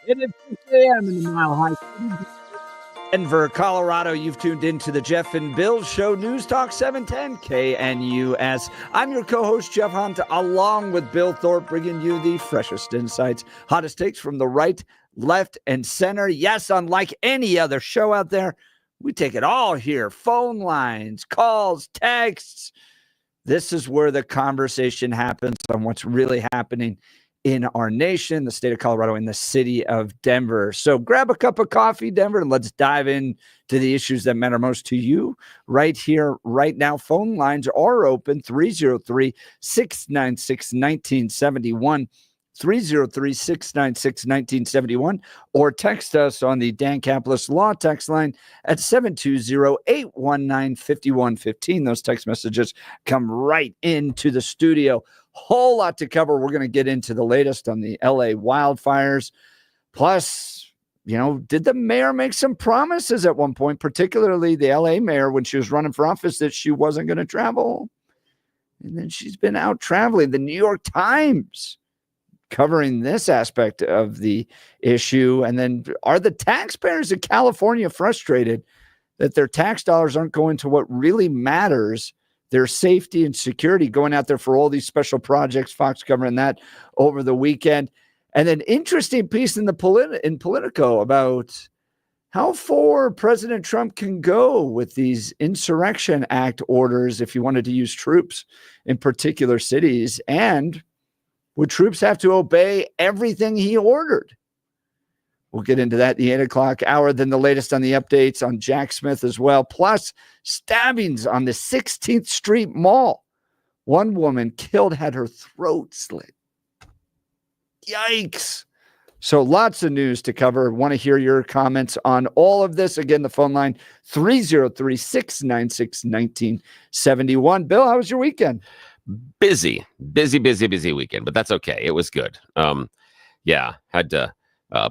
It is 6 a.m. in the Mile High City, Denver, Colorado. You've tuned into the Jeff and Bill Show, News Talk 710 KNUS. I'm your co-host, Jeff Hunt, along with Bill Thorpe, bringing you the freshest insights, hottest takes from the right, left, and center. Yes, unlike any other show out there, we take it all here. Phone lines, calls, texts. This is where the conversation happens on what's really happening in our nation, the state of Colorado, in the city of Denver. So grab a cup of coffee, Denver, and let's dive in to the issues that matter most to you right here, right now. Phone lines are open, 303-696-1971, 303-696-1971, or text us on the Dan Caplis Law text line at 720-819-5115. Those text messages come right into the studio. Whole lot to cover. We're going to get into the latest on the LA wildfires. Plus, did the mayor make some promises at one point, particularly the LA mayor when she was running for office, that she wasn't going to travel? And then she's been out traveling. The New York Times covering this aspect of the issue. And then, are the taxpayers of California frustrated that their tax dollars aren't going to what really matters, their safety and security, going out there for all these special projects? Fox covering that over the weekend. And an interesting piece in the in Politico about how far President Trump can go with these Insurrection Act orders if he wanted to use troops in particular cities. And would troops have to obey everything he ordered? We'll get into that in the 8 o'clock hour. Then the latest on the updates on Jack Smith as well. Plus, stabbings on the 16th Street Mall. One woman killed, had her throat slit. Yikes. So lots of news to cover. Want to hear your comments on all of this. Again, the phone line, 303-696-1971. Bill, how was your weekend? Busy weekend, but that's okay. It was good. Had to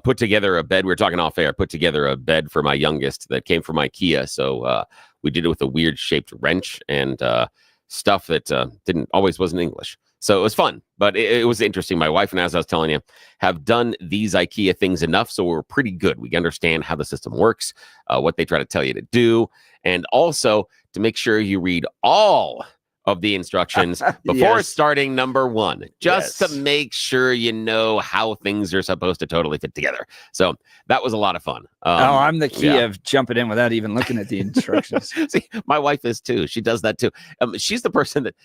put together a bed. We were talking off air, put together a bed for my youngest that came from IKEA. So we did it with a weird shaped wrench and stuff that wasn't English. So it was fun, but it was interesting. My wife and I, as I was telling you, have done these IKEA things enough. So we're pretty good. We understand how the system works, what they try to tell you to do, and also to make sure you read all of the instructions before starting number one, just to make sure you know how things are supposed to totally fit together. So that was a lot of fun. I'm the key of jumping in without even looking at the instructions. See, my wife is too. She does that too. She's the person that,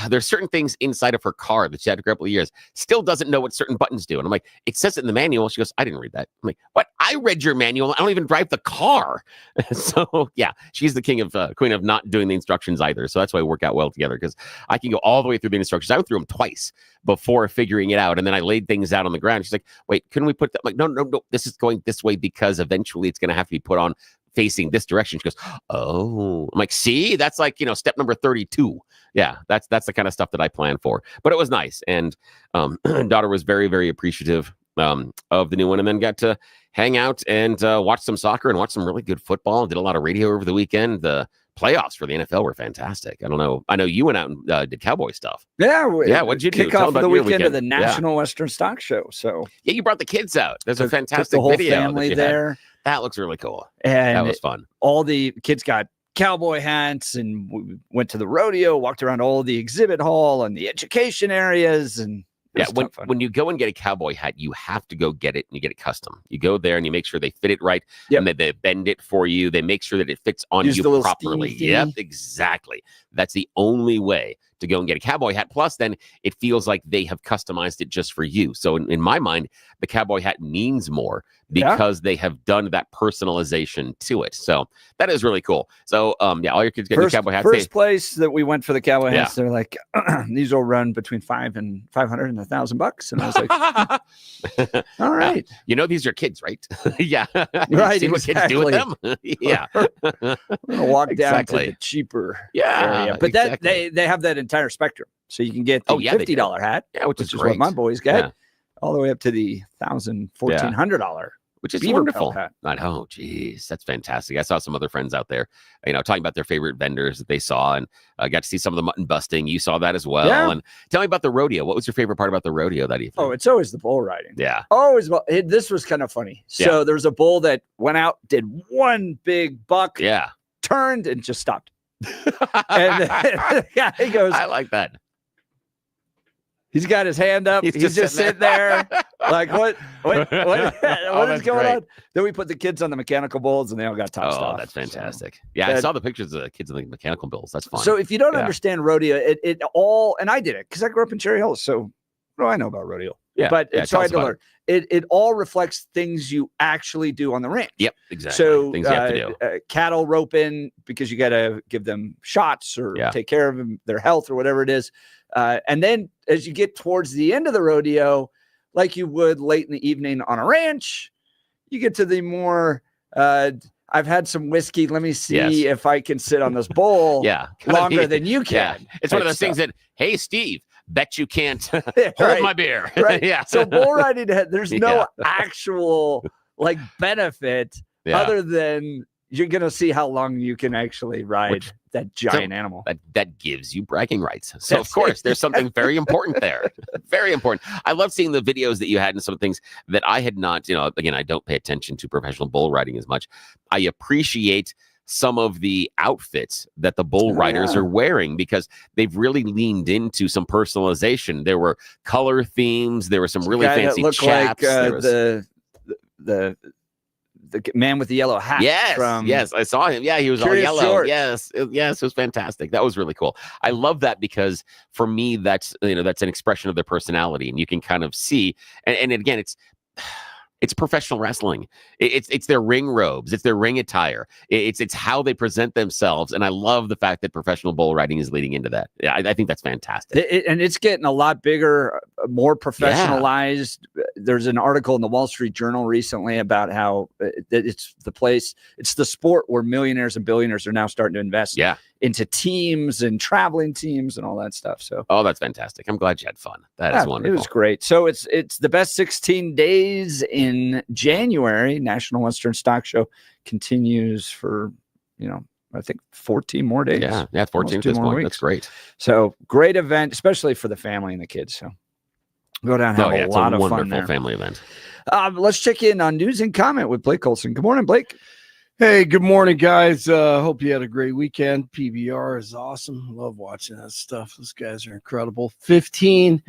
there's certain things inside of her car that she had for a couple of years, still doesn't know what certain buttons do. And I'm like, it says it in the manual. She goes, I didn't read that. I'm like, what? I read your manual. I don't even drive the car. So yeah, she's the queen of not doing the instructions either. So that's why we work out well together, because I can go all the way through the instructions. I went through them twice before figuring it out. And then I laid things out on the ground. She's like, wait, couldn't we put that? I'm like, no, this is going this way because eventually it's going to have to be put on facing this direction. She goes, oh, I'm like, see, that's like, step number 32. Yeah, that's the kind of stuff that I plan for. But it was nice. And daughter was very, very appreciative of the new one, and then got to hang out and watch some soccer and watch some really good football. Did a lot of radio over the weekend. The playoffs for the NFL were fantastic. I don't know. I know you went out and did Cowboy stuff. Yeah. What'd you do? Kick off the weekend of the National Western Stock Show. So yeah, you brought the kids out. There's a fantastic whole video. Family there. That looks really cool. And that was fun. All the kids got cowboy hats, and we went to the rodeo, walked around all the exhibit hall and the education areas, and when you go and get a cowboy hat, you have to go get it, and you get it custom. You go there and you make sure they fit it right, and they bend it for you. They make sure that it fits on you properly. Yep, exactly. That's the only way to go and get a cowboy hat. Plus, then it feels like they have customized it just for you. So in my mind, the cowboy hat means more because they have done that personalization to it. So that is really cool. So all your kids get new cowboy hats. First place that we went for the cowboy hats, they're like, these will run between $500 and $1,000. And I was like, all right. These are kids, right? Yeah. Right. See what kids do with them? Yeah. We're going to walk down to the cheaper area. But they have that entire spectrum. So you can get the $50 hat, which is what my boys get, all the way up to the $1,000, $1,400. which is beaver wonderful. pelt hat. I know, geez, that's fantastic. I saw some other friends out there, talking about their favorite vendors that they saw, and I got to see some of the mutton busting. You saw that as well. Yeah. And tell me about the rodeo. What was your favorite part about the rodeo that evening? Oh, it's always the bull riding. Yeah. Always. This was kind of funny. So there's a bull that went out, did one big buck, Yeah. turned, and just stopped. And the guy goes, I like that. He's got his hand up. He's just sitting there. Like, what is going on? Then we put the kids on the mechanical bulls, and they all got tossed off. That's fantastic. So, I saw the pictures of the kids on the mechanical bulls. That's fun. So if you don't understand rodeo, it all, and I did it because I grew up in Cherry Hills. So what do I know about rodeo? Yeah. But it's hard to learn. It all reflects things you actually do on the ranch. Yep, exactly. So things you have to do. Cattle roping because you got to give them shots or take care of them, their health or whatever it is. And then as you get towards the end of the rodeo, like you would late in the evening on a ranch, you get to the more, I've had some whiskey. Let me see if I can sit on this bowl longer than you can. Yeah. It's one of those things that, hey, Steve, bet you can't hold my beer. Right. Yeah. So bull riding, there's no actual benefit other than you're going to see how long you can actually ride that giant animal. That gives you bragging rights. So, of course, there's something very important there. Very important. I love seeing the videos that you had and some things that I had not, again, I don't pay attention to professional bull riding as much. I appreciate some of the outfits that the bull riders are wearing because they've really leaned into some personalization. There were color themes. There were some really fancy chaps. Like, the man with the yellow hat. Yes, I saw him. Yeah, he was all yellow. Shorts. Yes, it was fantastic. That was really cool. I love that because for me, that's that's an expression of their personality, and you can kind of see. And again, it's professional wrestling. It's their ring robes. It's their ring attire. It's how they present themselves. And I love the fact that professional bull riding is leading into that. I think that's fantastic. And it's getting a lot bigger, more professionalized. There's an article in the Wall Street Journal recently about how it's the sport where millionaires and billionaires are now starting to invest into teams and traveling teams and all that stuff. So, that's fantastic. I'm glad you had fun. That is wonderful. It was great. So it's the best 16 days in January. National Western Stock Show continues for, I think 14 more days. Yeah, 14 at this point. That's great. So great event, especially for the family and the kids. So go down and have a lot of fun there. Wonderful family event. Let's check in on news and comment with Blake Colson. Good morning, Blake. Hey, good morning, guys. Hope you had a great weekend. PBR is awesome. Love watching that stuff. Those guys are incredible. 15.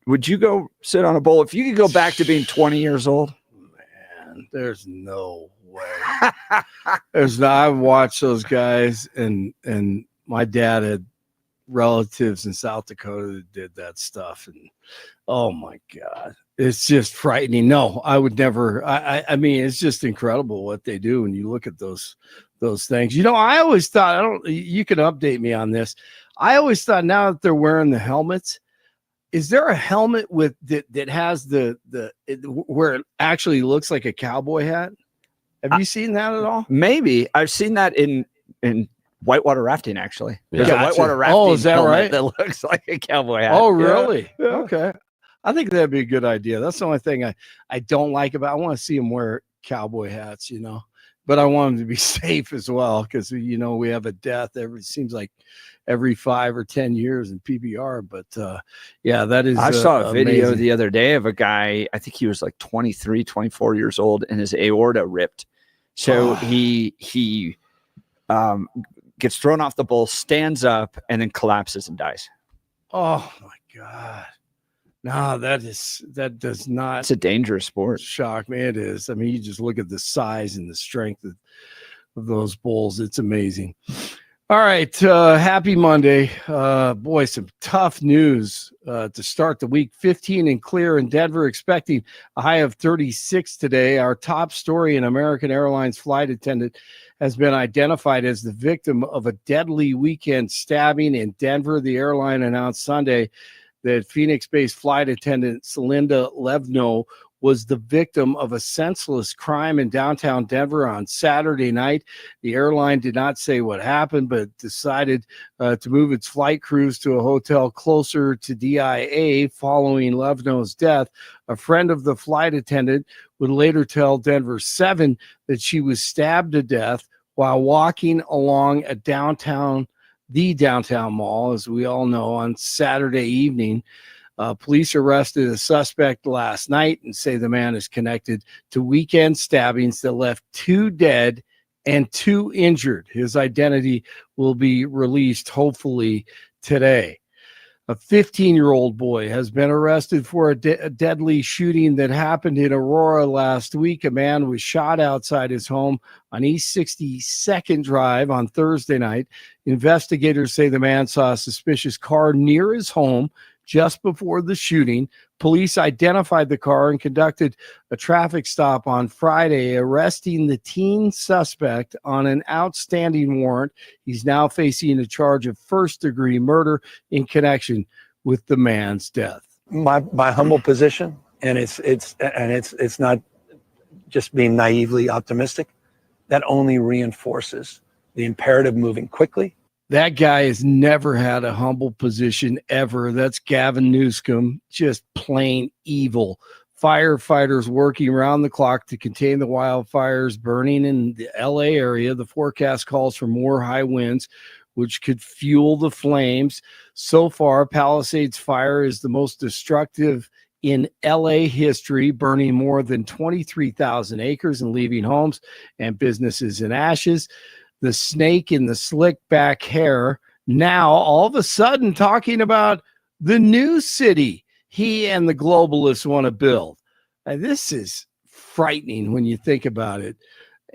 Would you go sit on a bowl if you could go back to being 20 years old? Man, there's no way. I've watched those guys, and my dad had relatives in South Dakota that did that stuff, and oh my God, it's just frightening. No, I would never. I mean, it's just incredible what they do when you look at those things. I always thought, you can update me on this. I always thought now that they're wearing the helmets, is there a helmet with that has where it actually looks like a cowboy hat? Have you seen that at all? Maybe I've seen that in whitewater rafting. Actually, there's a whitewater rafting. Oh, is that right? That looks like a cowboy hat. Oh, really? Yeah. Okay. I think that'd be a good idea. That's the only thing I don't like about. I want to see them wear cowboy hats, but I want them to be safe as well because we have a death seems like every 5 or 10 years in PBR. But that is. I saw a video amazing. the other day of a guy. I think he was like 23, 24 years old, and his aorta ripped. So he gets thrown off the bull, stands up, and then collapses and dies. Oh my God. No, that does not. It's a dangerous sport. Shock me. It is. I mean, you just look at the size and the strength of those bulls. It's amazing. All right. Happy Monday. Boy, some tough news to start the week. 15 and clear in Denver, expecting a high of 36 today. Our top story: an American Airlines flight attendant has been identified as the victim of a deadly weekend stabbing in Denver. The airline announced Sunday that Phoenix-based flight attendant Celinda Levno was the victim of a senseless crime in downtown Denver on Saturday night. The airline did not say what happened, but decided to move its flight crews to a hotel closer to DIA following Levno's death. A friend of the flight attendant would later tell Denver 7 that she was stabbed to death while walking along the downtown mall, as we all know, on Saturday evening. Police arrested a suspect last night and say the man is connected to weekend stabbings that left 2 dead and 2 injured. His identity will be released hopefully today. A 15-year-old boy has been arrested for a deadly shooting that happened in Aurora last week. A man was shot outside his home on East 62nd Drive on Thursday night. Investigators say the man saw a suspicious car near his home just before the shooting. Police identified the car and conducted a traffic stop on Friday, arresting the teen suspect on an outstanding warrant. He's now facing a charge of first-degree murder in connection with the man's death. My humble position, and it's not just being naively optimistic, that only reinforces the imperative moving quickly. That guy has never had a humble position ever. That's Gavin Newsom, just plain evil. Firefighters working around the clock to contain the wildfires burning in the LA area. The forecast calls for more high winds, which could fuel the flames. So far, Palisades Fire is the most destructive in LA history, burning more than 23,000 acres and leaving homes and businesses in ashes. The snake in the slick back hair now all of a sudden talking about the new city he and the globalists want to build. And this is frightening when you think about it.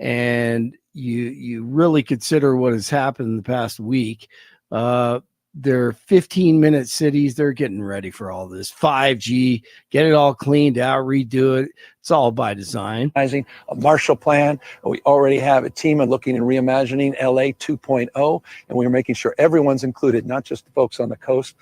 And you really consider what has happened in the past week. They're 15-minute cities. They're getting ready for all this 5G, get it all cleaned out, redo it. It's all by design. A Marshall Plan. We already have a team of looking and reimagining LA 2.0, and we're making sure everyone's included, not just the folks on the coast,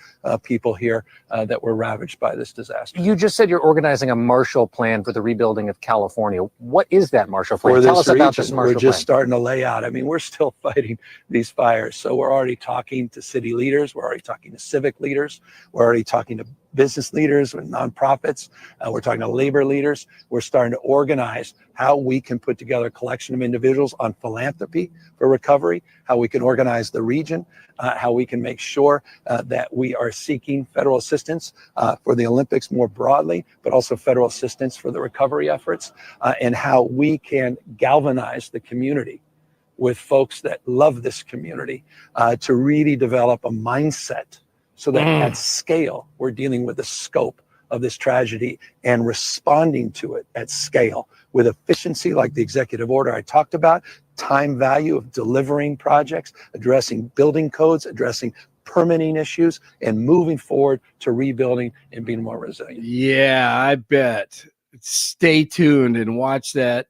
people here that were ravaged by this disaster. You just said you're organizing a Marshall Plan for the rebuilding of California. What is that Marshall Plan? For Tell this us about this region, Marshall we're just Plan. starting to lay out. I mean, we're still fighting these fires. So we're already talking to city leaders. We're already talking to civic leaders. We're already talking to business leaders and nonprofits. We're talking to labor leaders. We're starting to organize how we can put together a collection of individuals on philanthropy for recovery, how we can organize the region, how we can make sure that we are seeking federal assistance for the Olympics more broadly, but also federal assistance for the recovery efforts, and how we can galvanize the community with folks that love this community to really develop a mindset so that at scale, we're dealing with the scope of this tragedy and responding to it at scale with efficiency, like the executive order I talked about, time value of delivering projects, addressing building codes, addressing permitting issues, and moving forward to rebuilding and being more resilient. Yeah, I bet. Stay tuned and watch that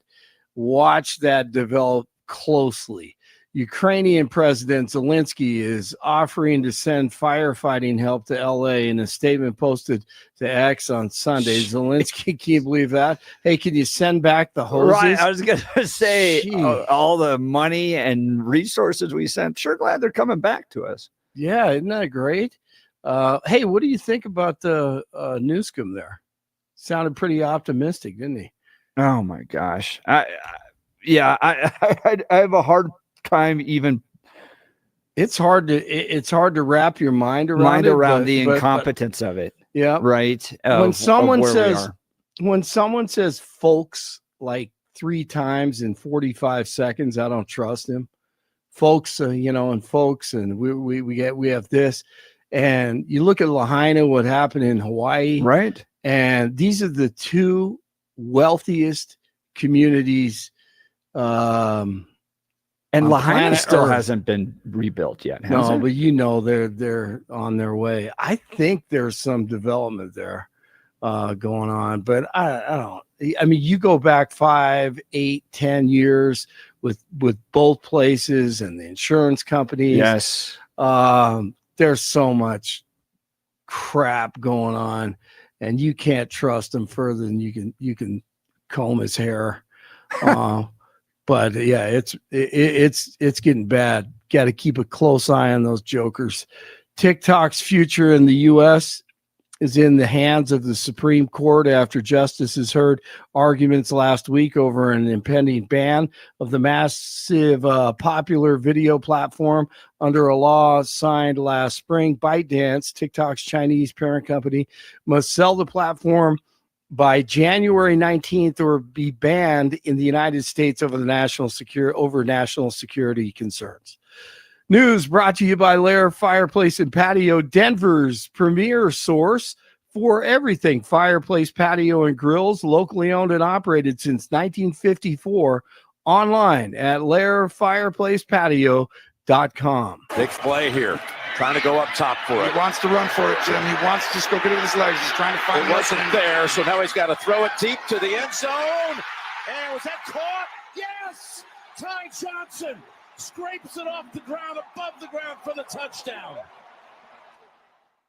develop closely. Ukrainian President Zelensky is offering to send firefighting help to LA in a statement posted to X on Sunday. Zelensky, can you believe that? Hey, can you send back the hoses? Right. I was going to say all the money and resources we sent. Sure glad they're coming back to us. Yeah, isn't that great? Hey, what do you think about the Newsom there? Sounded pretty optimistic, didn't he? Oh my gosh. I have a hard time even. It's hard to wrap your mind around the incompetence of it. Yeah. Right. When someone says folks like 3 times in 45 seconds, I don't trust him. Folks, and folks, and we have this, and you look at Lahaina, what happened in Hawaii, right? And these are the 2 wealthiest communities. And Lahaina still hasn't been rebuilt yet. No, but they're on their way. I think there's some development there going on, but I don't. I mean, you go back 5, 8, 10 years with both places and the insurance companies. Yes, there's so much crap going on, and you can't trust him further than you can comb his hair. But yeah, it's getting bad. Got to keep a close eye on those jokers. TikTok's future in the U.S. is in the hands of the Supreme Court after justices heard arguments last week over an impending ban of the massive popular video platform under a law signed last spring. ByteDance, TikTok's Chinese parent company, must sell the platform by January 19th or be banned in the United States over national security concerns. News brought to you by Lair Fireplace and Patio, Denver's premier source for everything fireplace, patio, and grills, locally owned and operated since 1954. Online at lairfireplacepatio.com. Big play here. Trying to go up top for it. He wants to run for it, Jim. He wants to just go get it with his legs. He's trying to find It wasn't there, so now he's got to throw it deep to the end zone. And was that caught? Yes! Ty Johnson scrapes it off the ground, above the ground for the touchdown.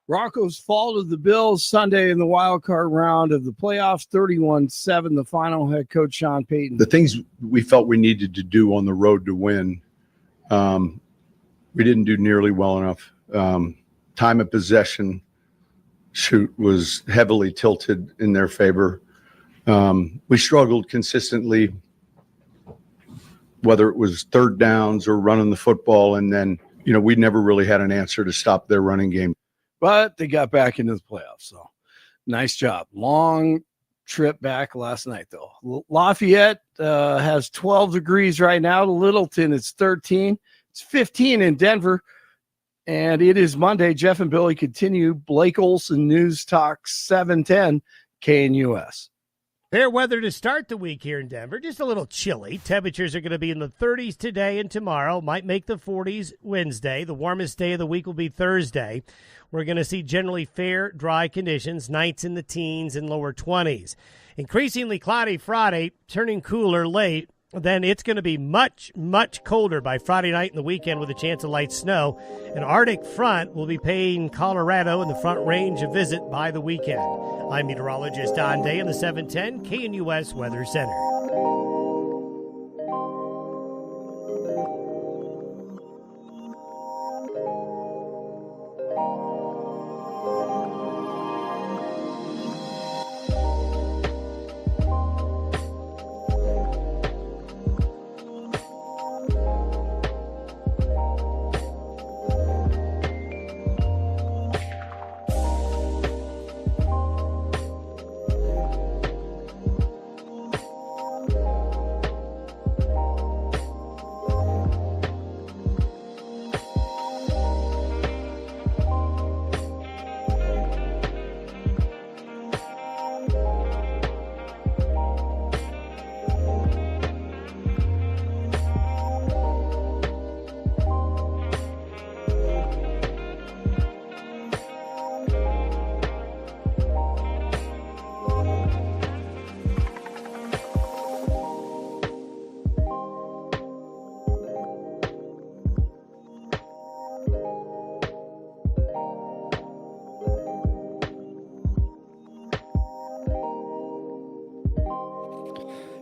Broncos fall to the Bills Sunday in the wild card round of the playoffs, 31-7. The final head coach Sean Payton. The things we felt we needed to do on the road to win, we didn't do nearly well enough. Time of possession was heavily tilted in their favor. We struggled consistently, whether it was third downs or running the football. And then, we never really had an answer to stop their running game. But they got back into the playoffs. So nice job. Long trip back last night, though. Lafayette has 12 degrees right now. Littleton is 13. It's 15 in Denver. And it is Monday. Jeff and Billy continue. Blake Olson, News Talk 710 KNUS. Fair weather to start the week here in Denver. Just a little chilly. Temperatures are going to be in the 30s today and tomorrow. Might make the 40s Wednesday. The warmest day of the week will be Thursday. We're going to see generally fair, dry conditions. Nights in the teens and lower 20s. Increasingly cloudy Friday, turning cooler late. Then it's going to be much, much colder by Friday night and the weekend with a chance of light snow. An Arctic front will be paying Colorado and the Front Range a visit by the weekend. I'm meteorologist Don Day in the 710 KNUS Weather Center.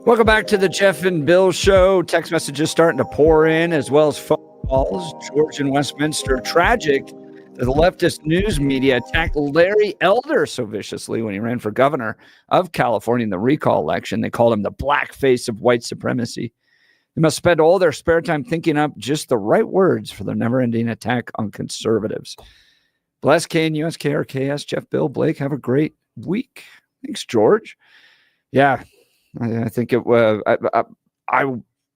Welcome back to the Jeff and Bill Show. Text messages starting to pour in, as well as phone calls. George in Westminster. Tragic that the leftist news media attacked Larry Elder so viciously when he ran for governor of California in the recall election. They called him the black face of white supremacy. They must spend all their spare time thinking up just the right words for their never-ending attack on conservatives. Bless KNUS, KRKS, Jeff, Bill, Blake. Have a great week. Thanks, George. Yeah. I think it was. I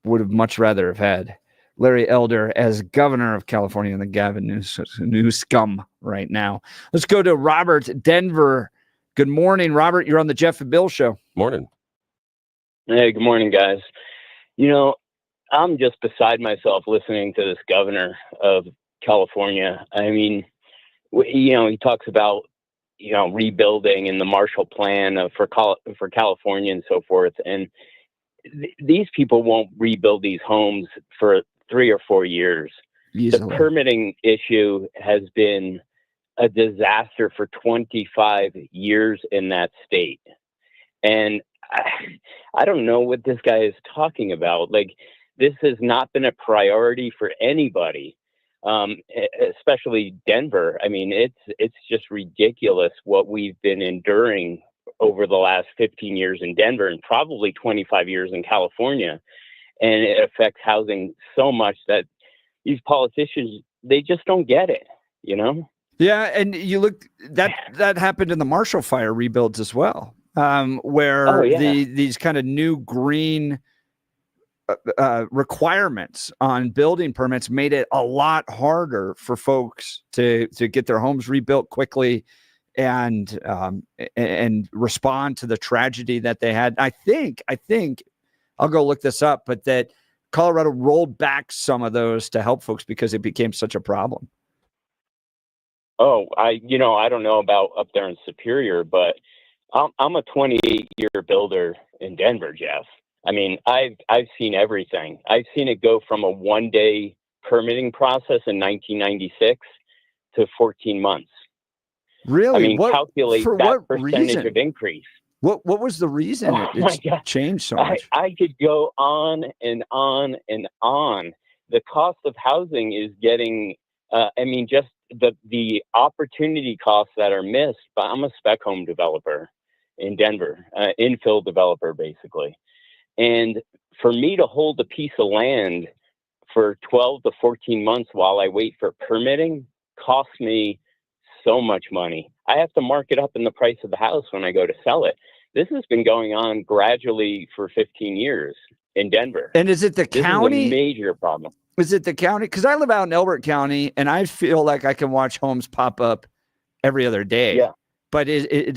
would have much rather have had Larry Elder as governor of California than Gavin Newsom right now. Let's go to Robert, Denver. Good morning, Robert. You're on the Jeff and Bill Show. Morning. Hey, good morning, guys. I'm just beside myself listening to this governor of California. I mean, he talks about rebuilding and the Marshall Plan for California and so forth. And these people won't rebuild these homes for 3 or 4 years. Easily. The permitting issue has been a disaster for 25 years in that state. And I don't know what this guy is talking about. Like, this has not been a priority for anybody, especially Denver. I mean, it's just ridiculous what we've been enduring over the last 15 years in Denver and probably 25 years in California. And it affects housing so much that these politicians, they just don't get it, you know? Yeah, and you look that happened in the Marshall Fire rebuilds as well, where these kind of new green requirements on building permits made it a lot harder for folks to get their homes rebuilt quickly and respond to the tragedy that they had. I think I'll go look this up, but that Colorado rolled back some of those to help folks because it became such a problem. Oh, I don't know about up there in Superior, but I'm a 28-year builder in Denver, Jeff. I mean, I've seen everything. I've seen it go from a 1-day permitting process in 1996 to 14 months. Really? I mean, calculate for that what percentage reason? of increase. What was the reason it's changed so much? I could go on and on and on. The cost of housing is getting, just the opportunity costs that are missed. But I'm a spec home developer in Denver, infill developer, basically. And for me to hold a piece of land for 12 to 14 months while I wait for permitting costs me so much money. I have to mark it up in the price of the house when I go to sell it. This has been going on gradually for 15 years in Denver. And is it the county? This is a major problem. Is it the county? Because I live out in Elbert County, and I feel like I can watch homes pop up every other day. Yeah. But is it?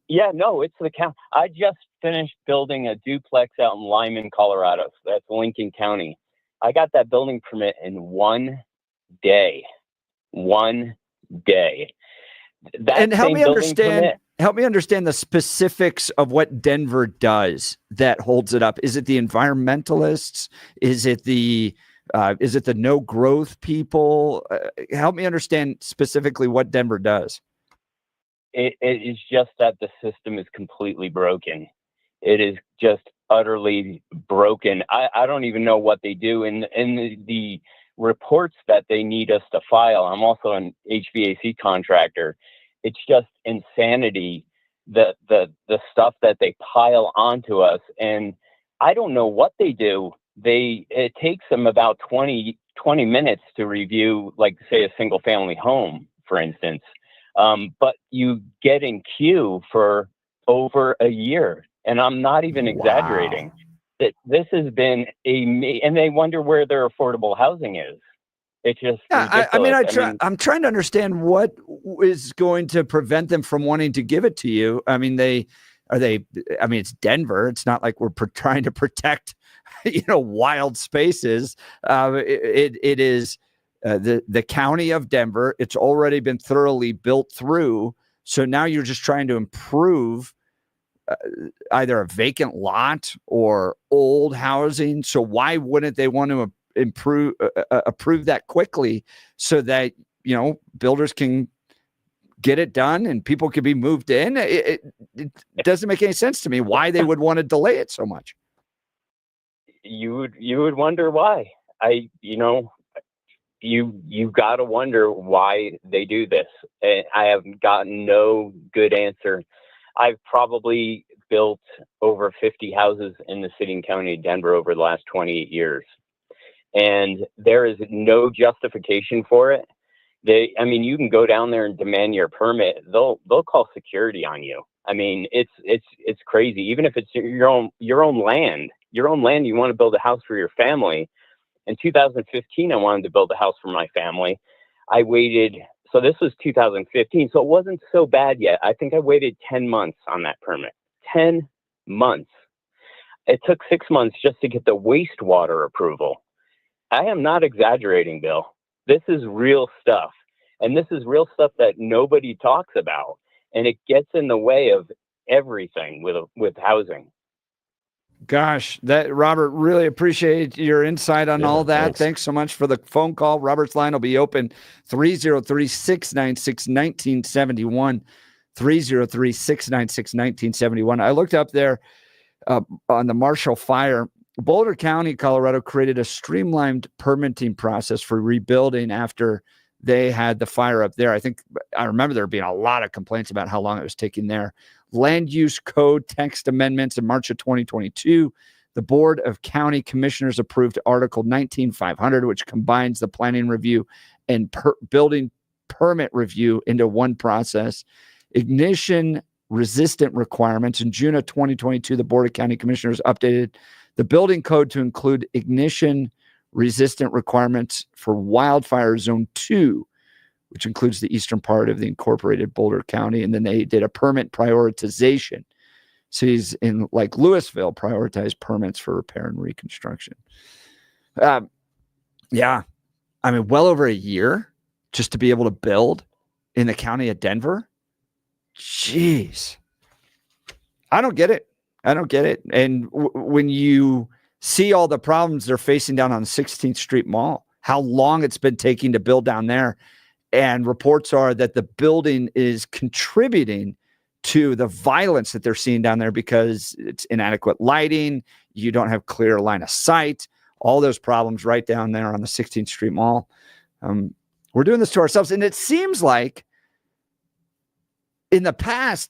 Jeff, no, it's the county. I just finished building a duplex out in Lyman, Colorado. So that's Lincoln County. I got that building permit in 1 day. 1 day. And help me understand the specifics of what Denver does that holds it up. Is it the environmentalists? Is it the no growth people? Help me understand specifically what Denver does. It is just that the system is completely broken. It is just utterly broken. I don't even know what they do in the reports that they need us to file. I'm also an HVAC contractor. It's just insanity, the stuff that they pile onto us. And I don't know what they do. It takes them about 20 minutes to review, like, say, a single family home, for instance. But you get in queue for over a year. And I'm not even exaggerating. That this has been and they wonder where their affordable housing is. It's just I'm trying to understand what is going to prevent them from wanting to give it to you. I mean, it's Denver. It's not like we're trying to protect, wild spaces. It is the county of Denver. It's already been thoroughly built through. So now you're just trying to improve either a vacant lot or old housing. So why wouldn't they want to approve that quickly so that, builders can get it done and people can be moved in? It doesn't make any sense to me why they would want to delay it so much. You would wonder why. You've got to wonder why they do this. And I have gotten no good answer. I've probably built over 50 houses in the city and county of Denver over the last 28 years. And there is no justification for it. You can go down there and demand your permit. They'll call security on you. I mean, it's crazy. Even if it's your own land, you want to build a house for your family. In 2015, I wanted to build a house for my family. I waited. So this was 2015. So it wasn't so bad yet. I think I waited 10 months on that permit. 10 months. It took 6 months just to get the wastewater approval. I am not exaggerating, Bill. This is real stuff. And this is real stuff that nobody talks about. And it gets in the way of everything with housing. Gosh, that Robert, really appreciate your insight on all that. Thanks so much for the phone call. Robert's line will be open 303-696-1971. 303-696-1971. I looked up there on the Marshall Fire. Boulder County, Colorado created a streamlined permitting process for rebuilding after they had the fire up there. I remember there being a lot of complaints about how long it was taking there. Land use code text amendments in March of 2022. The Board of County Commissioners approved Article 19500, which combines the planning review and building permit review into one process. Ignition resistant requirements. In June of 2022, the Board of County Commissioners updated the building code to include ignition resistant requirements for wildfire zone 2, which includes the eastern part of the incorporated Boulder County. And then they did a permit prioritization. Cities in like Louisville prioritized permits for repair and reconstruction. Yeah. I mean, well over a year just to be able to build in the county of Denver. Jeez. I don't get it. And when you see all the problems they're facing down on 16th Street Mall, how long it's been taking to build down there. And reports are that the building is contributing to the violence that they're seeing down there because it's inadequate lighting. You don't have clear line of sight, all those problems right down there on the 16th Street Mall. We're doing this to ourselves. And it seems like in the past,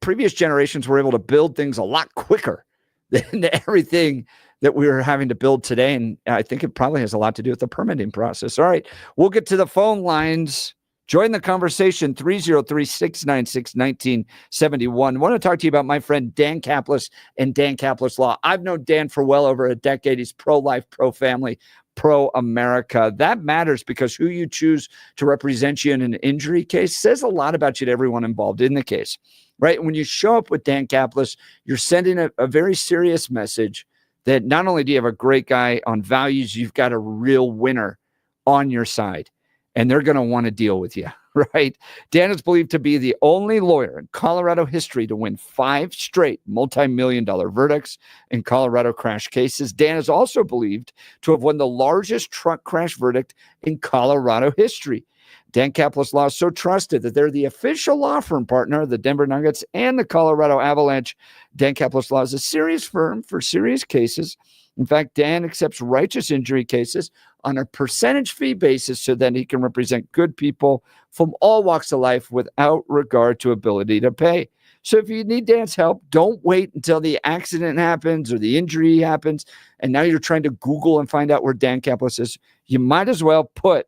previous generations were able to build things a lot quicker than everything that we were having to build today. And I think it probably has a lot to do with the permitting process. All right, we'll get to the phone lines. Join the conversation, 303-696-1971. I want to talk to you about my friend Dan Kaplis and Dan Kaplis Law. I've known Dan for well over a decade. He's pro-life, pro-family, pro-America. That matters because who you choose to represent you in an injury case says a lot about you to everyone involved in the case, right? When you show up with Dan Kaplis, you're sending a very serious message that not only do you have a great guy on values, you've got a real winner on your side, and they're going to want to deal with you, right? Dan is believed to be the only lawyer in Colorado history to win 5 straight multi-million-dollar verdicts in Colorado crash cases. Dan is also believed to have won the largest truck crash verdict in Colorado history. Dan Kaplis Law is so trusted that they're the official law firm partner of the Denver Nuggets and the Colorado Avalanche. Dan Kaplis Law is a serious firm for serious cases. In fact, Dan accepts righteous injury cases on a percentage fee basis so that he can represent good people from all walks of life without regard to ability to pay. So if you need Dan's help, don't wait until the accident happens or the injury happens, and now you're trying to Google and find out where Dan Kaplis is. You might as well put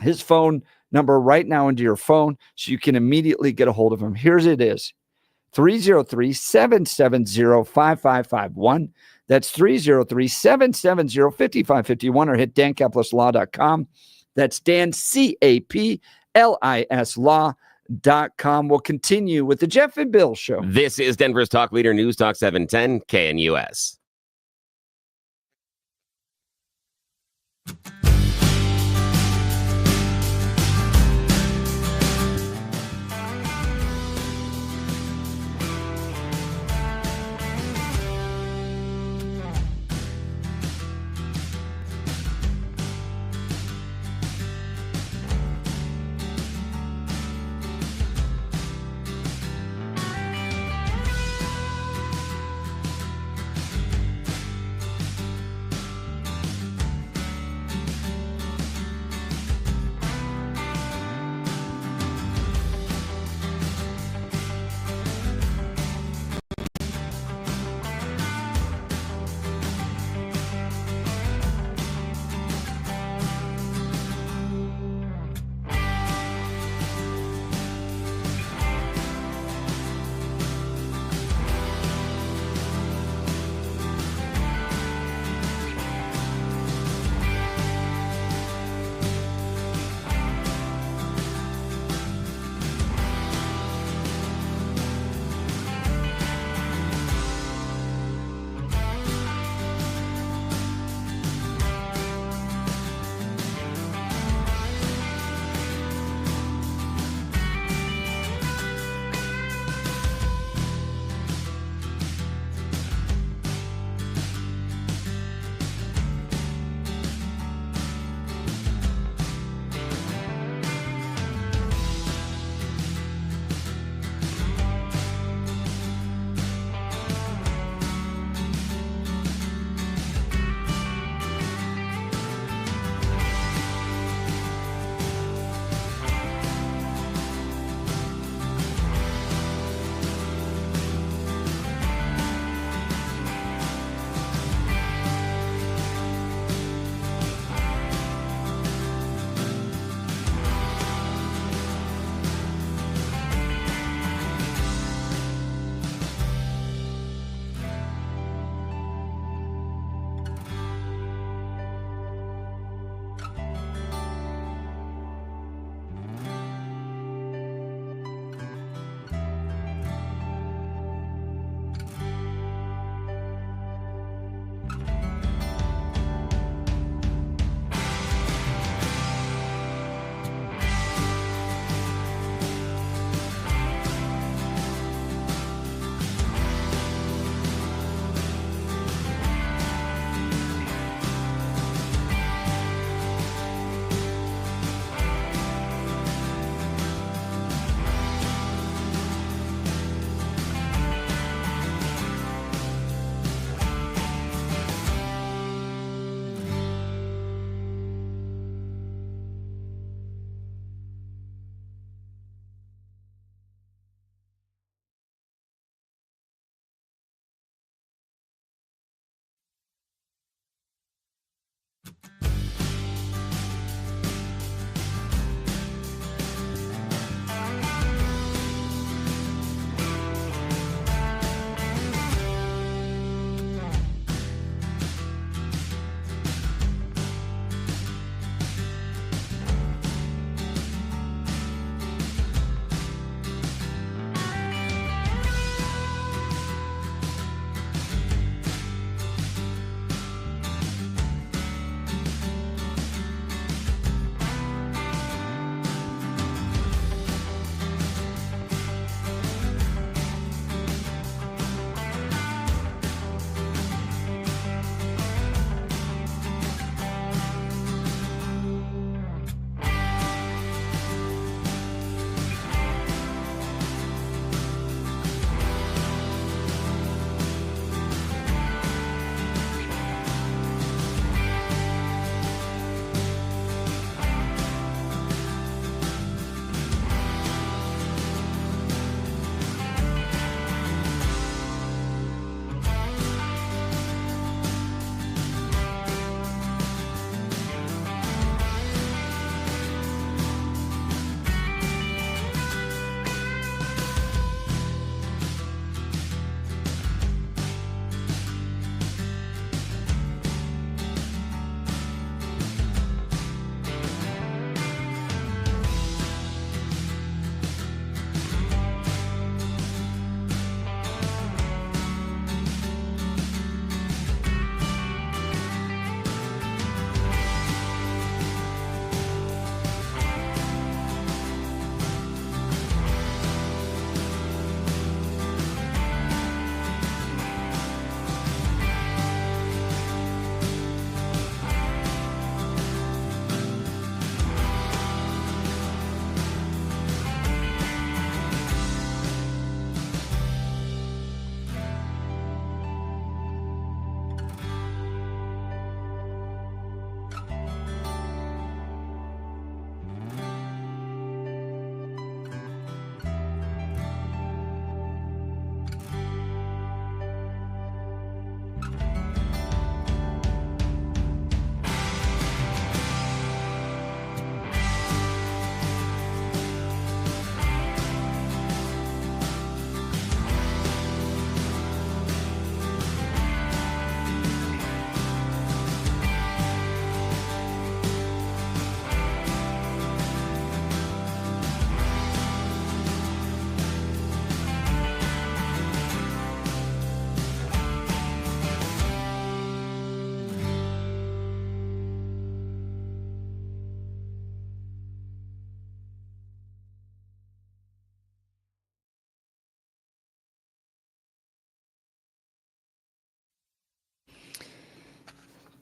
his phone number right now into your phone so you can immediately get a hold of him. Here's it is, 303-770-5551. That's 303-770-5551, or hit dankaplisLaw.com. That's Dan, C-A-P-L-I-S law.com. We'll continue with the Jeff and Bill Show. This is Denver's Talk Leader, News Talk 710 KNUS.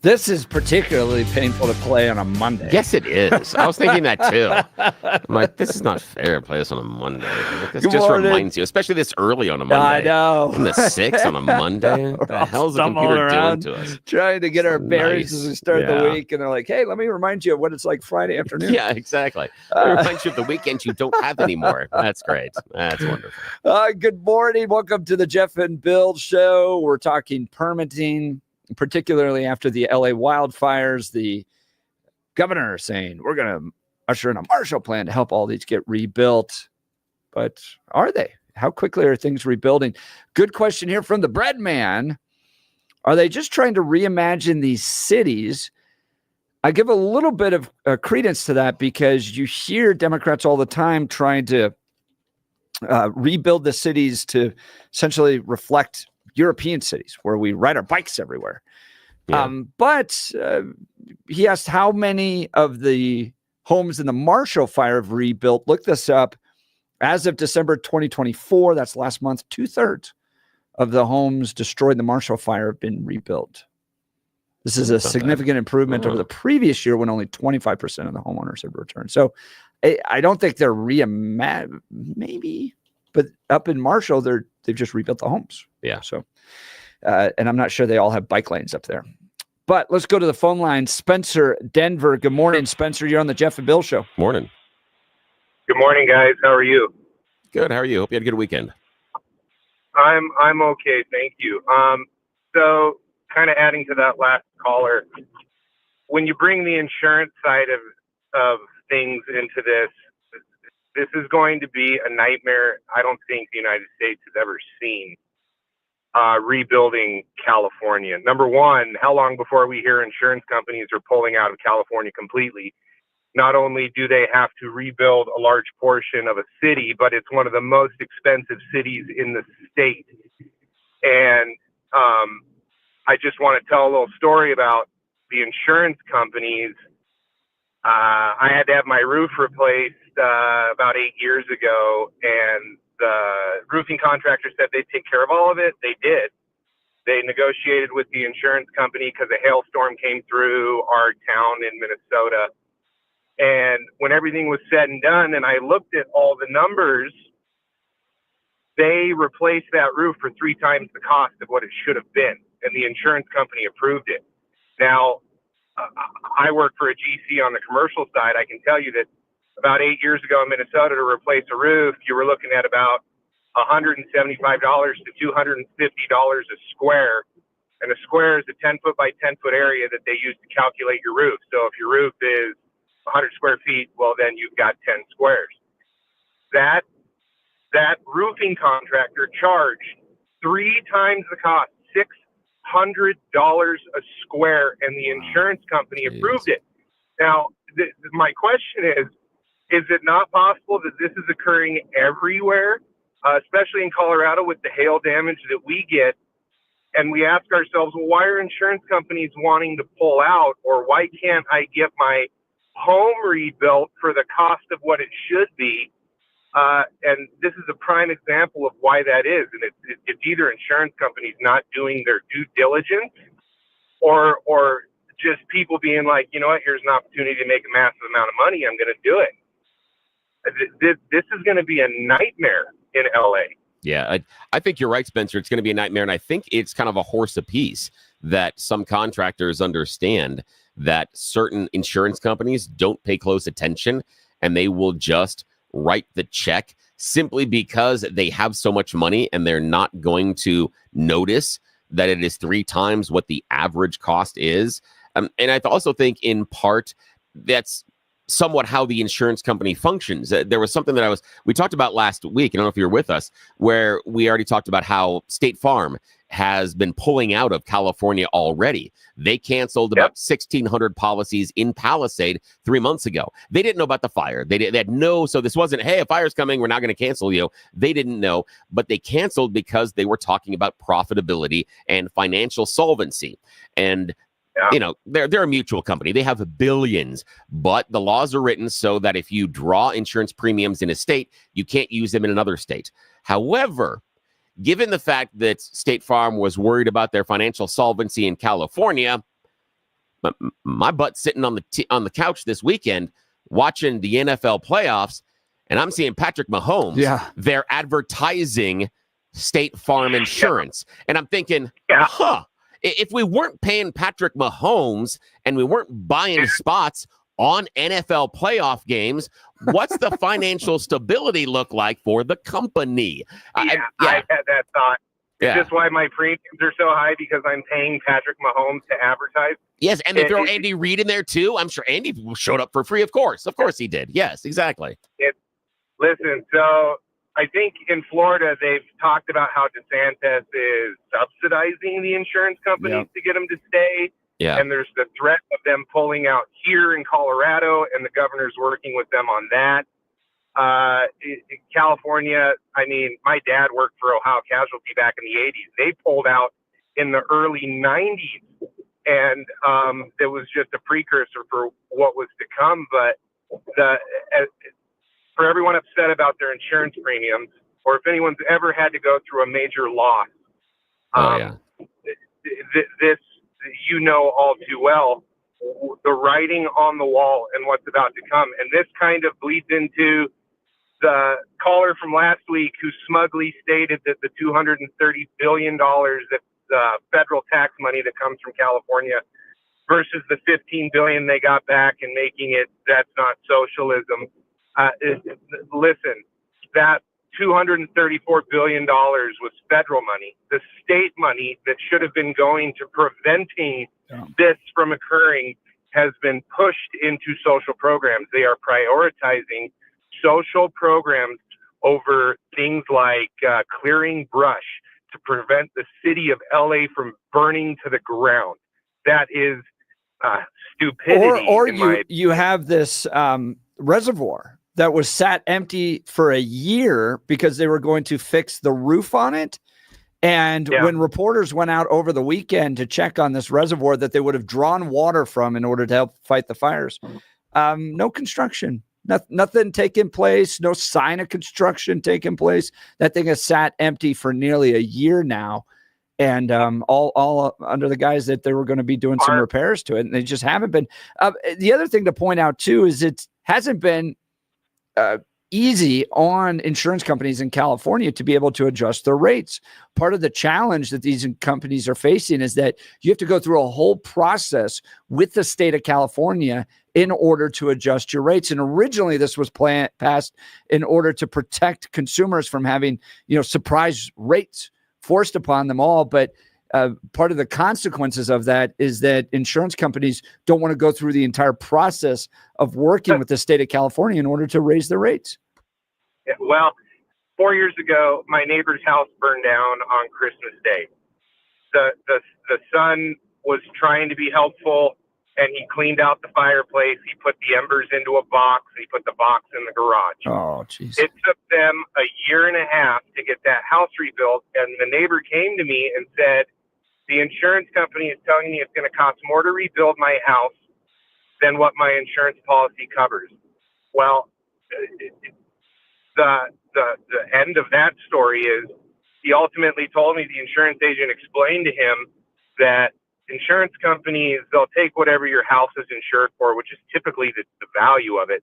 This is particularly painful to play on a Monday. Yes, it is. I was thinking that too. I'm like, this is not fair to play this on a Monday. Like, this Good just morning. reminds you, especially this early on a Monday. I know. On the 6th on a Monday. What the hell's the computer doing to us? Trying to get So our bearings nice. as we start the Yeah. week. And they're like, hey, let me remind you of what it's like Friday afternoon. Yeah, exactly. It reminds you of the weekends you don't have anymore. That's great. That's wonderful. Good morning. Welcome to the Jeff and Bill Show. We're talking permitting, particularly after the LA wildfires. The governor saying we're going to usher in a Marshall Plan to help all these get rebuilt. But are they? How quickly are things rebuilding? Good question here from the bread man. Are they just trying to reimagine these cities? I give a little bit of credence to that because you hear Democrats all the time trying to rebuild the cities to essentially reflect European cities where we ride our bikes everywhere. Yeah. But he asked how many of the homes in the Marshall Fire have rebuilt. Look this up. As of December 2024, that's last month, 2/3 of the homes destroyed in the Marshall Fire have been rebuilt. This is a significant improvement over the previous year when only 25% of the homeowners had returned. So I don't think they're maybe, but up in Marshall, they've just rebuilt the homes. Yeah. So, and I'm not sure they all have bike lanes up there. But let's go to the phone line. Spencer, Denver. Good morning, Spencer. You're on the Jeff and Bill Show. Morning. Good morning, guys. How are you? Good. How are you? Hope you had a good weekend. I'm okay, thank you. So kind of adding to that last caller, when you bring the insurance side of things into this is going to be a nightmare. I don't think the United States has ever seen rebuilding California. Number one, how long before we hear insurance companies are pulling out of California completely? Not only do they have to rebuild a large portion of a city, but it's one of the most expensive cities in the state. And I just want to tell a little story about the insurance companies. I had to have my roof replaced about 8 years ago, and the roofing contractor said they'd take care of all of it. They did. They negotiated with the insurance company because a hailstorm came through our town in Minnesota. And when everything was said and done, and I looked at all the numbers, they replaced that roof for 3 times the cost of what it should have been. And the insurance company approved it. Now, I work for a GC on the commercial side. I can tell you that about 8 years ago in Minnesota, to replace a roof, you were looking at about $175 to $250 a square. And a square is a 10-foot by 10-foot area that they use to calculate your roof. So if your roof is 100 square feet, well, then you've got 10 squares. That roofing contractor charged 3 times the cost, $600 a square, and the insurance company approved it. Now, my question is it not possible that this is occurring everywhere, especially in Colorado with the hail damage that we get? And we ask ourselves, well, why are insurance companies wanting to pull out, or why can't I get my home rebuilt for the cost of what it should be? And this is a prime example of why that is. And it's either insurance companies not doing their due diligence, or just people being like, you know what, here's an opportunity to make a massive amount of money, I'm going to do it. This is going to be a nightmare in LA. Yeah, I think you're right, Spencer. It's going to be a nightmare. And I think it's kind of a horse apiece that some contractors understand that certain insurance companies don't pay close attention, and they will just write the check simply because they have so much money, and they're not going to notice that it is 3 times what the average cost is. And I also think in part that's somewhat how the insurance company functions. There was something that we talked about last week. I don't know if you were with us, where we already talked about how State Farm has been pulling out of California already. They canceled about 1,600 policies in Palisade 3 months ago. They didn't know about the fire. They had no, so this wasn't, hey, a fire's coming, we're not going to cancel you. They didn't know, but they canceled because they were talking about profitability and financial solvency. And you know, they're a mutual company. They have billions, but the laws are written so that if you draw insurance premiums in a state, you can't use them in another state. However, given the fact that State Farm was worried about their financial solvency in California, my butt's sitting on the couch this weekend watching the NFL playoffs, and I'm seeing Patrick Mahomes. Yeah. They're advertising State Farm Insurance. And I'm thinking, if we weren't paying Patrick Mahomes and we weren't buying spots on NFL playoff games, what's the financial stability look like for the company? I had that thought. Is this why my premiums are so high? Because I'm paying Patrick Mahomes to advertise? Yes, and they throw Andy Reid in there too. I'm sure Andy showed up for free, of course. Of course he did. Yes, exactly. Listen, so I think in Florida, they've talked about how DeSantis is subsidizing the insurance companies to get them to stay. Yeah. And there's the threat of them pulling out here in Colorado, and the governor's working with them on that. In California, I mean, my dad worked for Ohio Casualty back in the 80s. They pulled out in the early 90s, and it was just a precursor for what was to come. But for everyone upset about their insurance premiums, or if anyone's ever had to go through a major loss, this, you know all too well, the writing on the wall and what's about to come. And this kind of bleeds into the caller from last week who smugly stated that the $230 billion that federal tax money that comes from California versus the $15 billion they got back and making it, that's not socialism. Listen, that $234 billion was federal money. The state money that should have been going to preventing this from occurring has been pushed into social programs. They are prioritizing social programs over things like clearing brush to prevent the city of LA from burning to the ground. That is stupidity. Or you have this reservoir that was sat empty for a year because they were going to fix the roof on it. And when reporters went out over the weekend to check on this reservoir that they would have drawn water from in order to help fight the fires, no construction, nothing taking place, no sign of construction taking place. That thing has sat empty for nearly a year now. And all under the guise that they were going to be doing some repairs to it. And they just haven't been. The other thing to point out, too, is it hasn't been easy on insurance companies in California to be able to adjust their rates. Part of the challenge that these companies are facing is that you have to go through a whole process with the state of California in order to adjust your rates. And originally this was passed in order to protect consumers from having, surprise rates forced upon them all. But part of the consequences of that is that insurance companies don't want to go through the entire process of working with the state of California in order to raise their rates. Yeah, well, 4 years ago, my neighbor's house burned down on Christmas Day. The son was trying to be helpful, and he cleaned out the fireplace. He put the embers into a box. He put the box in the garage. Oh, jeez. It took them a year and a half to get that house rebuilt, and the neighbor came to me and said, the insurance company is telling me it's going to cost more to rebuild my house than what my insurance policy covers. Well, the end of that story is he ultimately told me, the insurance agent explained to him that insurance companies, they'll take whatever your house is insured for, which is typically the value of it.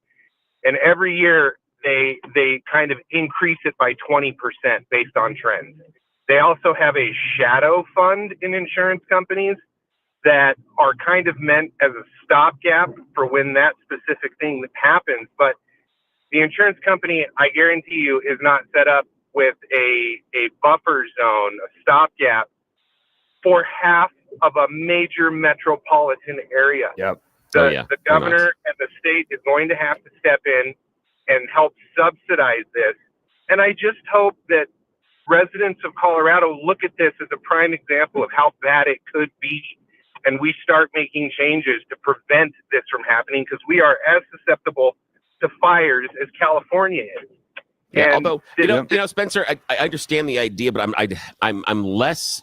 And every year they kind of increase it by 20% based on trends. They also have a shadow fund in insurance companies that are kind of meant as a stopgap for when that specific thing happens. But the insurance company, I guarantee you, is not set up with a buffer zone, a stopgap for half of a major metropolitan area. Yep. The governor and the state is going to have to step in and help subsidize this. And I just hope that residents of Colorado look at this as a prime example of how bad it could be, and we start making changes to prevent this from happening, because we are as susceptible to fires as California is. Yeah, and although Spencer, I understand the idea, but I'm less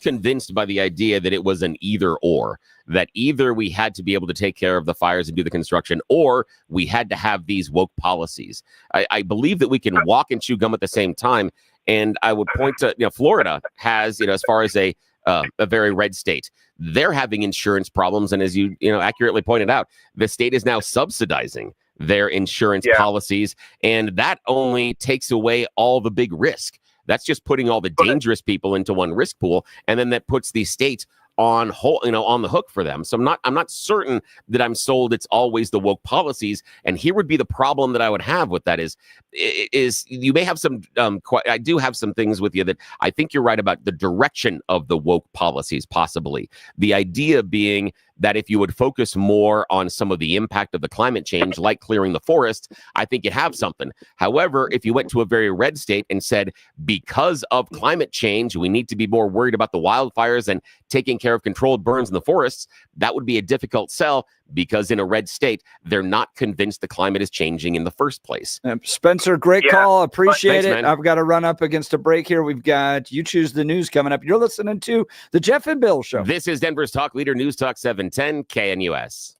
convinced by the idea that it was an either or, that either we had to be able to take care of the fires and do the construction, or we had to have these woke policies. I believe that we can walk and chew gum at the same time. And I would point to, Florida has, as far as a a very red state. They're having insurance problems, and as you accurately pointed out, the state is now subsidizing their insurance policies, and that only takes away all the big risk. That's just putting all the dangerous people into one risk pool, and then that puts the state on the hook for them. So I'm not certain that I'm sold it's always the woke policies. And here would be the problem that I would have with that is you may have some I do have some things with you that I think you're right about the direction of the woke policies, possibly. The idea being that if you would focus more on some of the impact of the climate change, like clearing the forest, I think you have something. However, if you went to a very red state and said, because of climate change, we need to be more worried about the wildfires and taking care of controlled burns in the forests, that would be a difficult sell, because in a red state, they're not convinced the climate is changing in the first place. Spencer, great call. Appreciate Thanks, it. man. I've got to run up against a break here. We've got You Choose the News coming up. You're listening to The Jeff and Bill Show. This is Denver's Talk Leader, News Talk 710 KNUS.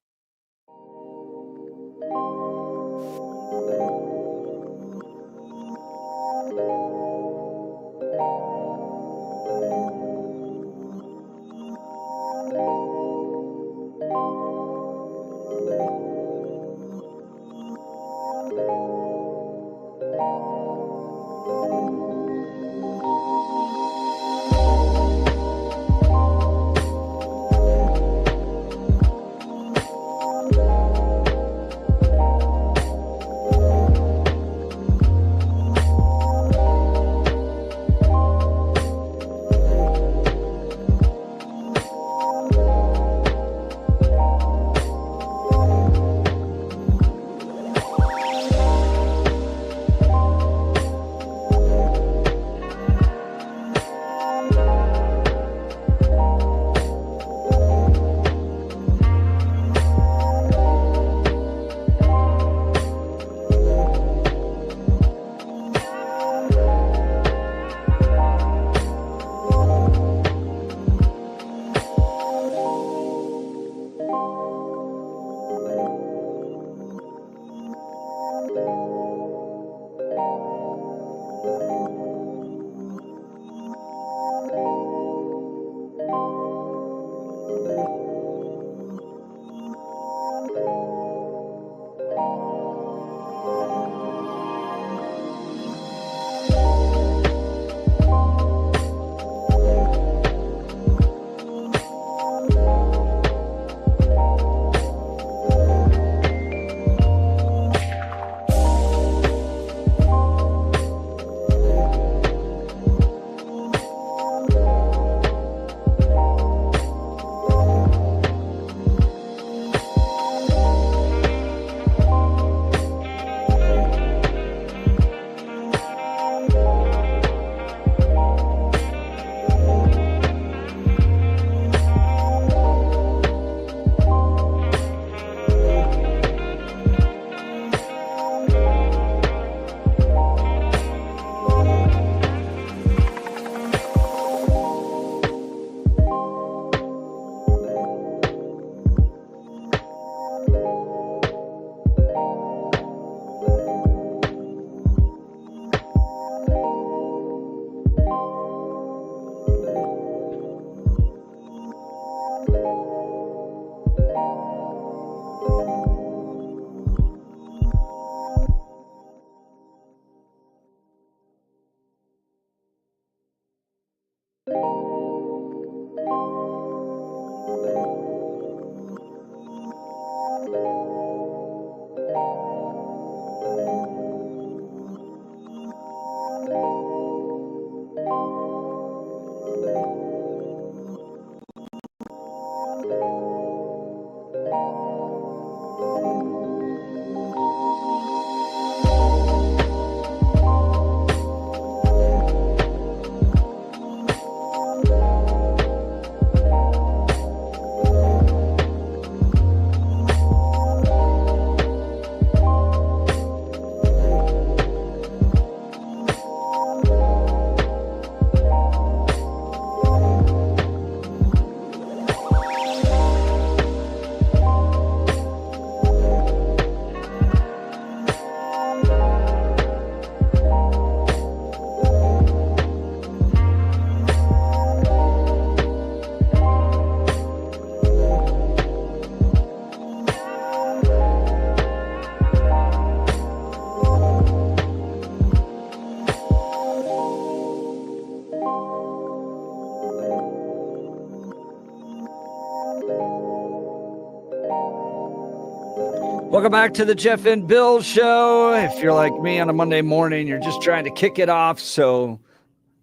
Welcome back to the Jeff and Bill Show. If you're like me on a Monday morning, you're just trying to kick it off, so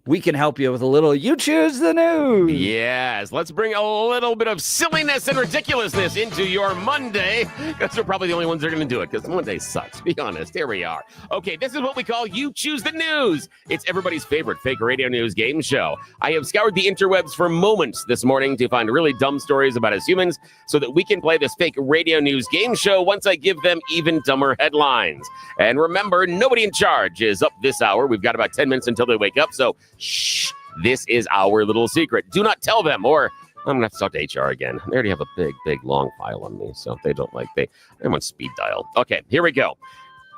we can help you with a little You Choose the News. Yes, let's bring a little bit of silliness and ridiculousness into your Monday, because we're probably the only ones that are going to do it, because Monday sucks, be honest. Here we are. Okay, this is what we call You Choose the News. It's everybody's favorite fake radio news game show. I have scoured the interwebs for moments this morning to find really dumb stories about us humans so that we can play this fake radio news game show once I give them even dumber headlines. And remember, nobody in charge is up this hour. We've got about 10 minutes until they wake up, so shh, this is our little secret. Do not tell them, or I'm going to have to talk to HR again. They already have a big, long file on me, so they don't like, I'm on speed dial. Okay, here we go.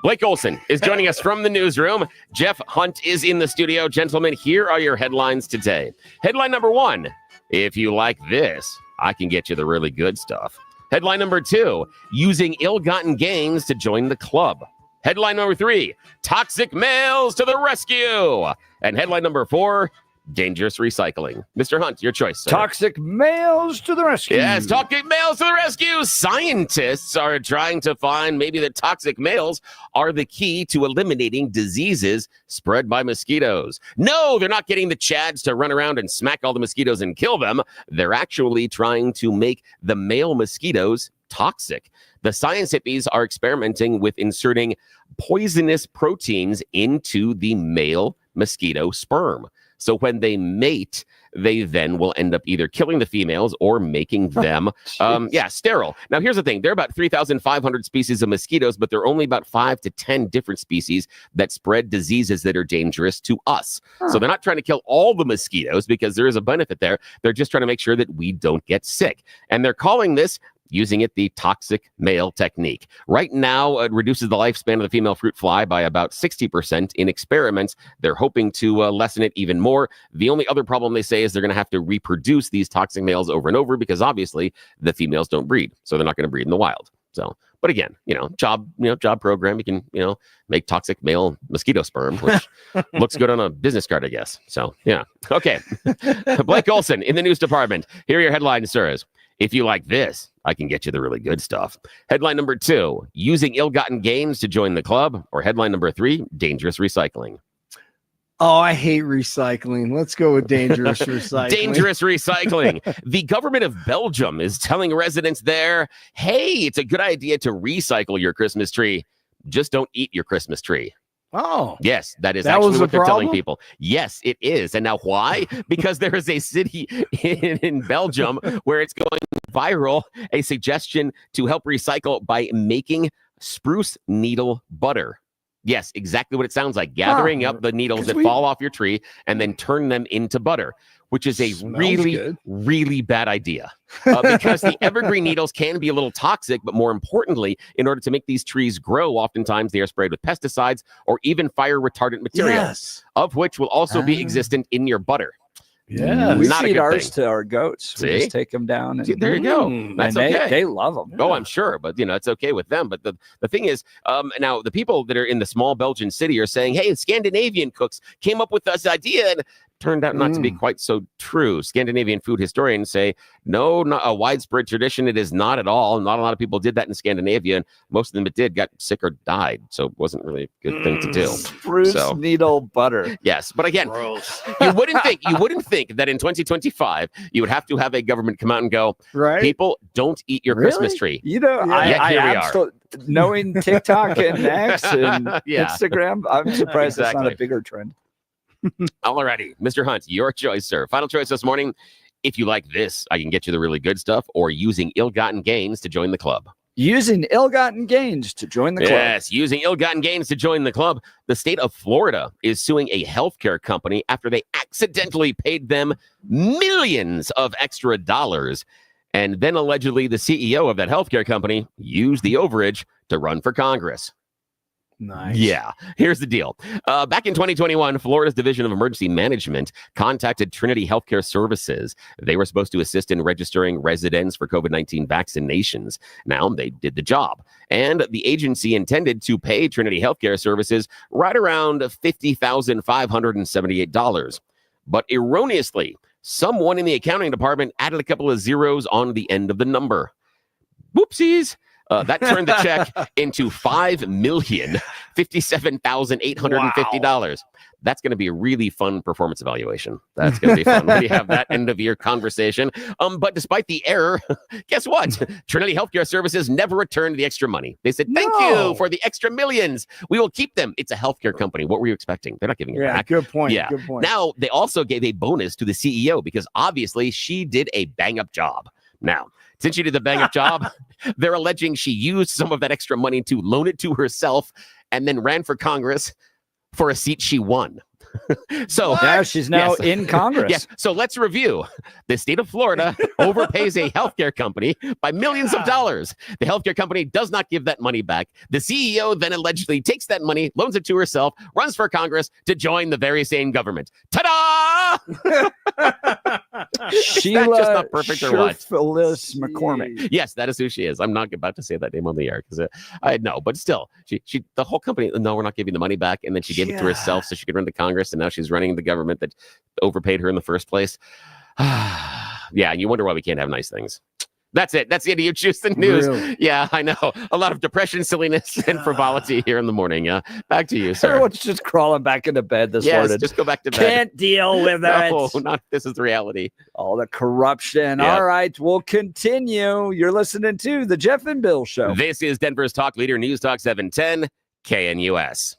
Blake Olson is joining us from the newsroom. Jeff Hunt is in the studio. Gentlemen, here are your headlines today. Headline number 1, if you like this, I can get you the really good stuff. Headline number 2, using ill-gotten gains to join the club. Headline number 3, toxic males to the rescue. And headline number 4, dangerous recycling. Mr. Hunt, your choice, sir. Toxic males to the rescue. Yes, toxic males to the rescue. Scientists are trying to find maybe the toxic males are the key to eliminating diseases spread by mosquitoes. No, they're not getting the chads to run around and smack all the mosquitoes and kill them. They're actually trying to make the male mosquitoes toxic. The science hippies are experimenting with inserting poisonous proteins into the male mosquito sperm. So when they mate, they then will end up either killing the females or making them, sterile. Now, here's the thing. There are about 3,500 species of mosquitoes, but there are only about 5 to 10 different species that spread diseases that are dangerous to us. So they're not trying to kill all the mosquitoes because there is a benefit there. They're just trying to make sure that we don't get sick. And they're calling this, using it, the toxic male technique. Right now, it reduces the lifespan of the female fruit fly by about 60% in experiments. They're hoping to lessen it even more. The only other problem, they say, is they're going to have to reproduce these toxic males over and over because obviously the females don't breed. So they're not going to breed in the wild. So, but again, job program, you can, make toxic male mosquito sperm, which looks good on a business card, I guess. So, yeah. Okay. Blake Olson in the news department. Here are your headlines, sirs. If you like this, I can get you the really good stuff. Headline number 2, using ill-gotten gains to join the club. Or headline number 3, dangerous recycling. Oh, I hate recycling. Let's go with dangerous recycling. Dangerous recycling. The government of Belgium is telling residents there, hey, it's a good idea to recycle your Christmas tree. Just don't eat your Christmas tree. Oh, yes, that is that actually what they're problem? telling people. Yes, it is. And now why? Because there is a city in Belgium where it's going viral, a suggestion to help recycle by making spruce needle butter. Yes, exactly what it sounds like. Gathering up the needles that fall off your tree and then turn them into butter, which is a really bad idea. Because the evergreen needles can be a little toxic, but more importantly, in order to make these trees grow, oftentimes they are sprayed with pesticides or even fire retardant materials, of which will also be existent in your butter. Yeah, we not feed a good ours thing. to our goats. See? We just take them down. And, There you go. That's and okay. They love them. Oh, I'm sure, but it's okay with them. But the thing is, now the people that are in the small Belgian city are saying, hey, Scandinavian cooks came up with this idea and turned out not to be quite so true. Scandinavian food historians say, no, not a widespread tradition. It is not at all. Not a lot of people did that in Scandinavia, and most of them that did got sick or died. So it wasn't really a good thing to do. Spruce needle butter. Yes, but again, you wouldn't think that in 2025 you would have to have a government come out and go, right? People, don't eat your Christmas tree. Here we are. Knowing TikTok and X and Instagram, I'm surprised it's not a bigger trend. Alrighty, Mr. Hunt, your choice, sir. Final choice this morning. If you like this, I can get you the really good stuff, or using ill-gotten gains to join the club. Using ill-gotten gains to join the club. Yes, using ill-gotten gains to join the club. The state of Florida is suing a healthcare company after they accidentally paid them millions of extra dollars. And then allegedly the CEO of that healthcare company used the overage to run for Congress. Nice. Yeah. Here's the deal. Back in 2021, Florida's Division of Emergency Management contacted Trinity Healthcare Services. They were supposed to assist in registering residents for COVID-19 vaccinations. Now they did the job. And the agency intended to pay Trinity Healthcare Services right around $50,578. But erroneously, someone in the accounting department added a couple of zeros on the end of the number. Whoopsies. That turned the check into $5,057,850. That's going to be a really fun performance evaluation. That's going to be fun when you have that end of year conversation. But despite the error, guess what? Trinity Healthcare Services never returned the extra money. They said, thank you for the extra millions. We will keep them. It's a healthcare company. What were you expecting? They're not giving it back. Good point. Yeah. Good point. Now, they also gave a bonus to the CEO because obviously she did a bang-up job. Now, since she did the bang-up job, they're alleging she used some of that extra money to loan it to herself and then ran for Congress for a seat she won. So now she's now in Congress. Yes. So let's review. The state of Florida overpays a healthcare company by millions of dollars. The healthcare company does not give that money back. The CEO then allegedly takes that money, loans it to herself, runs for Congress to join the very same government. Ta-da! Sheila just not perfect or what? Phyllis McCormick. Yes, that is who she is. I'm not about to say that name on the air because I know, but still, she the whole company. No, we're not giving the money back, and then she gave it to herself so she could run to Congress, and now she's running the government that overpaid her in the first place. Yeah, and you wonder why we can't have nice things. That's it. That's the end of You Choose the News. Really? Yeah, I know. A lot of depression, silliness, and frivolity here in the morning. Yeah, back to you, sir. Everyone's just crawling back into bed this Yes, morning. just go back to bed. Can't deal with No, it. not this is reality. All the corruption. Yep. All right, we'll continue. You're listening to the Jeff and Bill Show. This is Denver's Talk Leader, News Talk 710, KNUS.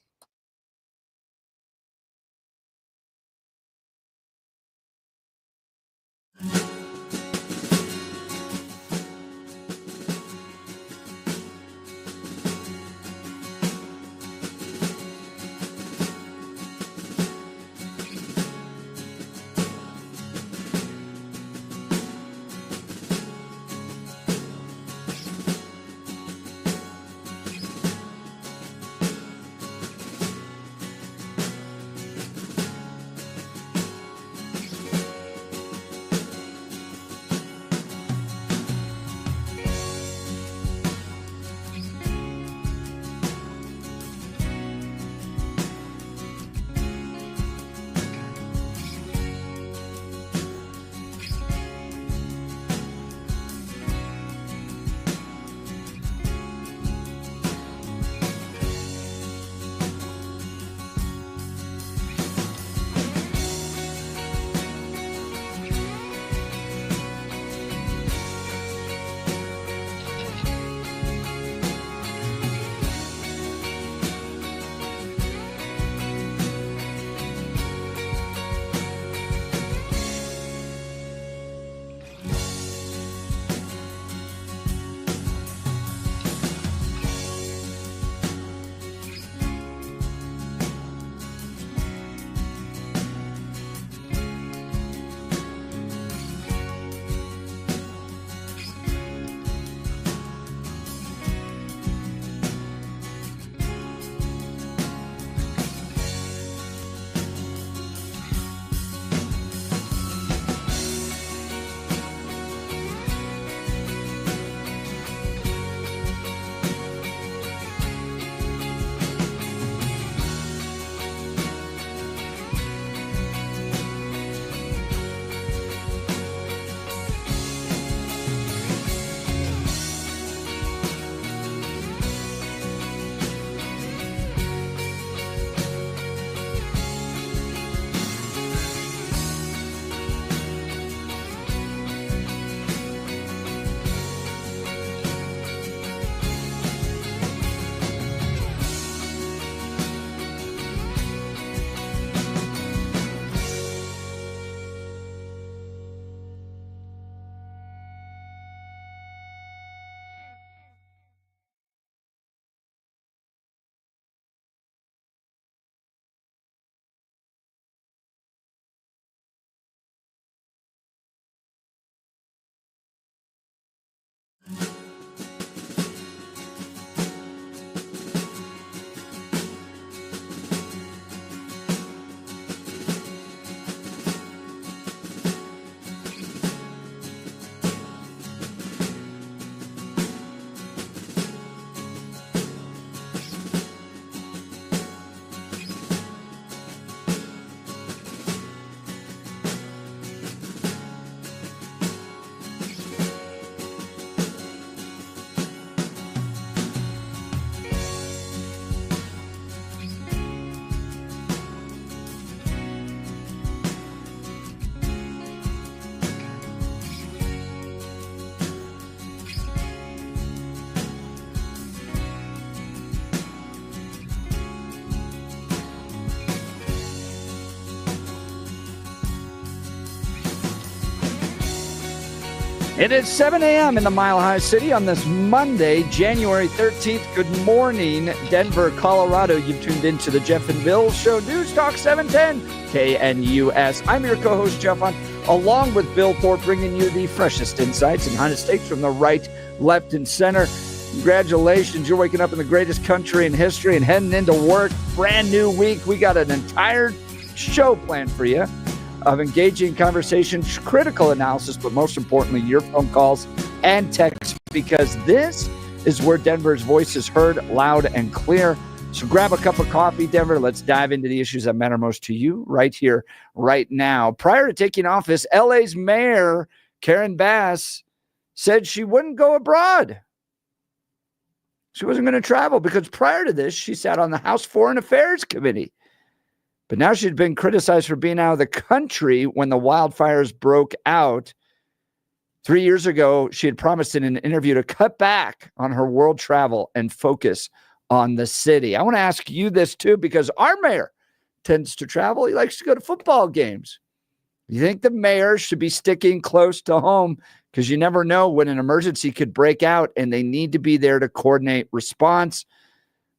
It is 7 a.m. in the Mile High City on this Monday, January 13th. Good morning, Denver, Colorado. You've tuned into the Jeff and Bill Show, News Talk 710 KNUS. I'm your co-host, Jeff Hunt, along with Bill Thorpe, bringing you the freshest insights and hottest takes from the right, left, and center. Congratulations. You're waking up in the greatest country in history and heading into work. Brand new week. We got an entire show planned for you of engaging conversations, critical analysis, but most importantly, your phone calls and texts, because this is where Denver's voice is heard loud and clear. So grab a cup of coffee, Denver. Let's dive into the issues that matter most to you right here, right now. Prior to taking office, LA's mayor, Karen Bass, said she wouldn't go abroad. She wasn't going to travel because prior to this, she sat on the House Foreign Affairs Committee. But now she'd been criticized for being out of the country when the wildfires broke out. 3 years ago, she had promised in an interview to cut back on her world travel and focus on the city. I want to ask you this too, because our mayor tends to travel. He likes to go to football games. You think the mayor should be sticking close to home? Because you never know when an emergency could break out and they need to be there to coordinate response.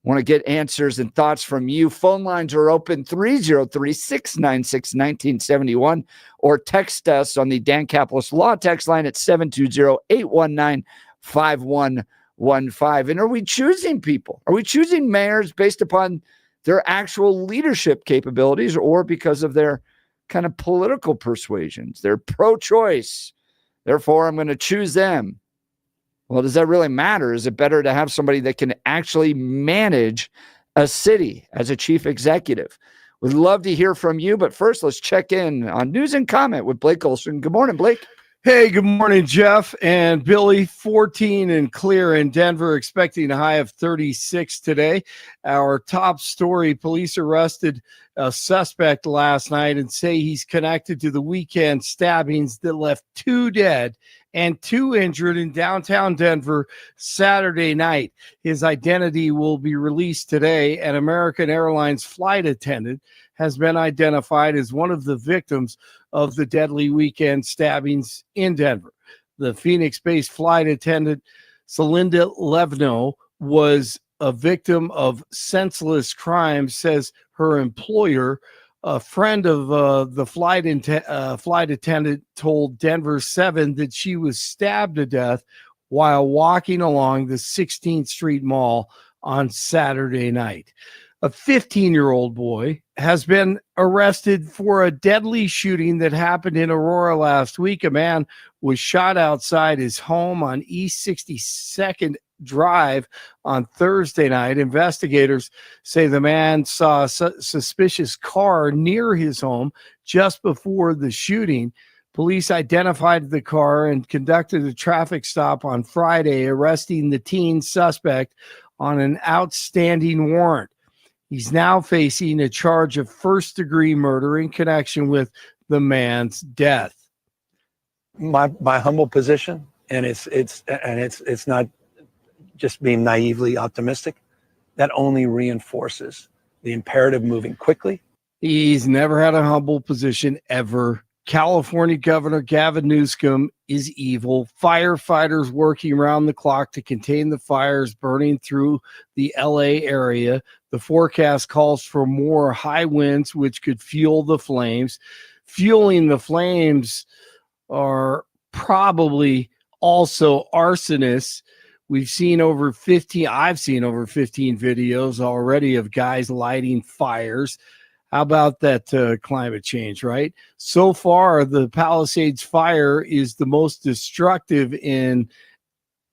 Want to get answers and thoughts from you. Phone lines are open 303-696-1971 or text us on the Dan Capitalist Law text line at 720-819-5115. And are we choosing people? Are we choosing mayors based upon their actual leadership capabilities or because of their kind of political persuasions? They're pro-choice. Therefore, I'm going to choose them. Well, does that really matter? Is it better to have somebody that can actually manage a city as a chief executive? We'd love to hear from you, but first, let's check in on news and comment with Blake Olson. Good morning, Blake. Hey, good morning, Jeff and Billy. 14 and clear in Denver, expecting a high of 36 today. Our top story, police arrested a suspect last night and say he's connected to the weekend stabbings that left 2 dead and 2 injured in downtown Denver Saturday night. His identity will be released today. An American Airlines flight attendant has been identified as one of the victims of the deadly weekend stabbings in Denver. The Phoenix-based flight attendant, Celinda Levno, was a victim of senseless crime, says her employer. A friend of the flight attendant told Denver 7 that she was stabbed to death while walking along the 16th Street Mall on Saturday night. A 15-year-old boy has been arrested for a deadly shooting that happened in Aurora last week. A man was shot outside his home on East 62nd Drive on Thursday night. Investigators say the man saw a suspicious car near his home just before the shooting. Police identified the car and conducted a traffic stop on Friday, arresting the teen suspect on an outstanding warrant. He's now facing a charge of first-degree murder in connection with the man's death. My humble position, and it's not just being naively optimistic, that only reinforces the imperative moving quickly. He's never had a humble position ever. California Governor Gavin Newsom is evil. Firefighters working around the clock to contain the fires burning through the LA area. The forecast calls for more high winds, which could fuel the flames. Fueling the flames are probably also arsonists. I've seen over 15 videos already of guys lighting fires. How about that climate change, right? So far, the Palisades fire is the most destructive in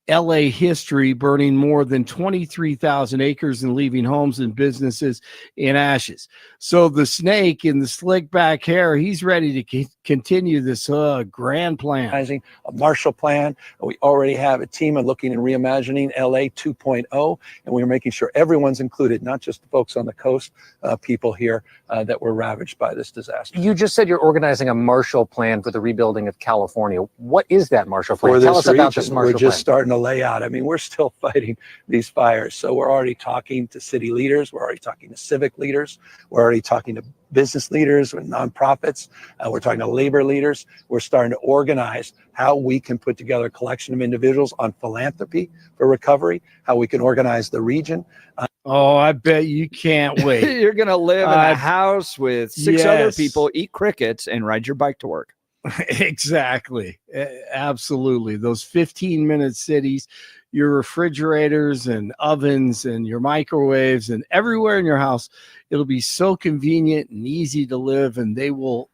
LA history, burning more than 23,000 acres and leaving homes and businesses in ashes. So the snake in the slick back hair, he's ready to continue this grand plan. A Marshall Plan. We already have a team of looking and reimagining LA 2.0, and we're making sure everyone's included, not just the folks on the coast, people here that were ravaged by this disaster. You just said you're organizing a Marshall Plan for the rebuilding of California. What is that Marshall Plan? Tell us about this Marshall Plan. We're just starting to the layout. I mean, we're still fighting these fires. So we're already talking to city leaders. We're already talking to civic leaders. We're already talking to business leaders and nonprofits. We're talking to labor leaders. We're starting to organize how we can put together a collection of individuals on philanthropy for recovery, how we can organize the region. Oh, I bet you can't wait. You're going to live in a house with six other yes. people, eat crickets, and ride your bike to work. Exactly. Absolutely. Those 15-minute cities, your refrigerators and ovens and your microwaves and everywhere in your house, it'll be so convenient and easy to live, and they will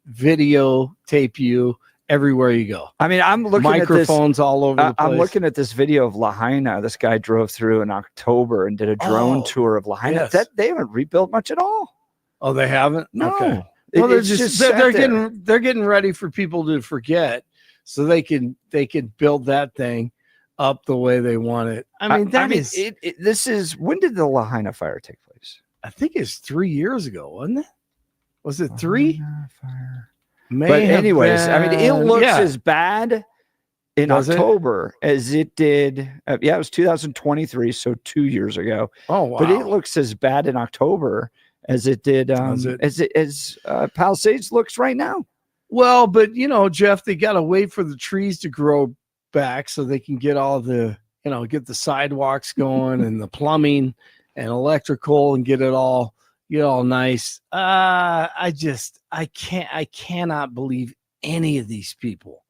videotape you everywhere you go. I mean, I'm looking microphones at this, all over the place. I'm looking at this video of Lahaina. This guy drove through in October and did a drone tour of Lahaina. Yes. That they haven't rebuilt much at all. Oh, they haven't? No. Okay. It- Well, they're it's just sat they're there. getting ready for people to forget, so they can build that thing up the way they want it. I mean, this is when did the Lahaina fire take place? I think it's 3 years ago, wasn't it? Was it 3? Lahaina fire. May But have anyways, I mean, it been- looks yeah. as bad in Does it? October as it did. Yeah, it was 2023, so 2 years ago. Oh wow! But it looks as bad in October as it did Does it? as Palisades looks right now. Well, but Jeff, they got to wait for the trees to grow back so they can get all the get the sidewalks going and the plumbing and electrical and get all nice. I cannot believe any of these people.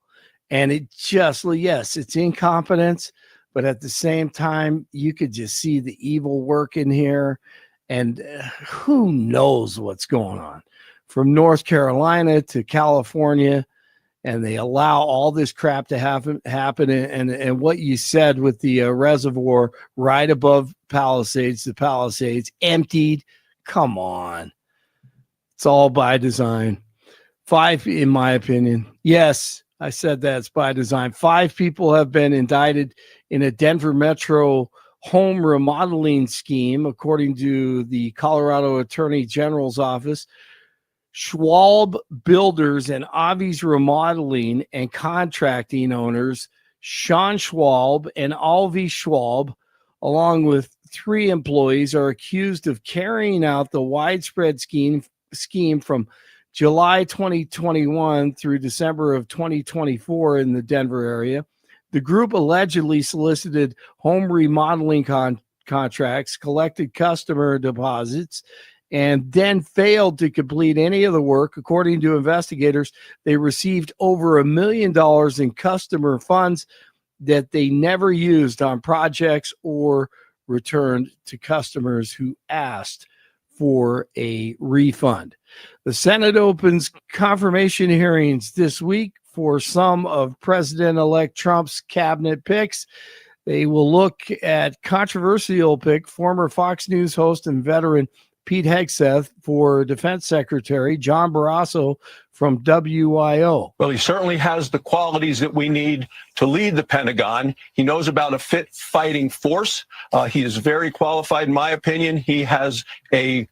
And it just, yes, it's incompetence, but at the same time, you could just see the evil work in here. And who knows what's going on from North Carolina to California. And they allow all this crap to happen. And what you said with the reservoir right above Palisades, the Palisades emptied. Come on. It's all by design. 5, in my opinion. Yes, I said that it's by design. 5 people have been indicted in a Denver Metro home remodeling scheme, according to the Colorado Attorney General's office. Schwalb Builders and Avi's Remodeling and Contracting owners, Sean Schwalb and Alvi Schwalb, along with 3 employees, are accused of carrying out the widespread scheme from July 2021 through December of 2024 in the Denver area. The group allegedly solicited home remodeling contracts, collected customer deposits, and then failed to complete any of the work. According to investigators, they received over $1 million in customer funds that they never used on projects or returned to customers who asked for a refund. The Senate opens confirmation hearings this week for some of President-elect Trump's cabinet picks. They will look at controversial pick, former Fox News host and veteran Pete Hegseth for Defense Secretary, John Barrasso from WIO. Well, he certainly has the qualities that we need to lead the Pentagon. He knows about a fit fighting force. He is very qualified, in my opinion. He has a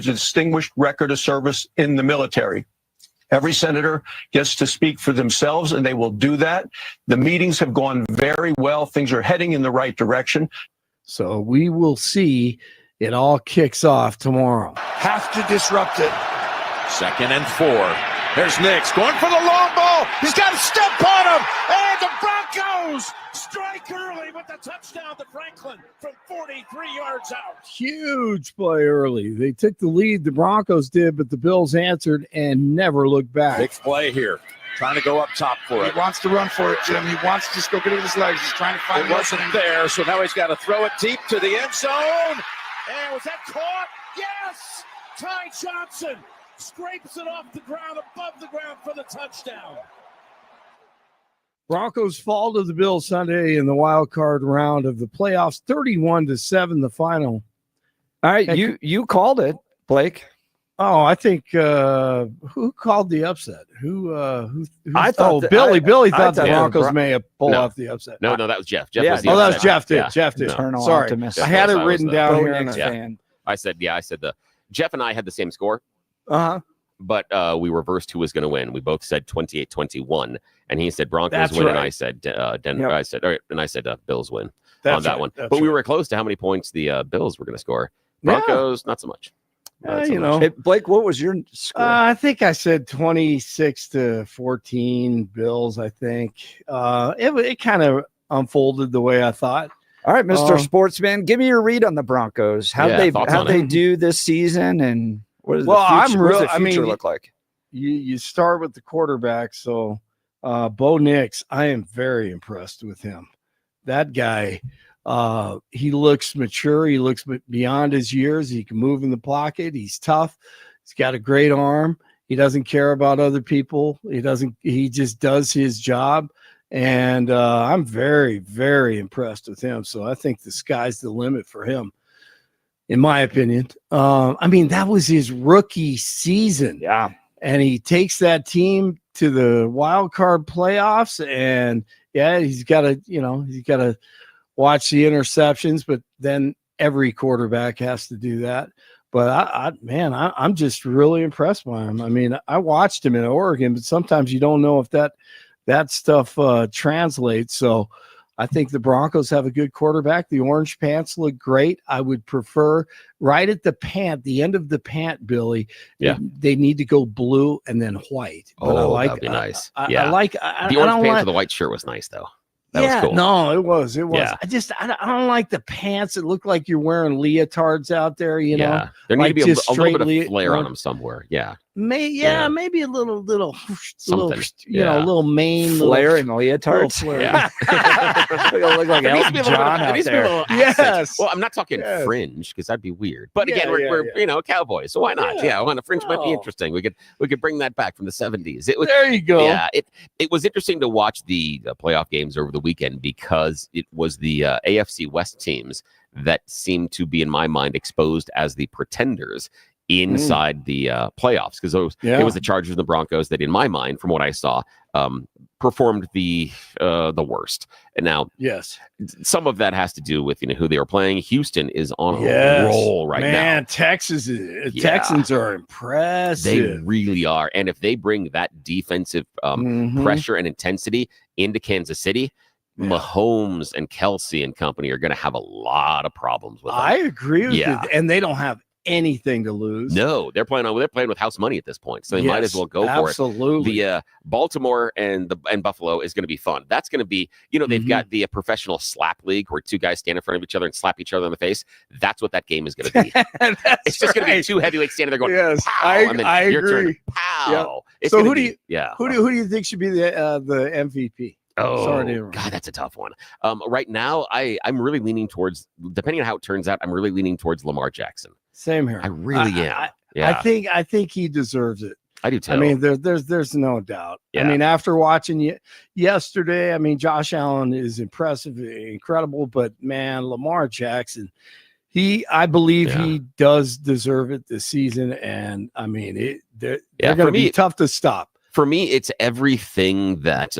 distinguished record of service in the military. Every senator gets to speak for themselves, and they will do that. The meetings have gone very well. Things are heading in the right direction. So we will see. It all kicks off tomorrow. Have to disrupt it. 2nd and 4. There's Nix going for the long ball. He's got a step on him. And the Broncos strike early with the touchdown to Franklin from 43 yards out. Huge play early. They took the lead, the Broncos did, but the Bills answered and never looked back. Big play here. Trying to go up top for it. He wants to run for it, Jim. He wants to just go get it with his legs. He's trying to find It wasn't there, so now he's got to throw it deep to the end zone. And was that caught? Yes! Ty Johnson scrapes it off the ground, above the ground for the touchdown. Broncos fall to the Bills Sunday in the wild card round of the playoffs, 31-7, the final. All right, you called it, Blake. Oh, I think who called the upset? Who I thought Billy thought the thought Broncos may have pulled off the upset. No, that was Jeff. Jeff Yeah, was the Oh, that upset. was Jeff did. Yeah. Jeff did. Eternal Sorry. optimist. I had it I was written the down Bo here. Nix Yeah. fan. I said the Jeff and I had the same score. Uh-huh. but we reversed who was going to win. We both said 28-21, and he said Broncos That's win, right. and I said Denver. Yep. I said, all right, and I said Bills win That's on that right. one. That's But we right. were close to how many points the Bills were going to score. Yeah. Broncos, not so much. Not so you much. know, Hey, Blake, what was your score? I think I said 26-14 Bills. I think it kind of unfolded the way I thought. All right, Mr. Sportsman, give me your read on the Broncos. How Yeah, thoughts on they it. do this season, and what does Well, the future, I'm real- what does the I mean, future look like? You start with the quarterback. So Bo Nix, I am very impressed with him. That guy, he looks mature. He looks beyond his years. He can move in the pocket. He's tough. He's got a great arm. He doesn't care about other people. He just does his job. And I'm very, very impressed with him. So I think the sky's the limit for him, in my opinion. I mean, that was his rookie season. Yeah. And he takes that team to the wild card playoffs. And yeah, he's got to watch the interceptions, but then every quarterback has to do that. But I'm just really impressed by him. I mean, I watched him in Oregon, but sometimes you don't know if that stuff translates. So I think the Broncos have a good quarterback. The orange pants look great. I would prefer right at the end of the pant, Billy. Yeah. They need to go blue and then white. But That'd be nice. I Yeah. like The I orange don't pants like, with the white shirt was nice, though. That was cool. No, it was. Yeah. I don't like the pants that look like you're wearing leatards out there, you know. There need like to be just a little bit straight of flair on them somewhere. Yeah. Maybe a little Something. a little mane Flair little, and leotards. flare. Yeah. Look like There needs to Elton be a little bit John of- there out needs to be a there. little accent. Yes. Well, I'm not talking Yes. fringe because that'd be weird. But Yeah, again, we're yeah. cowboys, so why not? Yeah. Yeah, when a fringe might be No. interesting. We could bring that back from the 70s. It was There you go. Yeah, it was interesting to watch the playoff games over the weekend because it was the AFC West teams that seemed to be, in my mind, exposed as the pretenders inside the playoffs, because it was the Chargers and the Broncos that, in my mind, from what I saw, performed the worst. And now, Yes. some of that has to do with who they were playing. Houston is on a roll right now. Man, Texans are impressive. They really are. And if they bring that defensive pressure and intensity into Kansas City, Mahomes and Kelsey and company are going to have a lot of problems with them. I agree with Yeah. you. And they don't have anything to lose. No, they're playing with house money at this point, so they might as well go for it. Absolutely. The Baltimore and Buffalo is going to be fun. That's going to be, they've got the professional slap league where two guys stand in front of each other and slap each other in the face. That's what that game is going to be. It's just going to be two heavyweights standing there going, Yes, pow, and then I your turn, agree. pow. It's So gonna who do be- you yeah. who do you think should be the MVP? Oh, Sorry to interrupt. God, that's a tough one. Right now, I'm really leaning towards, depending on how it turns out, I'm really leaning towards Lamar Jackson. Same here. I really am. Yeah, I think he deserves it. I do too. I mean, there's no doubt. Yeah. I mean, after watching you yesterday, I mean, Josh Allen is impressive, incredible, but man, Lamar Jackson, I believe he does deserve it this season. And I mean, they're going to be tough to stop. For me, it's everything that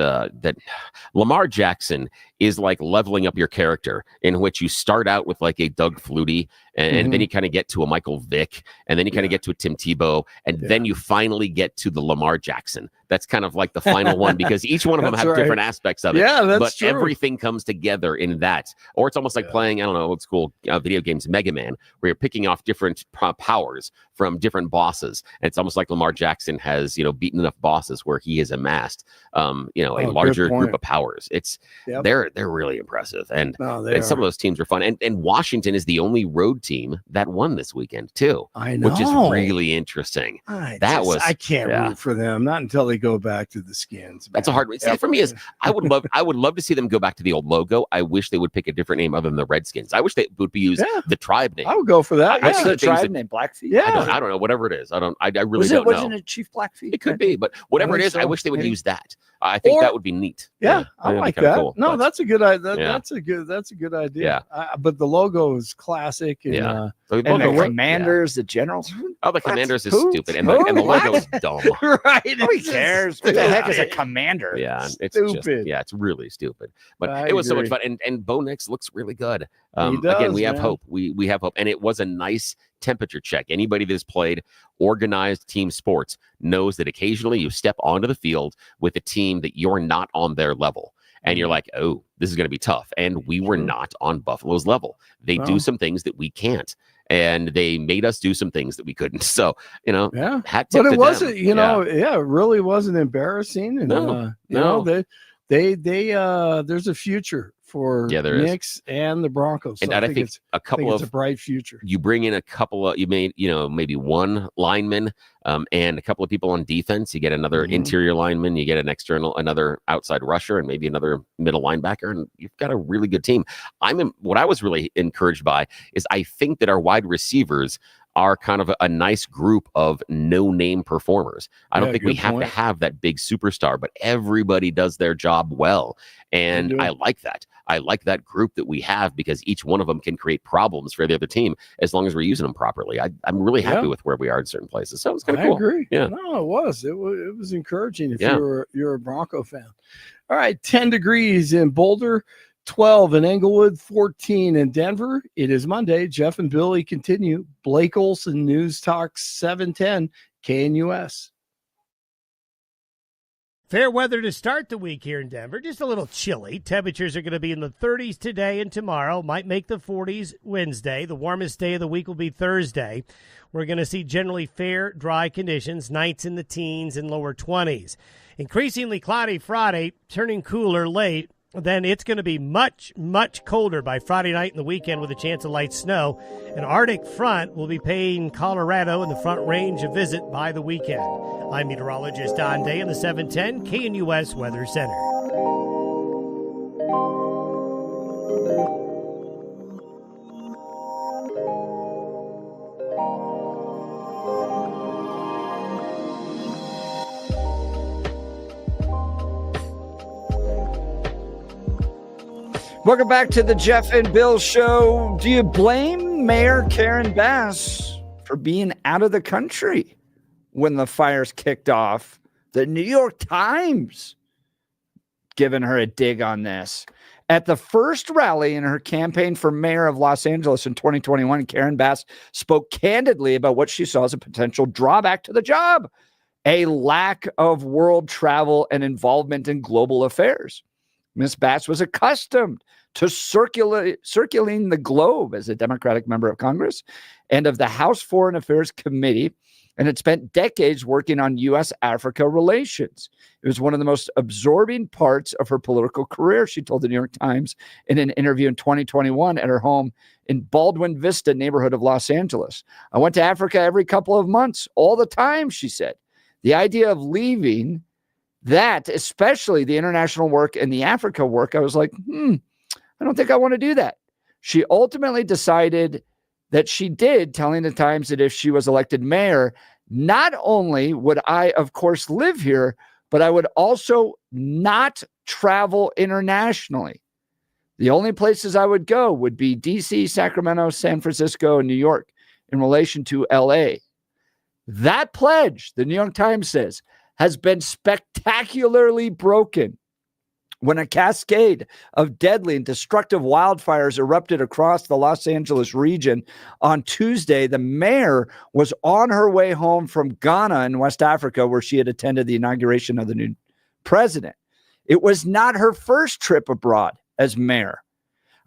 Lamar Jackson is like leveling up your character, in which you start out with like a Doug Flutie, and then you kind of get to a Michael Vick, and then you kind of get to a Tim Tebow, and then you finally get to the Lamar Jackson. That's kind of like the final one, because each one of them have different aspects of it. Yeah, that's but true. everything comes together in that. Or it's almost like playing, I don't know, old school video games, Mega Man, where you're picking off different powers from different bosses. And it's almost like Lamar Jackson has, beaten enough bosses where he has amassed, a larger group of powers. They're really impressive. And some of those teams are fun. And Washington is the only road team that won this weekend too. I know. Which is really interesting. I can't root for them, not until they go back to the Skins. That's a hard one. See, for me, I would love to see them go back to the old logo. I wish they would pick a different name other than the Redskins. I wish they would use the tribe name. I would go for that. What's the tribe name? Blackfeet? Yeah. I don't know. Whatever it is. I really don't know. Wasn't it Chief Blackfeet? It could be, but whatever it is, I wish they would use that. I think that would be neat. Yeah, I like that'd be kinda that. cool. No, But that's a good idea. Yeah. That's a good idea. But the logo is classic. And, Yeah. And the commanders, the generals. Oh, the commanders is Who? stupid, and the logo is dumb. Right. Who cares? What the heck is a commander? Yeah, it's Stupid. it's really stupid. But I it was so much agree. fun, and Bo Nix looks really good. He Again, does, we have man. hope. We have hope, and it was a nice temperature check. Anybody that's played organized team sports knows that occasionally you step onto the field with a team that you're not on their level. And you're like, oh, this is going to be tough. And we were not on Buffalo's level. They do some things that we can't. And they made us do some things that we couldn't. So, hat tip But it to wasn't, them. it really wasn't embarrassing. And, No. they there's a future for Yeah, there is. Knicks and the Broncos. And So I think it's a bright future. You bring in a couple of, maybe one lineman and a couple of people on defense. You get another interior lineman, you get another outside rusher, and maybe another middle linebacker, and you've got a really good team. What I was really encouraged by is I think that our wide receivers are kind of a nice group of no-name performers. I don't think we have to have that big superstar, but everybody does their job well. And I like that. I like that group that we have because each one of them can create problems for the other team as long as we're using them properly. I'm really happy with where we are in certain places. So it's kind of cool. I agree. Yeah. No, it was encouraging if you're a Bronco fan. All right, 10 degrees in Boulder, 12 in Englewood, 14 in Denver. It is Monday. Jeff and Billy continue. Blake Olson, News Talk 710 KNUS. Fair weather to start the week here in Denver. Just a little chilly. Temperatures are going to be in the 30s today and tomorrow. Might make the 40s Wednesday. The warmest day of the week will be Thursday. We're going to see generally fair, dry conditions. Nights in the teens and lower 20s. Increasingly cloudy Friday, turning cooler late. Then it's going to be much, much colder by Friday night and the weekend with a chance of light snow. An Arctic front will be paying Colorado and the Front Range a visit by the weekend. I'm meteorologist Don Day in the 710 KNUS Weather Center. Welcome back to the Jeff and Bill Show. Do you blame Mayor Karen Bass for being out of the country when the fires kicked off? The New York Times giving her a dig on this. At the first rally in her campaign for mayor of Los Angeles in 2021, Karen Bass spoke candidly about what she saw as a potential drawback to the job, a lack of world travel and involvement in global affairs. Ms. Bass was accustomed to circulating the globe as a Democratic member of Congress and of the House Foreign Affairs Committee, and had spent decades working on U.S.-Africa relations. It was one of the most absorbing parts of her political career, she told the New York Times in an interview in 2021 at her home in Baldwin Vista neighborhood of Los Angeles. I went to Africa every couple of months, all the time, she said. The idea of leaving that, especially the international work and the Africa work, I was like, I don't think I want to do that. She ultimately decided that she did, telling the Times that if she was elected mayor, not only would I, of course, live here, but I would also not travel internationally. The only places I would go would be DC, Sacramento, San Francisco, and New York in relation to LA. That pledge, the New York Times says, has been spectacularly broken when a cascade of deadly and destructive wildfires erupted across the Los Angeles region on Tuesday. The mayor was on her way home from Ghana in West Africa, where she had attended the inauguration of the new president. It was not her first trip abroad as mayor.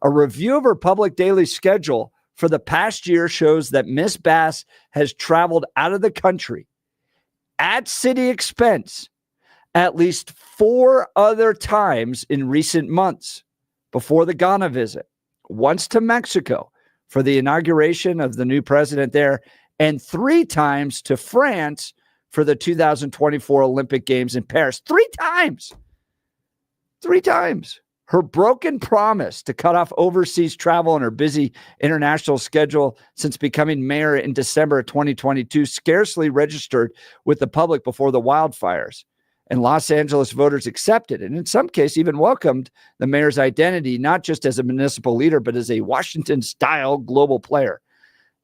A review of her public daily schedule for the past year shows that Miss Bass has traveled out of the country at city expense at least 4 other times in recent months before the Ghana visit, once to Mexico for the inauguration of the new president there, and 3 times to France for the 2024 Olympic Games in Paris. 3 times. 3 times. Her broken promise to cut off overseas travel and her busy international schedule since becoming mayor in December of 2022 scarcely registered with the public before the wildfires. And Los Angeles voters accepted, and in some case even welcomed the mayor's identity, not just as a municipal leader, but as a Washington-style global player.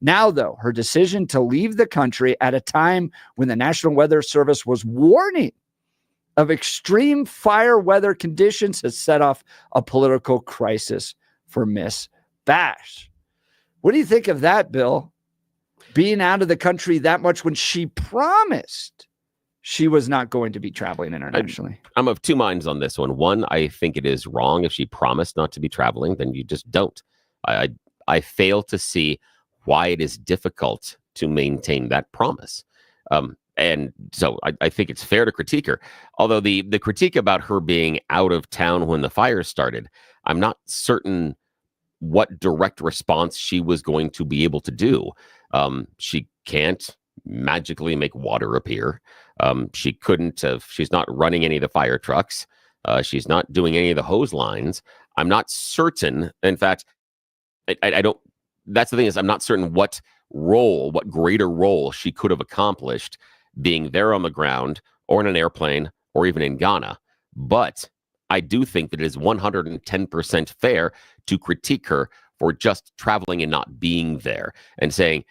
Now, though, her decision to leave the country at a time when the National Weather Service was warning of extreme fire weather conditions has set off a political crisis for Miss Bash. What do you think of that, Bill? Being out of the country that much when she promised she was not going to be traveling internationally. I'm of two minds on this one. One, I think it is wrong. If she promised not to be traveling, then you just don't. I fail to see why it is difficult to maintain that promise. And so I think it's fair to critique her. Although the critique about her being out of town when the fire started, I'm not certain what direct response she was going to be able to do. She can't magically make water appear. She couldn't have, she's not running any of the fire trucks. She's not doing any of the hose lines. I'm not certain. In fact, I don't, that's the thing is I'm not certain what greater role she could have accomplished being there on the ground or in an airplane or even in Ghana. But I do think that it is 110% fair to critique her for just traveling and not being there and saying,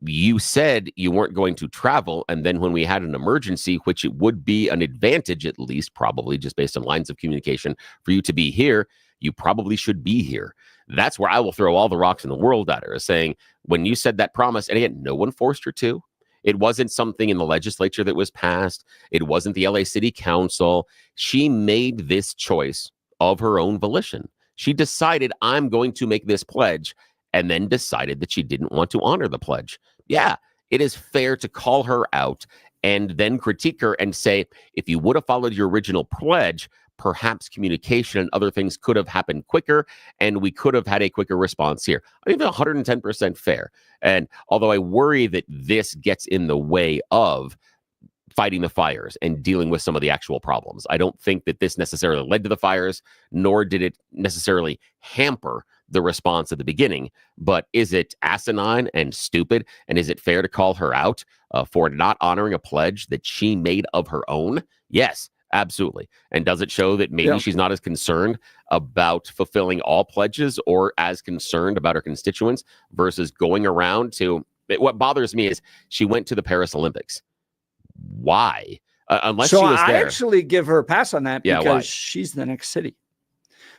you said you weren't going to travel, and then when we had an emergency, which it would be an advantage, at least probably just based on lines of communication, for you to be here, you probably should be here. That's where I will throw all the rocks in the world at her, saying, when you said that promise, and again, no one forced her to. It wasn't something in the legislature that was passed. It wasn't the LA City Council. She made this choice of her own volition. She decided, I'm going to make this pledge, and then decided that she didn't want to honor the pledge. Yeah, it is fair to call her out and then critique her and say, if you would have followed your original pledge, perhaps communication and other things could have happened quicker, and we could have had a quicker response here. I think 110% fair. And although I worry that this gets in the way of fighting the fires and dealing with some of the actual problems, I don't think that this necessarily led to the fires, nor did it necessarily hamper the response at the beginning. But is it asinine and stupid? And is it fair to call her out for not honoring a pledge that she made of her own? Yes, absolutely. And does it show that maybe she's not as concerned about fulfilling all pledges or as concerned about her constituents versus going around to... What bothers me is she went to the Paris Olympics. Why? Unless she was there. I actually give her a pass on that because why? She's the next city.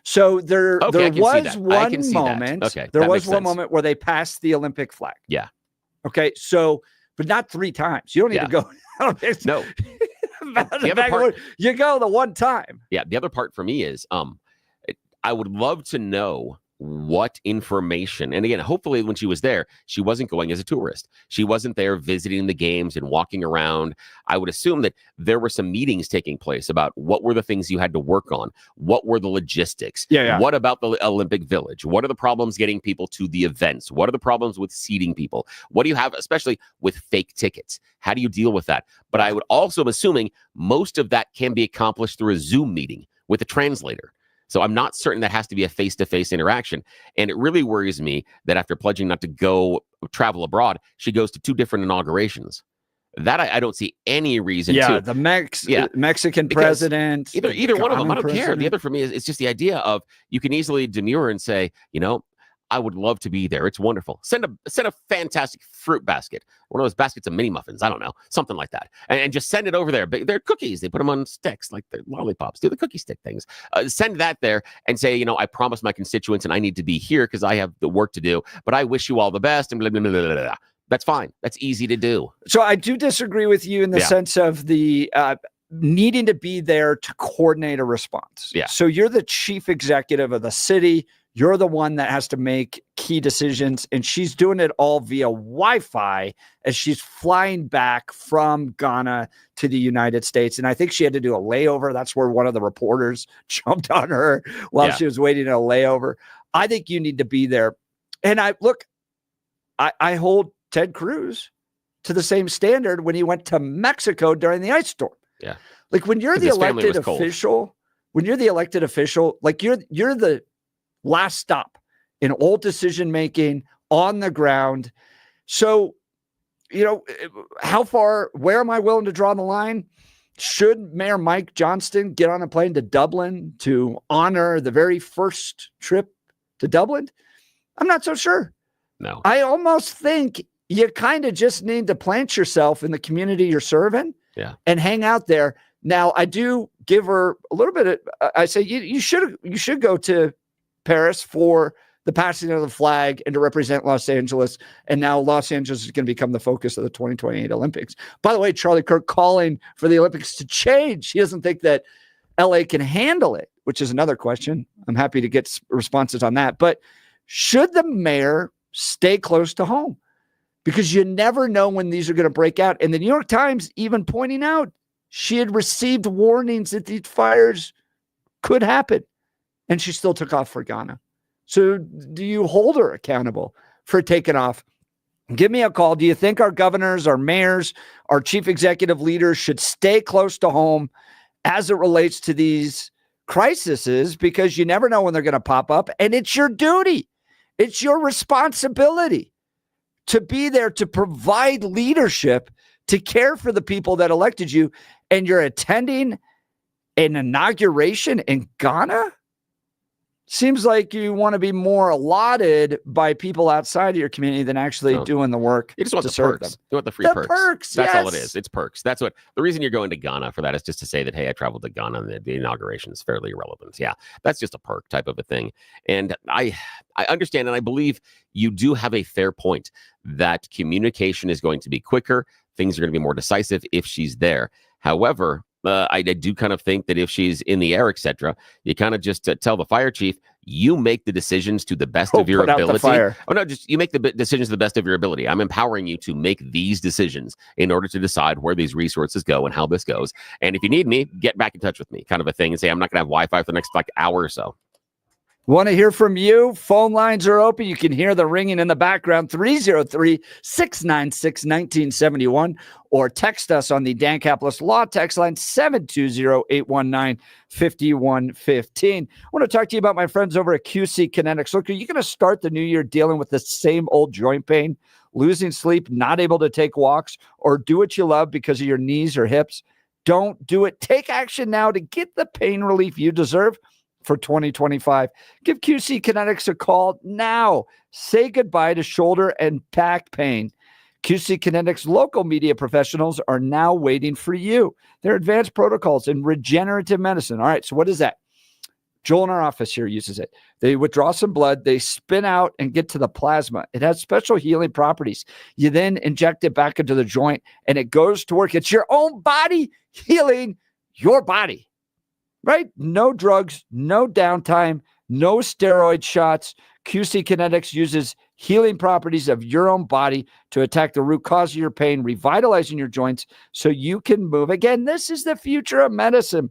So there was one moment. Okay, there was one moment where they passed the Olympic flag. Yeah. Okay. So, but not 3 times. You don't need to go. No. You go the one time. Yeah. The other part for me is, I would love to know what information, and again, hopefully when she was there, she wasn't going as a tourist. She wasn't there visiting the games and walking around. I would assume that there were some meetings taking place about what were the things you had to work on. What were the logistics? Yeah. What about the Olympic Village? What are the problems getting people to the events? What are the problems with seating people? What do you have, especially with fake tickets? How do you deal with that? But I would also am assuming most of that can be accomplished through a Zoom meeting with a translator. So I'm not certain that has to be a face-to-face interaction. And it really worries me that after pledging not to go travel abroad, she goes to 2 different inaugurations. That I don't see any reason to. Yeah, the Mexican president. Either one of them, I don't care. The other for me is it's just the idea of you can easily demur and say, I would love to be there. It's wonderful. Send a fantastic fruit basket. One of those baskets of mini muffins. I don't know. Something like that. And just send it over there. But they're cookies. They put them on sticks like they're lollipops. Do the cookie stick things. Send that there and say, I promised my constituents and I need to be here because I have the work to do. But I wish you all the best and blah, blah, blah, blah, blah. That's fine. That's easy to do. So I do disagree with you in the sense of the needing to be there to coordinate a response. Yeah. So you're the chief executive of the city. You're the one that has to make key decisions, and she's doing it all via Wi-Fi as she's flying back from Ghana to the United States. And I think she had to do a layover. That's where one of the reporters jumped on her while she was waiting a layover. I think you need to be there. And I hold Ted Cruz to the same standard when he went to Mexico during the ice storm. Yeah. Like when you're the elected official, like you're the last stop in all decision making on the ground. So, where am I willing to draw the line? Should Mayor Mike Johnston get on a plane to Dublin to honor the very first trip to Dublin? I'm not so sure. No. I almost think you kind of just need to plant yourself in the community you're serving and hang out there. Now, I do give her a little bit of, I say you should go to Paris for the passing of the flag and to represent Los Angeles. And now Los Angeles is going to become the focus of the 2028 Olympics. By the way, Charlie Kirk calling for the Olympics to change. He doesn't think that LA can handle it, which is another question. I'm happy to get responses on that. But should the mayor stay close to home? Because you never know when these are going to break out. And the New York Times even pointing out she had received warnings that these fires could happen. And she still took off for Ghana. So do you hold her accountable for taking off? Give me a call. Do you think our governors, our mayors, our chief executive leaders should stay close to home as it relates to these crises? Because you never know when they're going to pop up. And it's your duty. It's your responsibility to be there to provide leadership, to care for the people that elected you. And you're attending an inauguration in Ghana? Seems like you want to be more allotted by people outside of your community than actually doing the work. You just want to the serve perks. them. You want the free perks. That's all it is. It's perks. That's what the reason you're going to Ghana for that is just to say that, hey, I traveled to Ghana and the inauguration is fairly irrelevant. Yeah, that's just a perk type of a thing. And I understand and I believe you do have a fair point that communication is going to be quicker. Things are going to be more decisive if she's there. However, I do kind of think that if she's in the air, etc., you kind of just tell the fire chief, you make the decisions to the best of your ability. Oh, no, just you make the decisions to the best of your ability. I'm empowering you to make these decisions in order to decide where these resources go and how this goes. And if you need me, get back in touch with me, kind of a thing, and say, I'm not going to have Wi-Fi for the next hour or so. Want to hear from you? Phone lines are open. You can hear the ringing in the background, 303-696-1971, or text us on the Dan Caplis Law text line, 720-819-5115. I want to talk to you about my friends over at QC Kinetics. Look, are you going to start the new year dealing with the same old joint pain, losing sleep, not able to take walks, or do what you love because of your knees or hips? Don't do it. Take action now to get the pain relief you deserve for 2025. Give QC Kinetics a call now. Say goodbye to shoulder and back pain. QC Kinetics local media professionals are now waiting for you. Their advanced protocols in regenerative medicine. All right, so what is that? Joel in our office here uses it. They withdraw some blood, they spin out and get to the plasma. It has special healing properties. You then inject it back into the joint and it goes to work. It's your own body healing your body. Right? No drugs, no downtime, no steroid shots. QC Kinetics uses healing properties of your own body to attack the root cause of your pain, revitalizing your joints so you can move. Again, this is the future of medicine.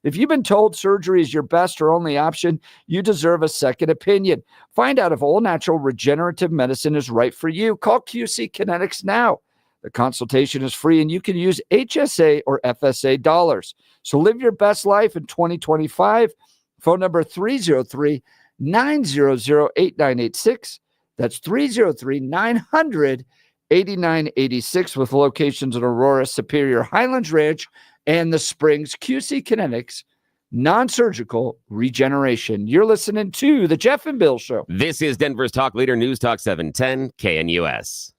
If you've been told surgery is your best or only option, you deserve a second opinion. Find out if all-natural regenerative medicine is right for you. Call QC Kinetics now. The consultation is free, and you can use HSA or FSA dollars. So live your best life in 2025. Phone number 303-900-8986. That's 303-900-8986 with locations in Aurora, Superior, Highlands Ranch, and the Springs. QC Kinetics, non-surgical regeneration. You're listening to The Jeff and Bill Show. This is Denver's Talk Leader, News Talk 710 KNUS.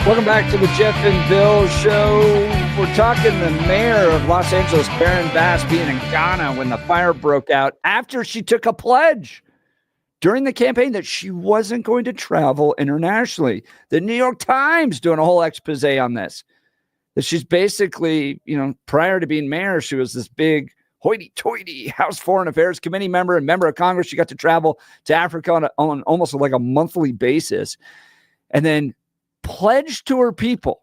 Welcome back to the Jeff and Bill Show. We're talking the mayor of Los Angeles, Karen Bass, being in Ghana when the fire broke out after she took a pledge during the campaign that she wasn't going to travel internationally. The New York Times doing a whole expose on this. That she's basically, prior to being mayor, she was this big hoity-toity House Foreign Affairs Committee member and member of Congress. She got to travel to Africa on almost like a monthly basis. And then pledged to her people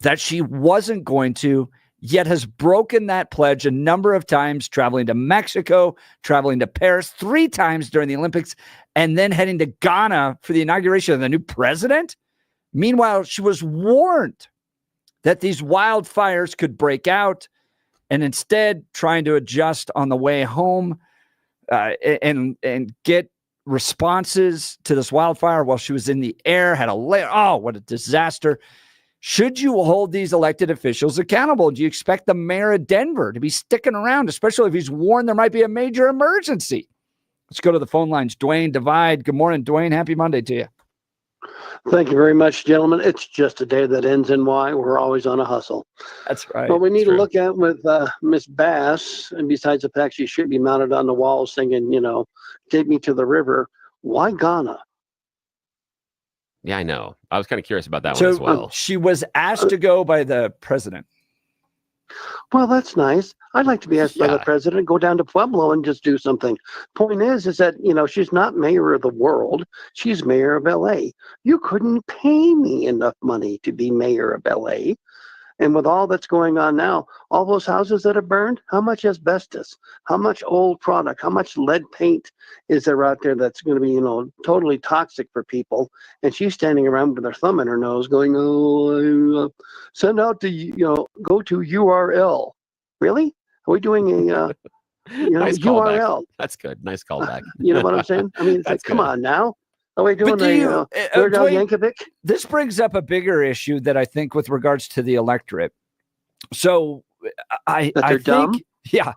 that she wasn't going to, yet has broken that pledge a number of times, traveling to Mexico, traveling to Paris 3 times during the Olympics, and then heading to Ghana for the inauguration of the new president. Meanwhile, she was warned that these wildfires could break out, and instead trying to adjust on the way home and get responses to this wildfire while she was in the air, had a layer. Oh, what a disaster. Should you hold these elected officials accountable? Do you expect the mayor of Denver to be sticking around, especially if he's warned there might be a major emergency? Let's go to the phone lines. Dwayne Divide. Good morning, Dwayne. Happy Monday to you. Thank you very much, gentlemen. It's just a day that ends in Y. We're always on a hustle. That's right. What we need to look at with Miss Bass, and besides the fact she should be mounted on the wall singing, take me to the river, why Ghana? Yeah, I know. I was kind of curious about that one as well. She was asked to go by the president. Well, that's nice. I'd like to be asked by the president, go down to Pueblo and just do something. Point is that, she's not mayor of the world. She's mayor of LA. You couldn't pay me enough money to be mayor of LA. And with all that's going on now, all those houses that are burned, how much asbestos, how much old product, how much lead paint is there out there that's going to be, totally toxic for people? And she's standing around with her thumb in her nose going, send out to, go to URL. Really? Are we doing a, nice URL? Callback. That's good. Nice callback. You know what I'm saying? I mean, it's like, come on now. Are we doing Weird Al Yankovic? This brings up a bigger issue that I think with regards to the electorate. So I think, dumb? Yeah.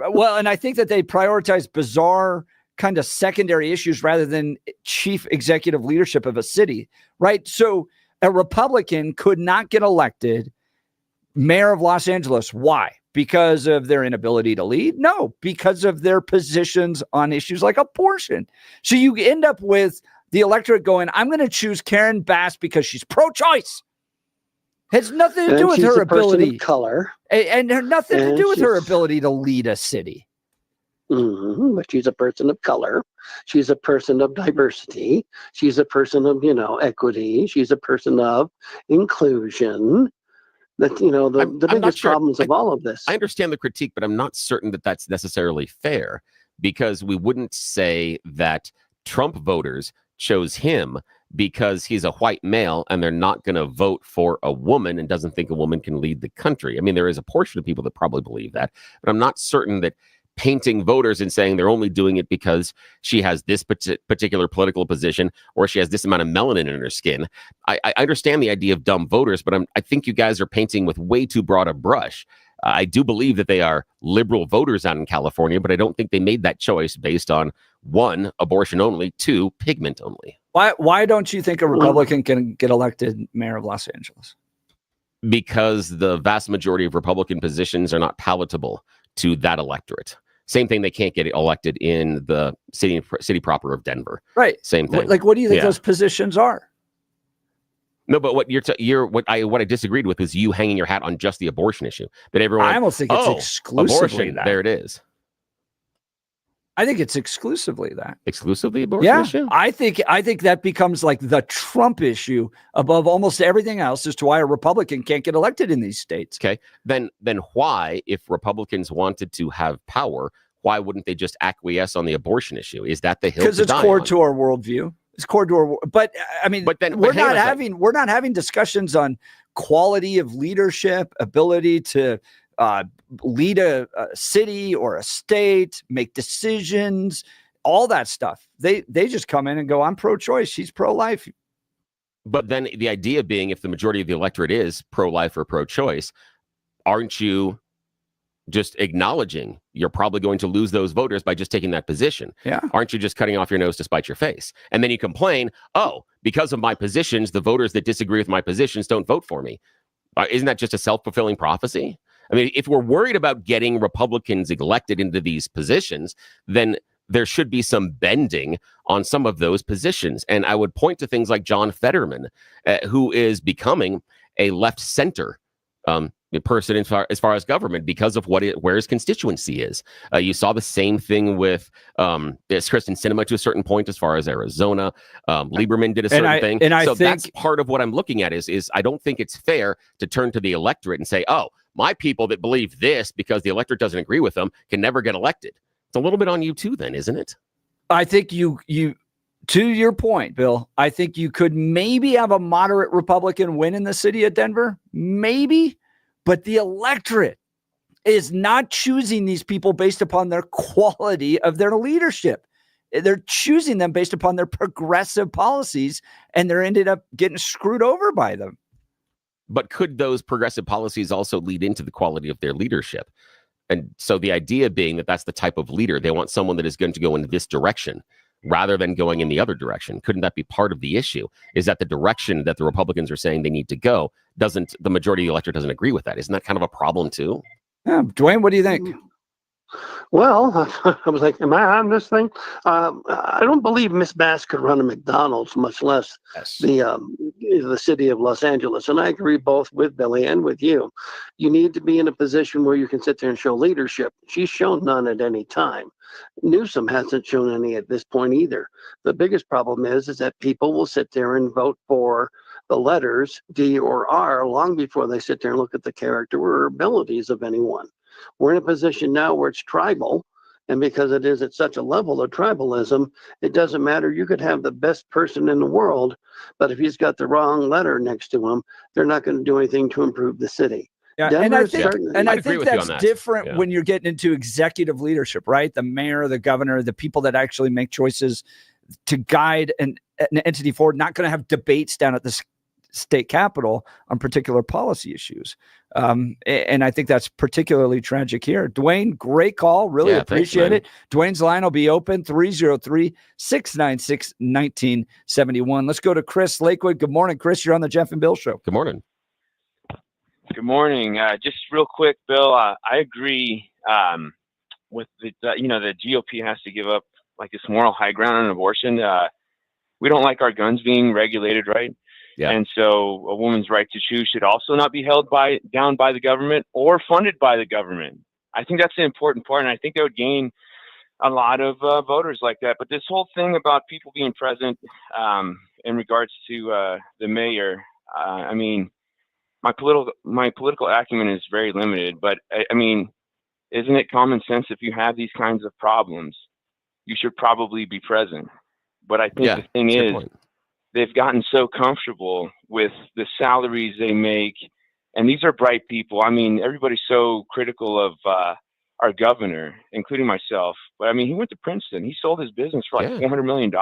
Well, and I think that they prioritize bizarre kind of secondary issues rather than chief executive leadership of a city, right? So a Republican could not get elected mayor of Los Angeles. Why? Because of their inability to lead? No, because of their positions on issues like abortion. So you end up with the electorate going, I'm going to choose Karen Bass because she's pro-choice. Has nothing to do with her ability. Color. And nothing to do with her ability to lead a city. But she's a person of color. She's a person of diversity. She's a person of, equity. She's a person of inclusion. That the biggest problems of all of this. I understand the critique, but I'm not certain that that's necessarily fair, because we wouldn't say that Trump voters chose him because he's a white male and they're not going to vote for a woman and doesn't think a woman can lead the country. I mean, there is a portion of people that probably believe that, but I'm not certain that painting voters and saying they're only doing it because she has this particular political position or she has this amount of melanin in her skin. I understand the idea of dumb voters, but I think you guys are painting with way too broad a brush. I do believe that they are liberal voters out in California, but I don't think they made that choice based on 1, abortion only, 2, pigment only. Why don't you think a Republican can get elected mayor of Los Angeles? Because the vast majority of Republican positions are not palatable to that electorate. Same thing, they can't get elected in the city proper of Denver. Right. Same thing. Like, what do you think those positions are? No, but what what I disagreed with is you hanging your hat on just the abortion issue. That everyone, I almost think it's exclusively abortion, that. there it is. I think it's exclusively that. Exclusively abortion issue? I think that becomes like the Trump issue above almost everything else as to why a Republican can't get elected in these states. Okay. Then why, if Republicans wanted to have power, why wouldn't they just acquiesce on the abortion issue? Is that the hill? Because it's core to our worldview. It's core to our. But I mean, we're not having discussions on quality of leadership, ability to lead a city or a state, make decisions, all that stuff. They just come in and go, I'm pro-choice, she's pro-life. But then the idea being, if the majority of the electorate is pro-life or pro-choice, aren't you just acknowledging you're probably going to lose those voters by just taking that position? Yeah. Aren't you just cutting off your nose to spite your face? And then you complain, oh, because of my positions, the voters that disagree with my positions don't vote for me. Isn't that just a self-fulfilling prophecy? I mean, if we're worried about getting Republicans elected into these positions, then there should be some bending on some of those positions. And I would point to things like John Fetterman, who is becoming a left-center person as far as government because of where his constituency is. You saw the same thing with Kristen Sinema to a certain point as far as Arizona. Lieberman did a certain thing. And I so think that's part of what I'm looking at is I don't think it's fair to turn to the electorate and say, oh, my people that believe this because the electorate doesn't agree with them can never get elected. It's a little bit on you too then, isn't it? I think you to your point, Bill, I think you could maybe have a moderate Republican win in the city of Denver, maybe, but the electorate is not choosing these people based upon their quality of their leadership. They're choosing them based upon their progressive policies, and they're ended up getting screwed over by them. But could those progressive policies also lead into the quality of their leadership? And so the idea being that that's the type of leader, they want someone that is going to go in this direction rather than going in the other direction. Couldn't that be part of the issue? Is that the direction that the Republicans are saying they need to go, the majority of the electorate doesn't agree with that? Isn't that kind of a problem too? Yeah, Dwayne, what do you think? Well, I was like, am I on this thing? I don't believe Miss Bass could run a McDonald's, much less the city of Los Angeles. And I agree both with Billy and with you. You need to be in a position where you can sit there and show leadership. She's shown none at any time. Newsom hasn't shown any at this point either. The biggest problem is that people will sit there and vote for the letters D or R long before they sit there and look at the character or abilities of anyone. We're in a position now where it's tribal, and because it is at such a level of tribalism, it doesn't matter. You could have the best person in the world, but if he's got the wrong letter next to him, they're not going to do anything to improve the city. Yeah, and I think that's different when you're getting into executive leadership, right? The mayor, the governor, the people that actually make choices to guide an entity forward, not going to have debates down at the state capitol on particular policy issues. And I think that's particularly tragic here. Dwayne, great call. Really appreciate it. Dwayne's line will be open 303-696-1971. Let's go to Chris Lakewood. Good morning, Chris. You're on the Jeff and Bill Show. Good morning. Good morning. Just real quick, Bill, I agree with the GOP has to give up like this moral high ground on abortion. We don't like our guns being regulated, right? Yeah. And so a woman's right to choose should also not be held down by the government or funded by the government. I think that's the important part, and I think that would gain a lot of voters like that. But this whole thing about people being present in regards to the mayor, I mean, my political acumen is very limited, but I mean, isn't it common sense if you have these kinds of problems, you should probably be present? But I think the thing is, they've gotten so comfortable with the salaries they make, and these are bright people. I mean, everybody's so critical of our governor, including myself. But I mean, he went to Princeton. He sold his business for like $400 million.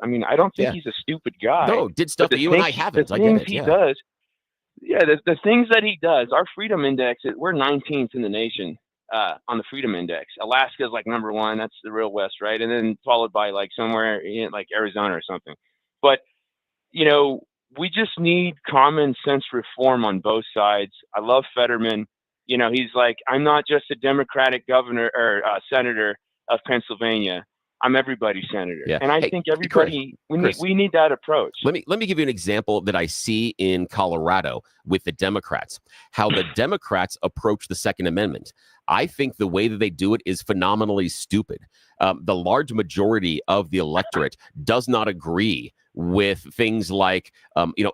I mean, I don't think he's a stupid guy. No, did stuff that you and I haven't. The things he does. Yeah, the things that he does. Our freedom index, we're 19th in the nation on the freedom index. Alaska is like number 1. That's the real West, right? And then followed by like somewhere in like Arizona or something. But you know, we just need common sense reform on both sides. I love Fetterman. You know, he's like, I'm not just a Democratic governor or senator of Pennsylvania. I'm everybody's senator. Yeah. And I think everybody, we need that approach. Let me give you an example that I see in Colorado with the Democrats, how the Democrats approach the Second Amendment. I think the way that they do it is phenomenally stupid. The large majority of the electorate does not agree with things like,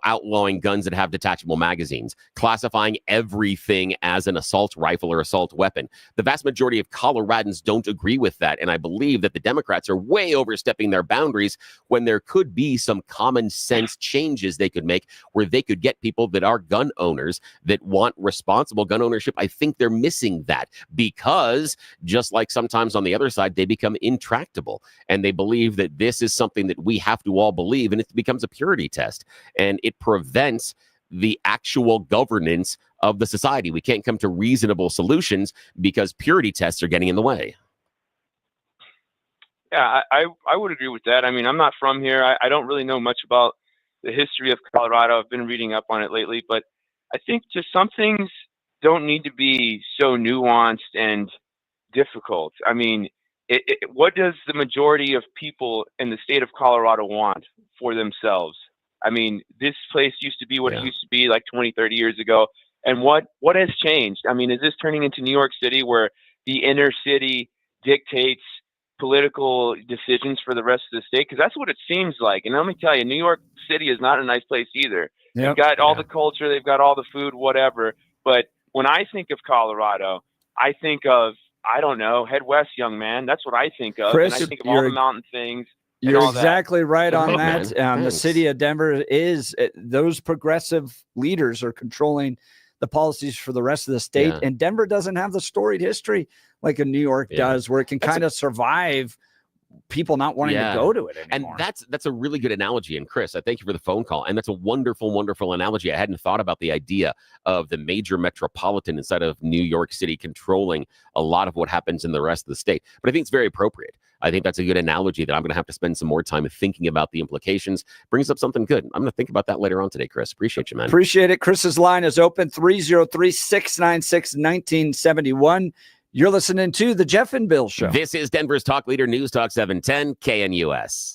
outlawing guns that have detachable magazines, classifying everything as an assault rifle or assault weapon. The vast majority of Coloradans don't agree with that. And I believe that the Democrats are way overstepping their boundaries when there could be some common sense changes they could make where they could get people that are gun owners that want responsible gun ownership. I think they're missing that because just like sometimes on the other side, they become intractable and they believe that this is something that we have to all believe. And it becomes a purity test and it prevents the actual governance of the society. We can't come to reasonable solutions because purity tests are getting in the way. Yeah, I would agree with that. I mean, I'm not from here. I don't really know much about the history of Colorado. I've been reading up on it lately, but I think just some things don't need to be so nuanced and difficult. I mean, what does the majority of people in the state of Colorado want for themselves? I mean, this place used to be what it used to be like 20, 30 years ago. And what has changed? I mean, is this turning into New York City where the inner city dictates political decisions for the rest of the state? Because that's what it seems like. And let me tell you, New York City is not a nice place either. They've got all the culture, they've got all the food, whatever. But when I think of Colorado, I think of, I don't know, head west, young man. That's what I think of. Chris, and I think of all the mountain things. You're all exactly right on man. that. The city of Denver is those progressive leaders are controlling the policies for the rest of the state. Yeah. And Denver doesn't have the storied history like a New York does, where it can kind of survive people not wanting to go to it anymore. And that's a really good analogy. And Chris, I thank you for the phone call. And that's a wonderful, wonderful analogy. I hadn't thought about the idea of the major metropolitan inside of New York City controlling a lot of what happens in the rest of the state. But I think it's very appropriate. I think that's a good analogy that I'm going to have to spend some more time thinking about the implications. Brings up something good. I'm going to think about that later on today, Chris. Appreciate you, man. Appreciate it. Chris's line is open, 303-696-1971. You're listening to The Jeff and Bill Show. This is Denver's Talk Leader, News Talk 710 KNUS.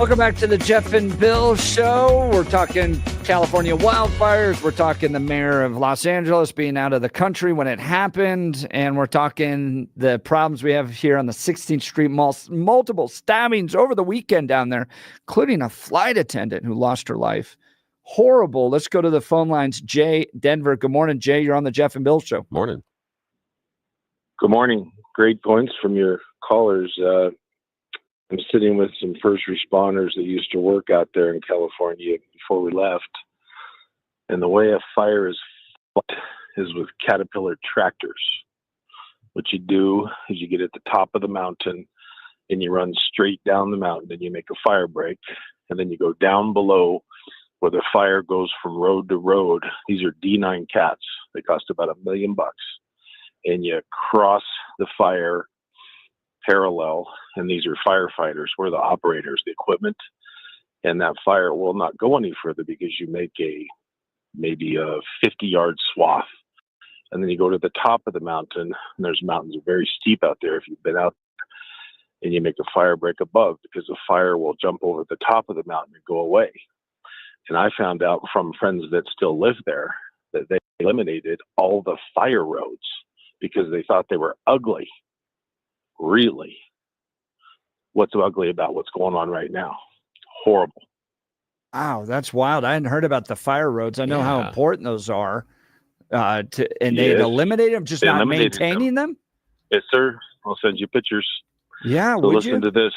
Welcome back to the Jeff and Bill Show. We're talking California wildfires. We're talking the mayor of Los Angeles being out of the country when it happened. And we're talking the problems we have here on the 16th Street Mall. Multiple stabbings over the weekend down there, including a flight attendant who lost her life. Horrible. Let's go to the phone lines. Jay, Denver. Good morning, Jay. You're on the Jeff and Bill Show. Morning. Good morning. Great points from your callers. I'm sitting with some first responders that used to work out there in California before we left. And the way a fire is fought is with Caterpillar tractors. What you do is you get at the top of the mountain and you run straight down the mountain and you make a fire break. And then you go down below where the fire goes from road to road. These are D9 cats. They cost about $1 million. And you cross the fire parallel, and these are firefighters. We're the operators, the equipment, and that fire will not go any further because you make maybe a 50-yard swath, and then you go to the top of the mountain, and there's mountains very steep out there if you've been out, and you make a fire break above because the fire will jump over the top of the mountain and go away. And I found out from friends that still live there that they eliminated all the fire roads because they thought they were ugly. Really? What's ugly about what's going on right now? Horrible. Wow, that's wild. I hadn't heard about the fire roads. I know how important those are. They eliminated them, just They not eliminated maintaining them? Yes, sir. I'll send you pictures. Yeah, So would listen you? to this.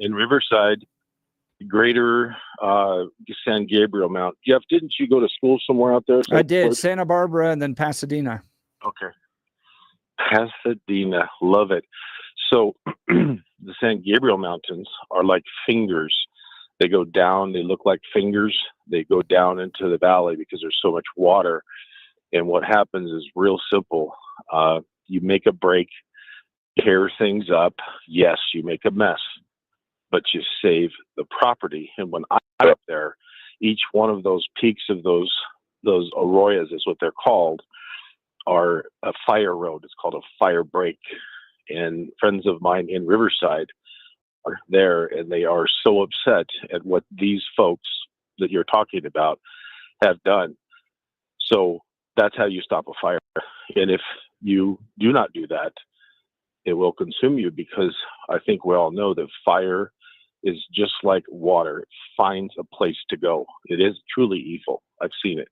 In Riverside, Greater San Gabriel Mount. Jeff, didn't you go to school somewhere out there? I did. Santa Barbara and then Pasadena. Okay. Pasadena. Love it. So the San Gabriel Mountains are like fingers. They go down. They look like fingers. They go down into the valley because there's so much water. And what happens is real simple. You make a break, tear things up. Yes, you make a mess, but you save the property. And when I'm up there, each one of those peaks of those arroyas is what they're called, are a fire road. It's called a fire break. And friends of mine in Riverside are there, and they are so upset at what these folks that you're talking about have done. So that's how you stop a fire. And if you do not do that, it will consume you, because I think we all know that fire is just like water. It finds a place to go. It is truly evil. I've seen it.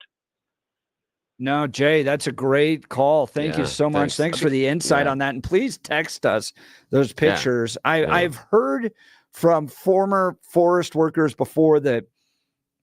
No, Jay, that's a great call. Thank you Yeah, so much. Thanks for the insight on that. And please text us those pictures. I've heard from former forest workers before that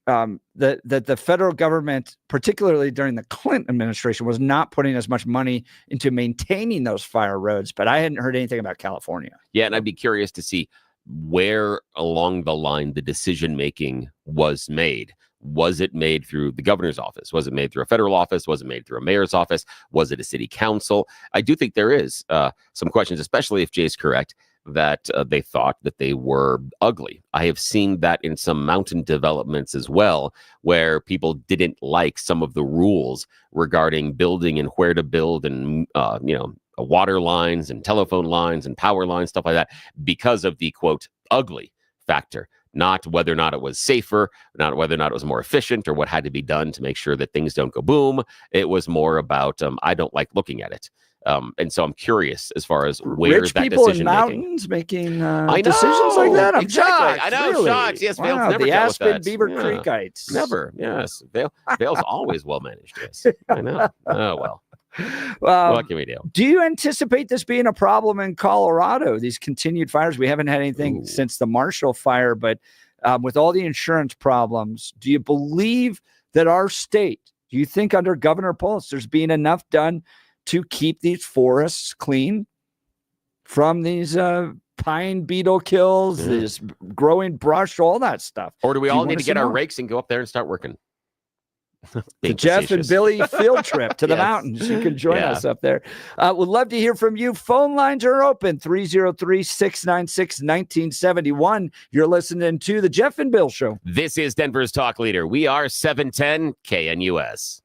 that the federal government, particularly during the Clinton administration, was not putting as much money into maintaining those fire roads. But I hadn't heard anything about California. Yeah, and I'd be curious to see where along the line the decision making was made. Was it made through the governor's office? Was it made through a federal office? Was it made through a mayor's office? Was it a city council? I do think there is some questions, especially if Jay's correct, that they thought that they were ugly. I have seen that in some mountain developments as well, where people didn't like some of the rules regarding building and where to build and, water lines and telephone lines and power lines, stuff like that, because of the, quote, ugly factor. Not whether or not it was safer, not whether or not it was more efficient or what had to be done to make sure that things don't go boom. It was more about, I don't like looking at it. And so I'm curious as far as where Rich that people in decision mountains making I know, decisions like that. I'm exactly. shocked. I know, really. shocked. Yes, Vale's Wow, never the dealt with Aspen that. Beaver Yeah. Creekites. Never. Yes, Vale's always well managed. Yes, I know. Oh well. What can we do? Do you anticipate this being a problem in Colorado? These continued fires. We haven't had anything since the Marshall fire, but with all the insurance problems, do you believe that our state, do you think under Governor Polis, there's being enough done to keep these forests clean from these pine beetle kills, this growing brush, all that stuff? Or do we all you need wanna to see get our more? rakes and go up there and start working? The Jeff and Billy field trip to the Yes. mountains. You can join Yeah. us up there. We'd love to hear from you. Phone lines are open, 303-696-1971. You're listening to the Jeff and Bill Show. This is Denver's talk leader. We are 710 KNUS.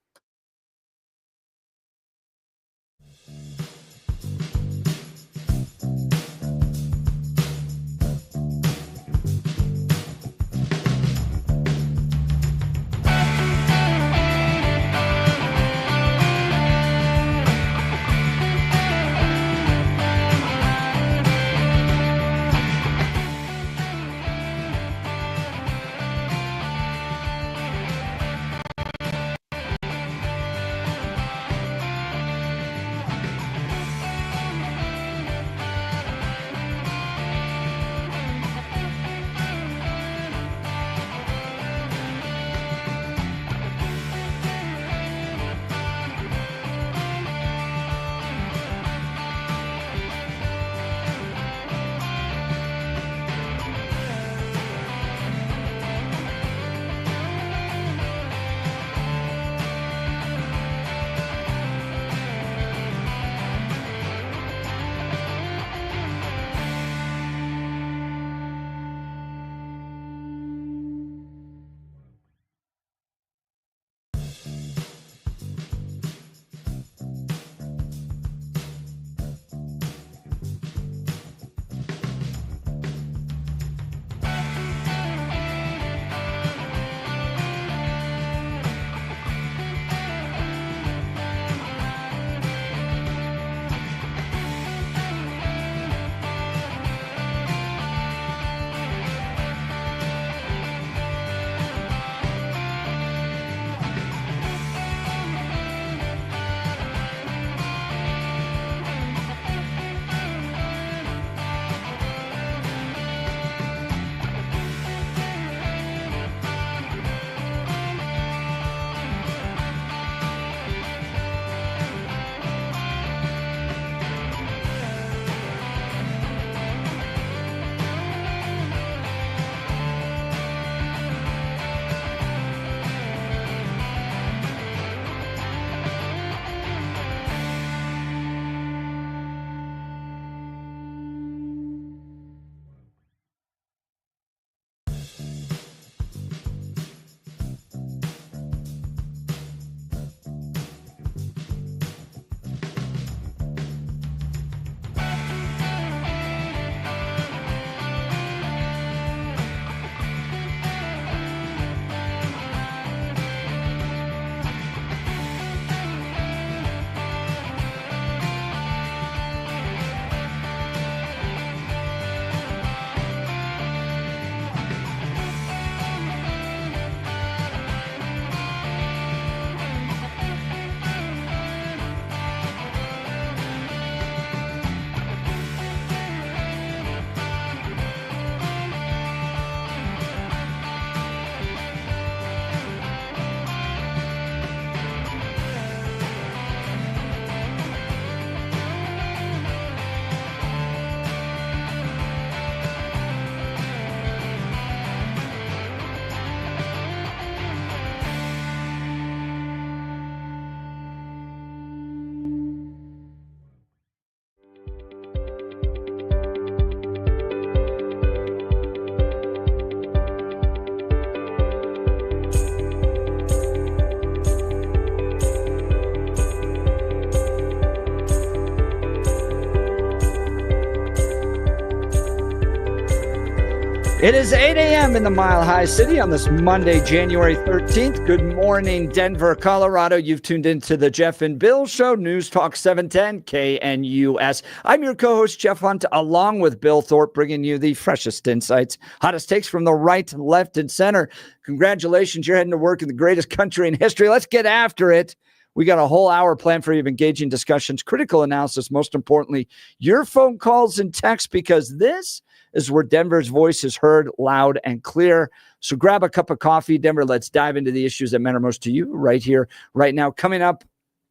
It is 8 a.m. in the Mile High City on this Monday, January 13th. Good morning, Denver, Colorado. You've tuned into the Jeff and Bill Show, News Talk 710 KNUS. I'm your co-host, Jeff Hunt, along with Bill Thorpe, bringing you the freshest insights, hottest takes from the right, left, and center. Congratulations, you're heading to work in the greatest country in history. Let's get after it. We got a whole hour planned for you of engaging discussions, critical analysis, most importantly, your phone calls and texts, because this is where Denver's voice is heard loud and clear. So grab a cup of coffee, Denver. Let's dive into the issues that matter most to you right here, right now. Coming up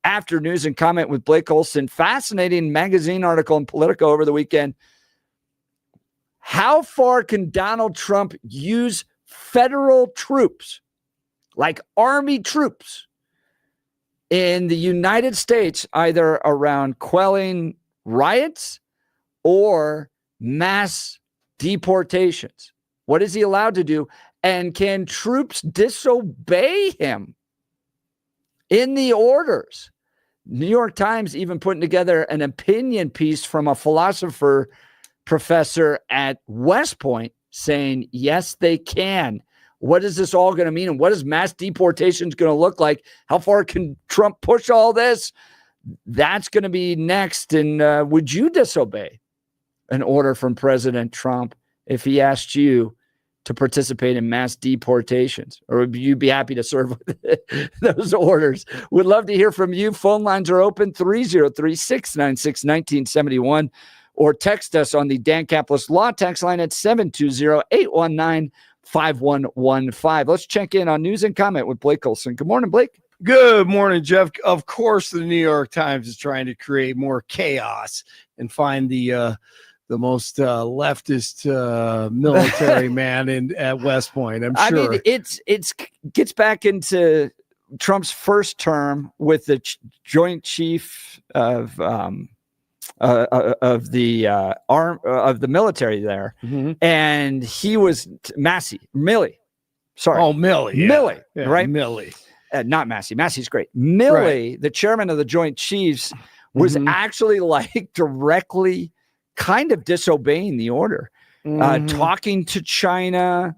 after news and comment with Blake Olson. Fascinating magazine article in Politico over the weekend. How far can Donald Trump use federal troops, like army troops, in the United States, either around quelling riots or mass deportations? What is he allowed to do? And can troops disobey him in the orders? New York Times even putting together an opinion piece from a philosopher professor at West Point saying, yes, they can. What is this all going to mean? And what is mass deportations going to look like? How far can Trump push all this? That's going to be next. And would you disobey an order from President Trump if he asked you to participate in mass deportations? Or would you be happy to serve with those orders? We'd love to hear from you. Phone lines are open, 303-696-1971, or text us on the Dan Caplis Law text line at 720-819-5115. Let's check in on news and comment with Blake Olson. Good morning, Blake. Good morning, Jeff. Of course, the New York Times is trying to create more chaos and find the most leftist military man at West Point. I'm sure. I mean, it's gets back into Trump's first term with the Joint Chief of the military there, and he was Milley. Sorry, Milley, Milley, yeah, right? Milley, not Massey. Massey's great. Milley, the chairman of the Joint Chiefs, was actually like directly kind of disobeying the order, talking to China,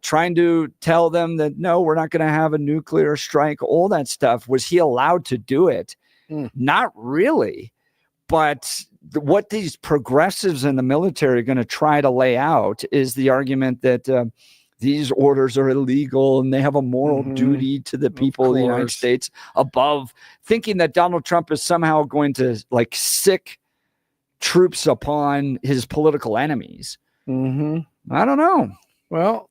trying to tell them that, no, we're not going to have a nuclear strike, all that stuff. Was he allowed to do it? Not really. But what these progressives in the military are going to try to lay out is the argument that these orders are illegal and they have a moral duty to the people of the United States above, thinking that Donald Trump is somehow going to like sick troops upon his political enemies. I don't know. Well,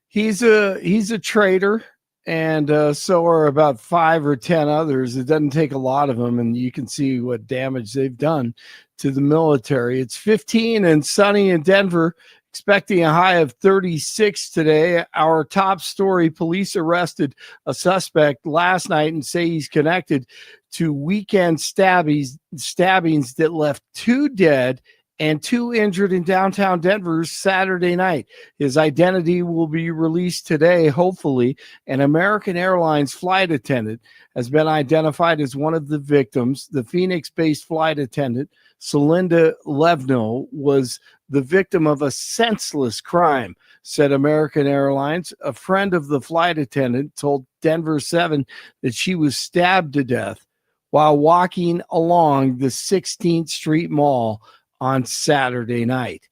he's a traitor, and so are about 5 or 10 others. It doesn't take a lot of them, and you can see what damage they've done to the military. It's 15 and sunny in Denver, expecting a high of 36 today. Our top story: police arrested a suspect last night and say he's connected to weekend stabbings that left 2 dead and 2 injured in downtown Denver Saturday night. His identity will be released today, hopefully. An American Airlines flight attendant has been identified as one of the victims. The Phoenix-based flight attendant, Celinda Levno, was the victim of a senseless crime, said American Airlines. A friend of the flight attendant told Denver 7 that she was stabbed to death while walking along the 16th Street Mall on Saturday night.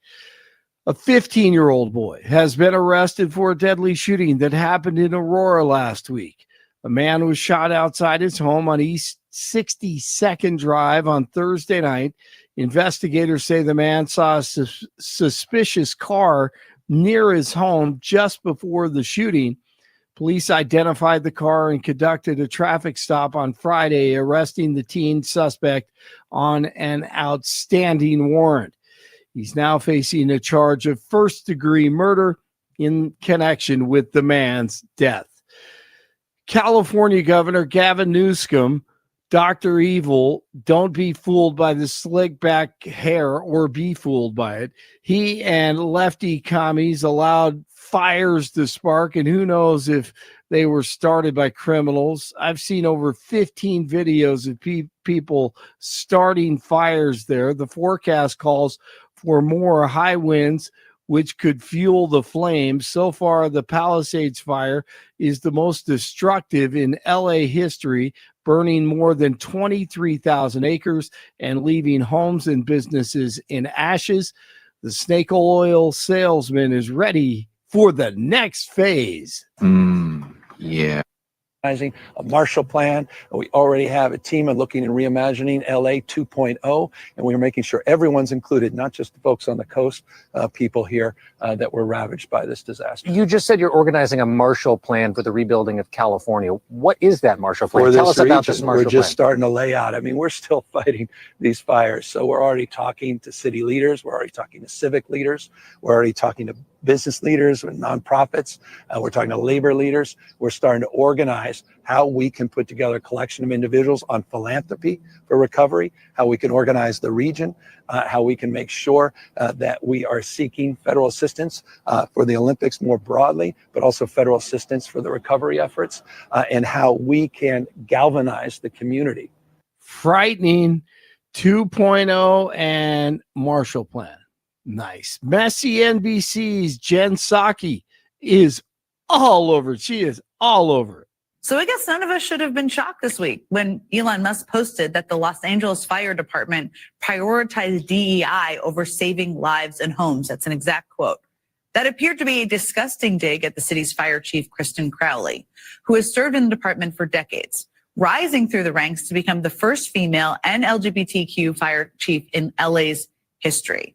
A 15-year-old boy has been arrested for a deadly shooting that happened in Aurora last week. A man was shot outside his home on East 62nd Drive on Thursday night. Investigators say the man saw a suspicious car near his home just before the shooting. Police identified the car and conducted a traffic stop on Friday, arresting the teen suspect on an outstanding warrant. He's now facing a charge of first-degree murder in connection with the man's death. California Governor Gavin Newsom, Dr. Evil, don't be fooled by the slick back hair or be fooled by it. He and lefty commies allowed fires to spark, and who knows if they were started by criminals. I've seen over 15 videos of people starting fires there. The forecast calls for more high winds which could fuel the flames. So far, the Palisades fire is the most destructive in LA history, burning more than 23,000 acres and leaving homes and businesses in ashes. The snake oil salesman is ready for the next phase. Yeah. A Marshall Plan. We already have a team of looking and reimagining LA 2.0, and we're making sure everyone's included, not just the folks on the coast, people here that were ravaged by this disaster. You just said you're organizing a Marshall Plan for the rebuilding of California. What is that Marshall Plan? Tell us about this Marshall We're just Plan. starting to lay out. I mean, we're still fighting these fires. So we're already talking to city leaders. We're already talking to civic leaders. We're already talking to business leaders and nonprofits. We're talking to labor leaders. We're starting to organize how we can put together a collection of individuals on philanthropy for recovery, how we can organize the region, how we can make sure that we are seeking federal assistance for the Olympics more broadly, but also federal assistance for the recovery efforts, and how we can galvanize the community. Frightening 2.0 and Marshall Plan. Nice. Messy NBC's Jen Psaki is all over it. She is all over it. So I guess none of us should have been shocked this week when Elon Musk posted that the Los Angeles Fire Department prioritized DEI over saving lives and homes. That's an exact quote. That appeared to be a disgusting dig at the city's fire chief, Kristen Crowley, who has served in the department for decades, rising through the ranks to become the first female and LGBTQ fire chief in LA's history.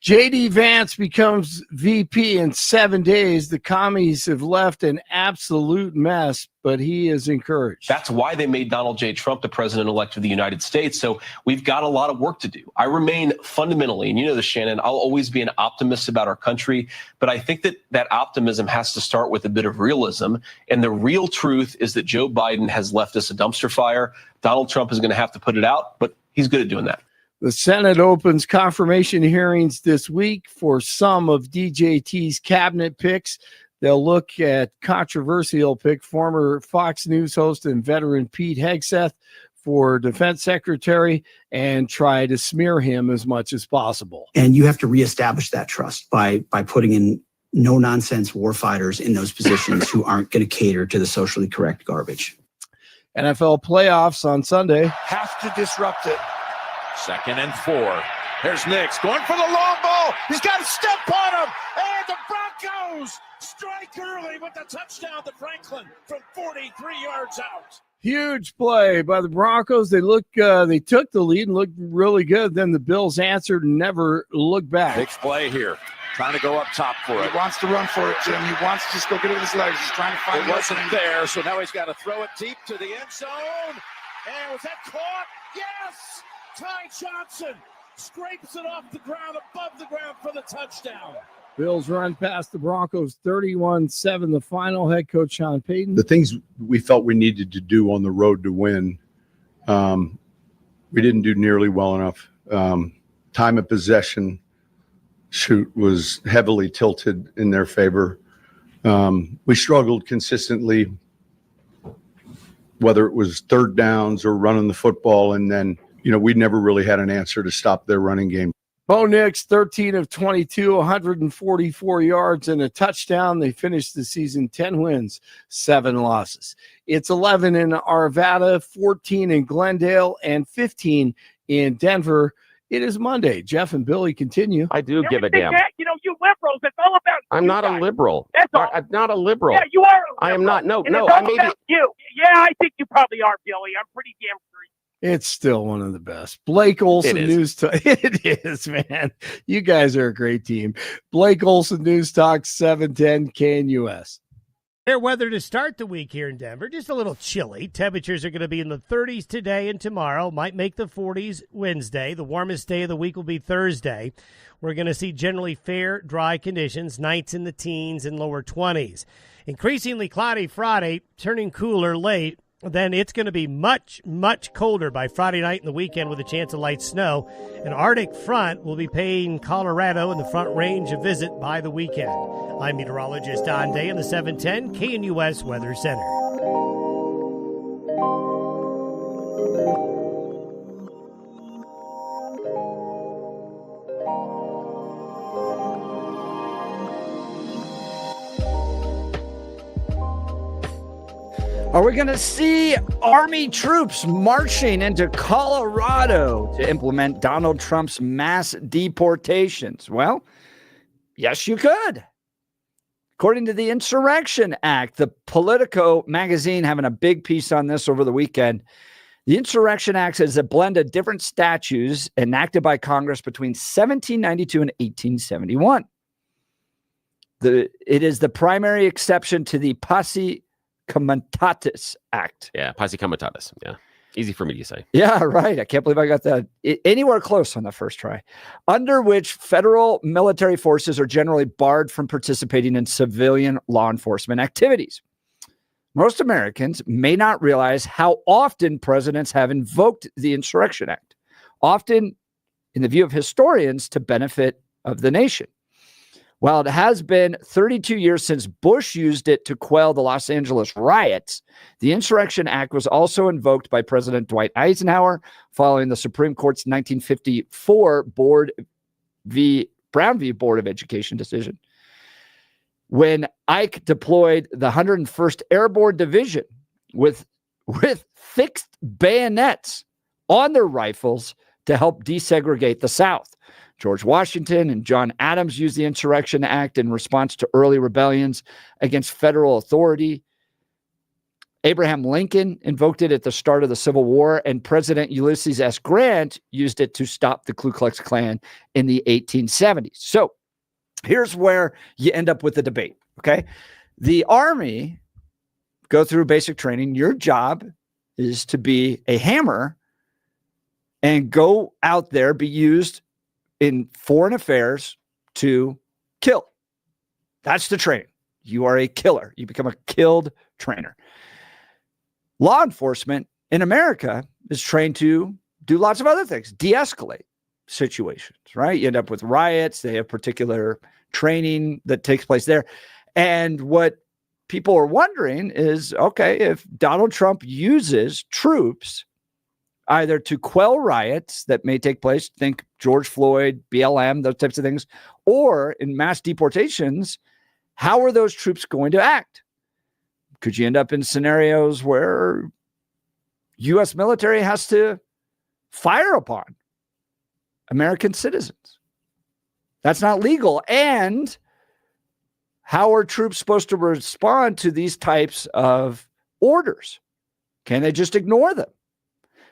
JD Vance becomes VP in 7 days. The commies have left an absolute mess, but he is encouraged. That's why they made Donald J. Trump the president-elect of the United States. So we've got a lot of work to do. I remain fundamentally, and you know this, Shannon, I'll always be an optimist about our country, but I think that that optimism has to start with a bit of realism. And the real truth is that Joe Biden has left us a dumpster fire. Donald Trump is going to have to put it out, but he's good at doing that. The Senate opens confirmation hearings this week for some of DJT's cabinet picks. They'll look at controversial pick former Fox News host and veteran Pete Hegseth for defense secretary and try to smear him as much as possible. And you have to reestablish that trust by putting in no-nonsense warfighters in those positions who aren't going to cater to the socially correct garbage. NFL playoffs on Sunday. Have to disrupt it. 2nd and 4. Here's Nix going for the long ball. He's got a step on him. And the Broncos strike early with the touchdown to Franklin from 43 yards out. Huge play by the Broncos. They took the lead and looked really good. Then the Bills answered and never looked back. Big play here. Trying to go up top for it. He wants to run for it, Jim. He wants to just go get it with his legs. He's trying to find it. It wasn't there, so now he's got to throw it deep to the end zone. And was that caught? Yes! Ty Johnson scrapes it off the ground, above the ground for the touchdown. Bills run past the Broncos 31-7. The final. Head coach Sean Payton. The things we felt we needed to do on the road to win, we didn't do nearly well enough. Time of possession was heavily tilted in their favor. We struggled consistently, whether it was third downs or running the football, and then we never really had an answer to stop their running game. Bo Nix, 13 of 22, 144 yards and a touchdown. They finished the season 10 wins, 7 losses. It's 11 in Arvada, 14 in Glendale, and 15 in Denver. It is Monday. Jeff and Billy continue. I do give a damn. You liberals, it's all about I'm not a liberal. That's all. I'm not a liberal. Yeah, you are a liberal. I am not. No, and no. It's all I may about you. Yeah, I think you probably are, Billy. I'm pretty damn sure. It's still one of the best. Blake Olson News Talk. It is, man. You guys are a great team. Blake Olson News Talk 710 KNUS. Fair weather to start the week here in Denver. Just a little chilly. Temperatures are going to be in the 30s today and tomorrow. Might make the 40s Wednesday. The warmest day of the week will be Thursday. We're going to see generally fair, dry conditions. Nights in the teens and lower 20s. Increasingly cloudy Friday, turning cooler late. Then it's going to be much, much colder by Friday night and the weekend with a chance of light snow. An Arctic front will be paying Colorado and the Front Range a visit by the weekend. I'm meteorologist Don Day in the 710 KNUS Weather Center. Are we going to see Army troops marching into Colorado to implement Donald Trump's mass deportations? Well, yes, you could. According to the Insurrection Act, the Politico magazine having a big piece on this over the weekend. The Insurrection Act is a blend of different statutes enacted by Congress between 1792 and 1871. It is the primary exception to the Posse Comitatus Act. Yeah, Posse Comitatus. Yeah. Easy for me to say. Yeah, right. I can't believe I got that anywhere close on the first try. Under which federal military forces are generally barred from participating in civilian law enforcement activities. Most Americans may not realize how often presidents have invoked the Insurrection Act, often, in the view of historians, to benefit of the nation. While it has been 32 years since Bush used it to quell the Los Angeles riots, the Insurrection Act was also invoked by President Dwight Eisenhower following the Supreme Court's 1954 Brown v. Board of Education decision. When Ike deployed the 101st Airborne Division with fixed bayonets on their rifles to help desegregate the South. George Washington and John Adams used the Insurrection Act in response to early rebellions against federal authority. Abraham Lincoln invoked it at the start of the Civil War, and President Ulysses S. Grant used it to stop the Ku Klux Klan in the 1870s. So here's where you end up with the debate, okay? The Army go through basic training. Your job is to be a hammer and go out there, be used in foreign affairs to kill. That's the training. You are a killer. You become a killed trainer. Law enforcement in America is trained to do lots of other things, de-escalate situations, right? You end up with riots. They have particular training that takes place there. And what people are wondering is, okay, if Donald Trump uses troops either to quell riots that may take place, think George Floyd, BLM, those types of things, or in mass deportations, how are those troops going to act? Could you end up in scenarios where U.S. military has to fire upon American citizens? That's not legal. And how are troops supposed to respond to these types of orders? Can they just ignore them?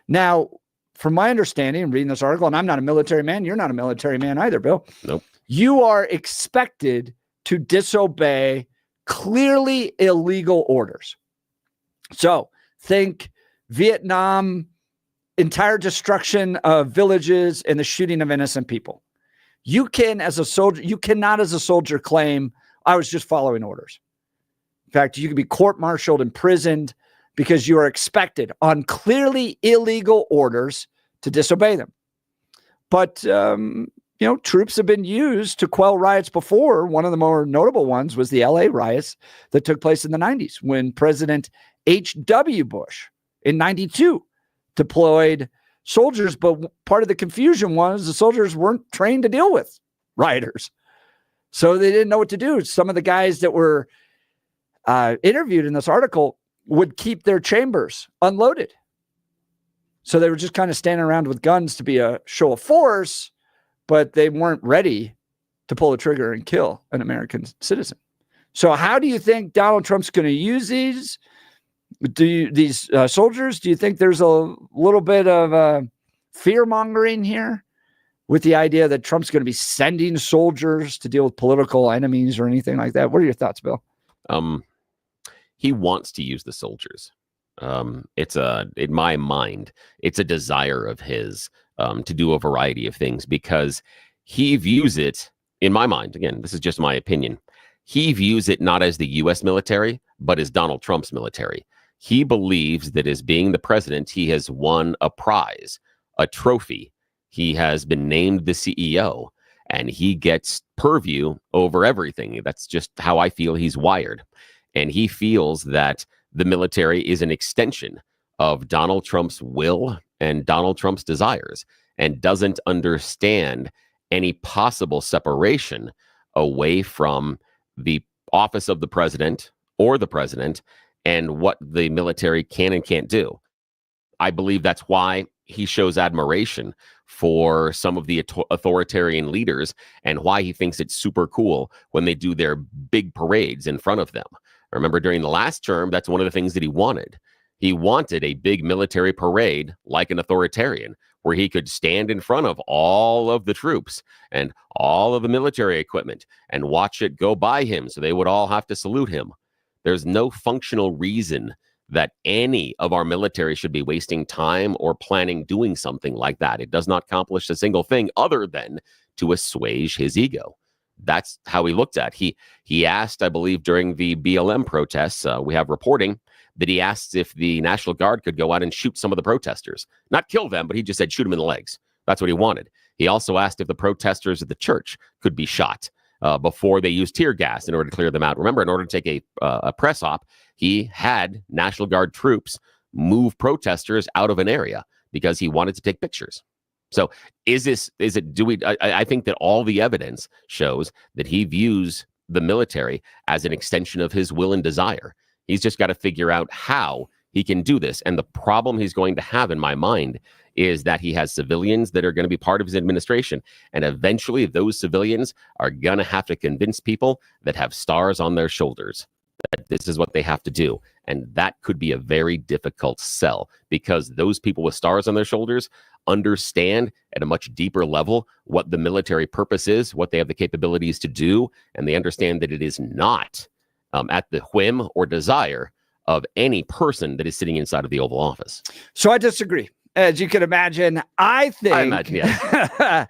Now, from my understanding, reading this article, and I'm not a military man, you're not a military man either, Bill. Nope. You are expected to disobey clearly illegal orders. So think Vietnam, entire destruction of villages and the shooting of innocent people. You can, as a soldier, you cannot as a soldier claim, I was just following orders. In fact, you can be court-martialed, imprisoned, because you are expected on clearly illegal orders to disobey them. But, troops have been used to quell riots before. One of the more notable ones was the LA riots that took place in the 90s when President H.W. Bush in 92 deployed soldiers. But part of the confusion was the soldiers weren't trained to deal with rioters. So they didn't know what to do. Some of the guys that were interviewed in this article would keep their chambers unloaded. So they were just kind of standing around with guns to be a show of force, but they weren't ready to pull the trigger and kill an American citizen. So how do you think Donald Trump's going to use these soldiers? Do you think there's a little bit of fear-mongering here with the idea that Trump's going to be sending soldiers to deal with political enemies or anything like that? What are your thoughts, Bill? He wants to use the soldiers. In my mind, it's a desire of his to do a variety of things because he views it, in my mind, again, this is just my opinion, he views it not as the U.S. military, but as Donald Trump's military. He believes that as being the president, he has won a prize, a trophy. He has been named the CEO, and he gets purview over everything. That's just how I feel he's wired. And he feels that the military is an extension of Donald Trump's will and Donald Trump's desires and doesn't understand any possible separation away from the office of the president or the president and what the military can and can't do. I believe that's why he shows admiration for some of the authoritarian leaders and why he thinks it's super cool when they do their big parades in front of them. I remember during the last term, that's one of the things that he wanted. He wanted a big military parade like an authoritarian, where he could stand in front of all of the troops and all of the military equipment and watch it go by him, so they would all have to salute him. There's no functional reason that any of our military should be wasting time or planning doing something like that. It does not accomplish a single thing other than to assuage his ego. That's how he looked at. He asked, I believe, during the BLM protests, we have reporting that he asked if the National Guard could go out and shoot some of the protesters. Not kill them, but he just said shoot them in the legs. That's what he wanted. He also asked if the protesters at the church could be shot before they used tear gas in order to clear them out. Remember, in order to take a press op, he had National Guard troops move protesters out of an area because he wanted to take pictures. So I think that all the evidence shows that he views the military as an extension of his will and desire. He's just got to figure out how he can do this. And the problem he's going to have, in my mind, is that he has civilians that are going to be part of his administration. And eventually those civilians are going to have to convince people that have stars on their shoulders that this is what they have to do. And that could be a very difficult sell, because those people with stars on their shoulders understand at a much deeper level what the military purpose is, what they have the capabilities to do, and they understand that it is not at the whim or desire of any person that is sitting inside of the Oval Office. So I disagree. As you can imagine, I think yes.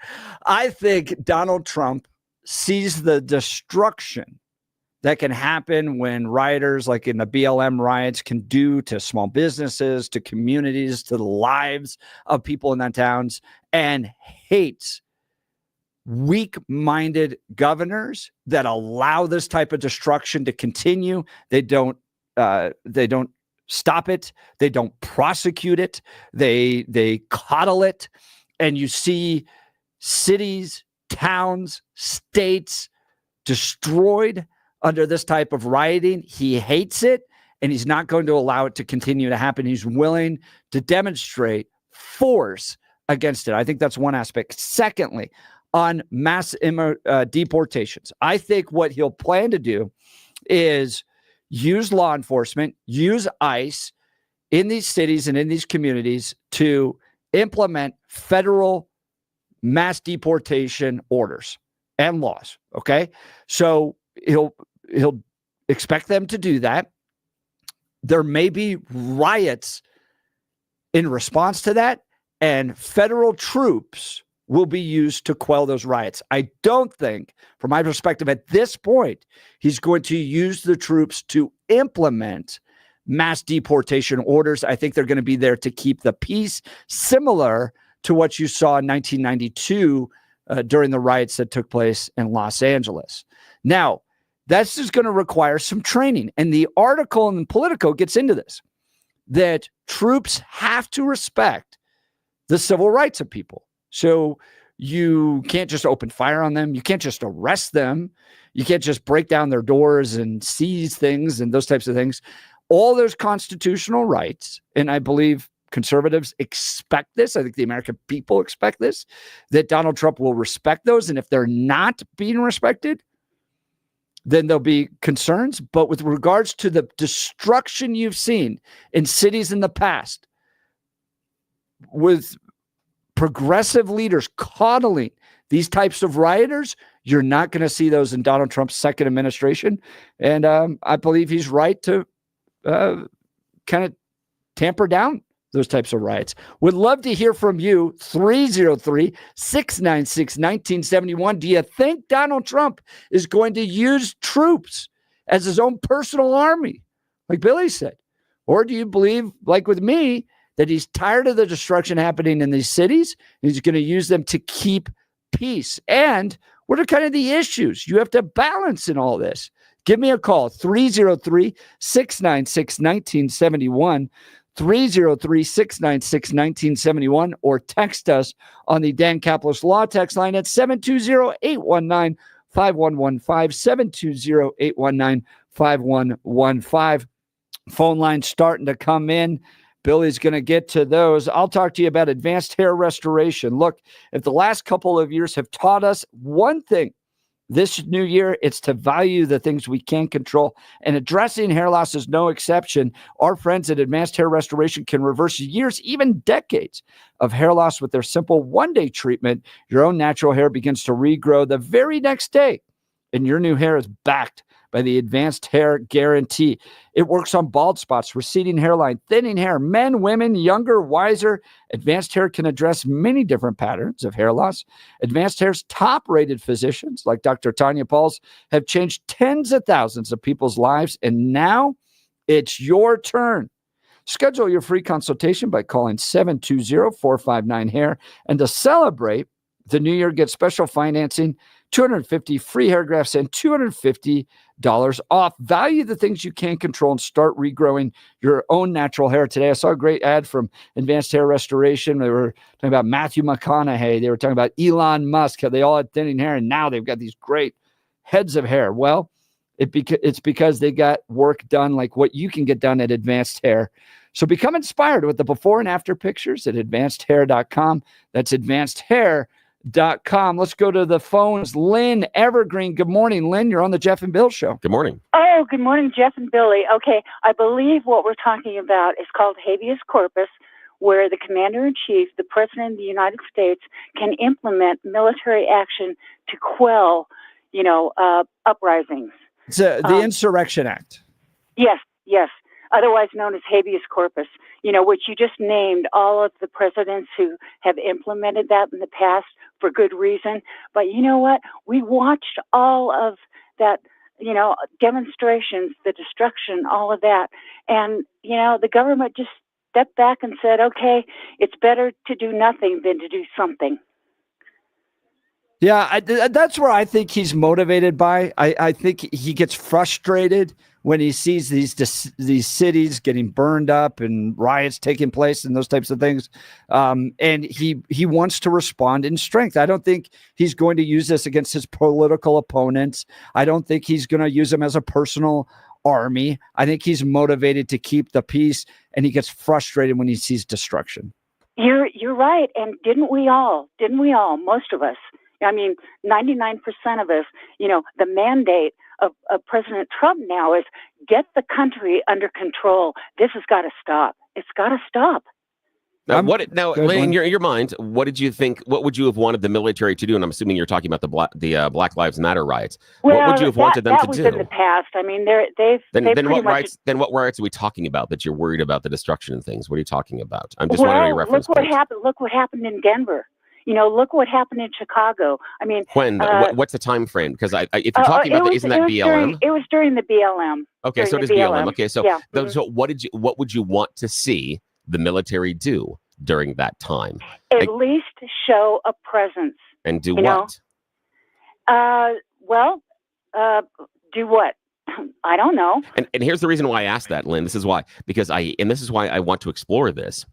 I think Donald Trump sees the destruction that can happen when rioters like in the BLM riots can do to small businesses, to communities, to the lives of people in that towns, and hates weak-minded governors that allow this type of destruction to continue. They don't stop it. They don't prosecute it. They coddle it. And you see cities, towns, states destroyed under this type of rioting. He hates it, and he's not going to allow it to continue to happen. He's willing to demonstrate force against it. I think that's one aspect. Secondly, on mass deportations, I think what he'll plan to do is use law enforcement, use ICE in these cities and in these communities to implement federal mass deportation orders and laws. Okay. So he'll expect them to do that. There may be riots in response to that, and federal troops will be used to quell those riots. I don't think, from my perspective at this point, he's going to use the troops to implement mass deportation orders. I think they're going to be there to keep the peace, similar to what you saw in 1992 during the riots that took place in Los Angeles. Now, that's just going to require some training. And the article in Politico gets into this, that troops have to respect the civil rights of people. So you can't just open fire on them. You can't just arrest them. You can't just break down their doors and seize things and those types of things. All those constitutional rights, and I believe conservatives expect this. I think the American people expect this, that Donald Trump will respect those. And if they're not being respected, then there'll be concerns. But with regards to the destruction you've seen in cities in the past, with progressive leaders coddling these types of rioters, you're not going to see those in Donald Trump's second administration. And I believe he's right to kind of tamper down those types of riots. Would love to hear from you. 303-696-1971. Do you think Donald Trump is going to use troops as his own personal army, like Billy said? Or do you believe, like with me, that he's tired of the destruction happening in these cities, and he's going to use them to keep peace? And what are kind of the issues you have to balance in all this? Give me a call, 303-696-1971, 303-696-1971, or text us on the Dan Caplos Law text line at 720-819-5115, 720-819-5115. Phone lines starting to come in. Billy's going to get to those. I'll talk to you about advanced hair restoration. Look, if the last couple of years have taught us one thing, this new year, it's to value the things we can control. And addressing hair loss is no exception. Our friends at Advanced Hair Restoration can reverse years, even decades of hair loss with their simple one-day treatment. Your own natural hair begins to regrow the very next day, and your new hair is backed by the Advanced Hair Guarantee. It works on bald spots, receding hairline, thinning hair, men, women, younger, wiser. Advanced Hair can address many different patterns of hair loss. Advanced Hair's top-rated physicians, like Dr. Tanya Pauls, have changed tens of thousands of people's lives, and now it's your turn. Schedule your free consultation by calling 720-459-HAIR. And to celebrate, the new year, get special financing, 250 free hair grafts, and $250 off. Value the things you can control and start regrowing your own natural hair today. I saw a great ad from Advanced Hair Restoration. They were talking about Matthew McConaughey. They were talking about Elon Musk, how they all had thinning hair, and now they've got these great heads of hair. Well, it's because they got work done like what you can get done at Advanced Hair. So become inspired with the before and after pictures at advancedhair.com. That's advancedhair.com. Let's go to the phones. Lynn Evergreen. Good morning, Lynn. You're on the Jeff and Bill Show. Good morning. Oh, good morning, Jeff and Billy. Okay, I believe what we're talking about is called habeas corpus, where the commander-in-chief, the president of the United States, can implement military action to quell, uprisings. It's the Insurrection Act. Yes, otherwise known as habeas corpus, which you just named all of the presidents who have implemented that in the past for good reason. But you know what? We watched all of that, demonstrations, the destruction, all of that. And, the government just stepped back and said, okay, it's better to do nothing than to do something. Yeah, that's where I think he's motivated by. I think he gets frustrated when he sees these cities getting burned up and riots taking place and those types of things. And he wants to respond in strength. I don't think he's going to use this against his political opponents. I don't think he's going to use them as a personal army. I think he's motivated to keep the peace, and he gets frustrated when he sees destruction. You're right. And didn't we all, most of us, 99% of us, the mandate of President Trump now is get the country under control. This has got to stop. It's got to stop. Now, Lynn, in your mind, what did you think? What would you have wanted the military to do? And I'm assuming you're talking about the Black Lives Matter riots. Well, what would you have wanted them to do? That was in the past. Then what riots are we talking about that you're worried about the destruction and things? What are you talking about? I'm just wondering your reference. Look what happened in Denver. Look what happened in Chicago. When? What's the time frame? Because if you're talking about isn't that BLM? It was during the BLM. Okay, so it is BLM. Okay, so so what would you want to see the military do during that time? At least show a presence. And do what? Do what? I don't know. And here's the reason why I asked that, Lynn. This is why I want to explore this.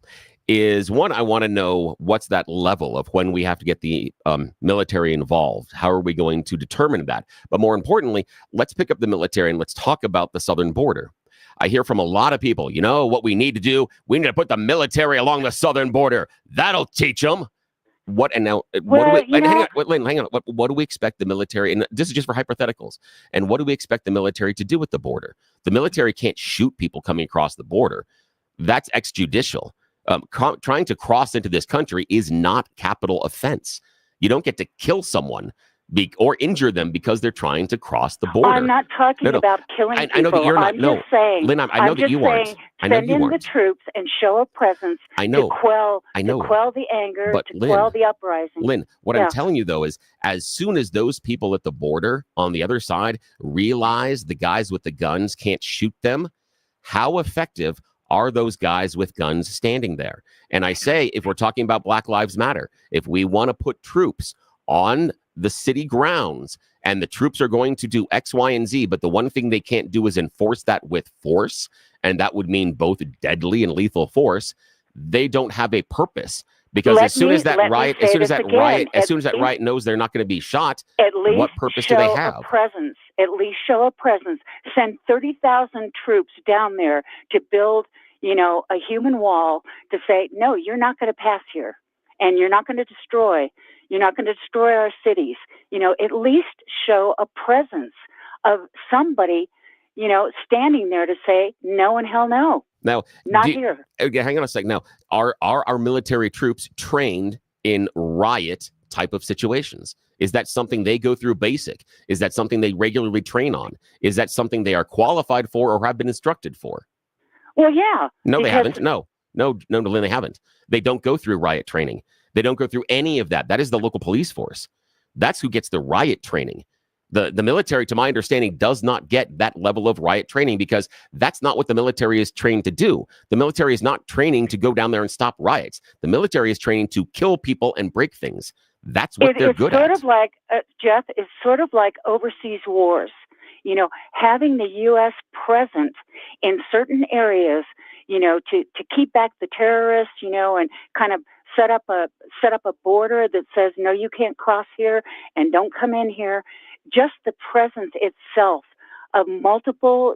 Is one, I want to know what's that level of when we have to get the military involved. How are we going to determine that? But more importantly, let's pick up the military and let's talk about the southern border. I hear from a lot of people, what we need to do? We need to put the military along the southern border. That'll teach them. What and now? What do we? Hang on. What do we expect the military? And this is just for hypotheticals. And what do we expect the military to do with the border? The military can't shoot people coming across the border. That's extrajudicial. Trying to cross into this country is not capital offense. You don't get to kill someone or injure them because they're trying to cross the border. I'm not talking about killing people. I know that you're not. I'm just saying, Lynn, I know that you aren't. Send in the troops and show a presence to quell the anger, quell the uprising. Lynn, what I'm telling you, though, is as soon as those people at the border on the other side realize the guys with the guns can't shoot them, how effective are those guys with guns standing there? And I say, if we're talking about Black Lives Matter, if we want to put troops on the city grounds and the troops are going to do X, Y, and Z, but the one thing they can't do is enforce that with force, and that would mean both deadly and lethal force, they don't have a purpose. Because Let as soon me- as that let me riot, say as soon as this that again. riot, as At soon as that least- riot knows they're not going to be shot, At least what purpose do they show have? a presence. At least show a presence. Send 30,000 troops down there to build, a human wall to say, no, you're not going to pass here, and you're not going to destroy. You're not going to destroy our cities. At least show a presence of somebody, standing there to say no and hell no. Now, Not here. Okay, hang on a sec. Now, are our military troops trained in riot type of situations? Is that something they go through basic? Is that something they regularly train on? Is that something they are qualified for or have been instructed for? Well, yeah. No, they because- haven't. No, Lynn, they haven't. They don't go through riot training. They don't go through any of that. That is the local police force. That's who gets the riot training. The military, to my understanding, does not get that level of riot training because that's not what the military is trained to do. The military is not training to go down there and stop riots. The military is training to kill people and break things. That's what they're good at. It's sort of like, Jeff, it's sort of like overseas wars. Having the U.S. present in certain areas, to keep back the terrorists, and kind of set up a border that says, no, you can't cross here and don't come in here. Just the presence itself of multiple,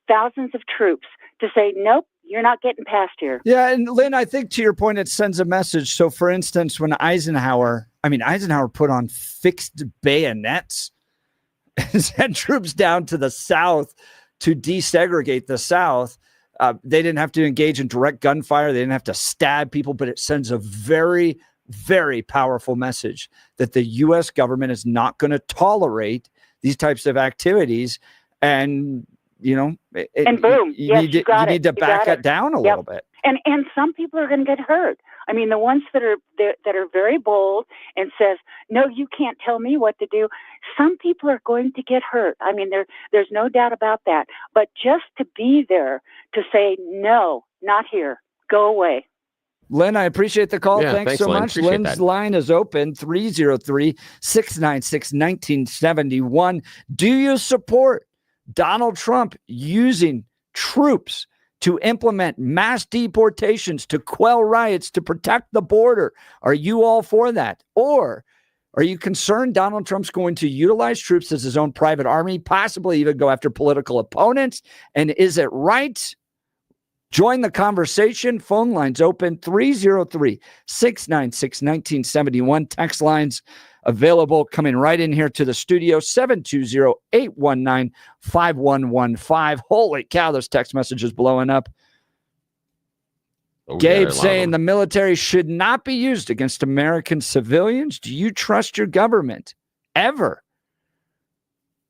thousands of troops to say, nope, you're not getting past here. Yeah, and Lynn, I think to your point, it sends a message. So, for instance, when Eisenhower put on fixed bayonets and sent troops down to the South to desegregate the South, they didn't have to engage in direct gunfire. They didn't have to stab people, but it sends a very, very powerful message that the U.S. government is not going to tolerate these types of activities. And, and boom, you need to back it down a little bit. And some people are going to get hurt. I mean, the ones that are very bold and says, no, you can't tell me what to do. Some people are going to get hurt. I mean, there's no doubt about that. But just to be there to say, no, not here, go away. Lynn, I appreciate the call. Yeah, thanks so Lynn. much. Appreciate Lynn's that. line is open, 303-696-1971. Do you support Donald Trump using troops to implement mass deportations, to quell riots, to protect the border? Are you all for that? Or are you concerned Donald Trump's going to utilize troops as his own private army, possibly even go after political opponents? And is it right? Join the conversation. Phone lines open, 303-696-1971. Text lines available, coming right in here to the studio, 720-819-5115. Holy cow, this text message is blowing up. Gabe saying the military should not be used against American civilians. Do you trust your government? Ever?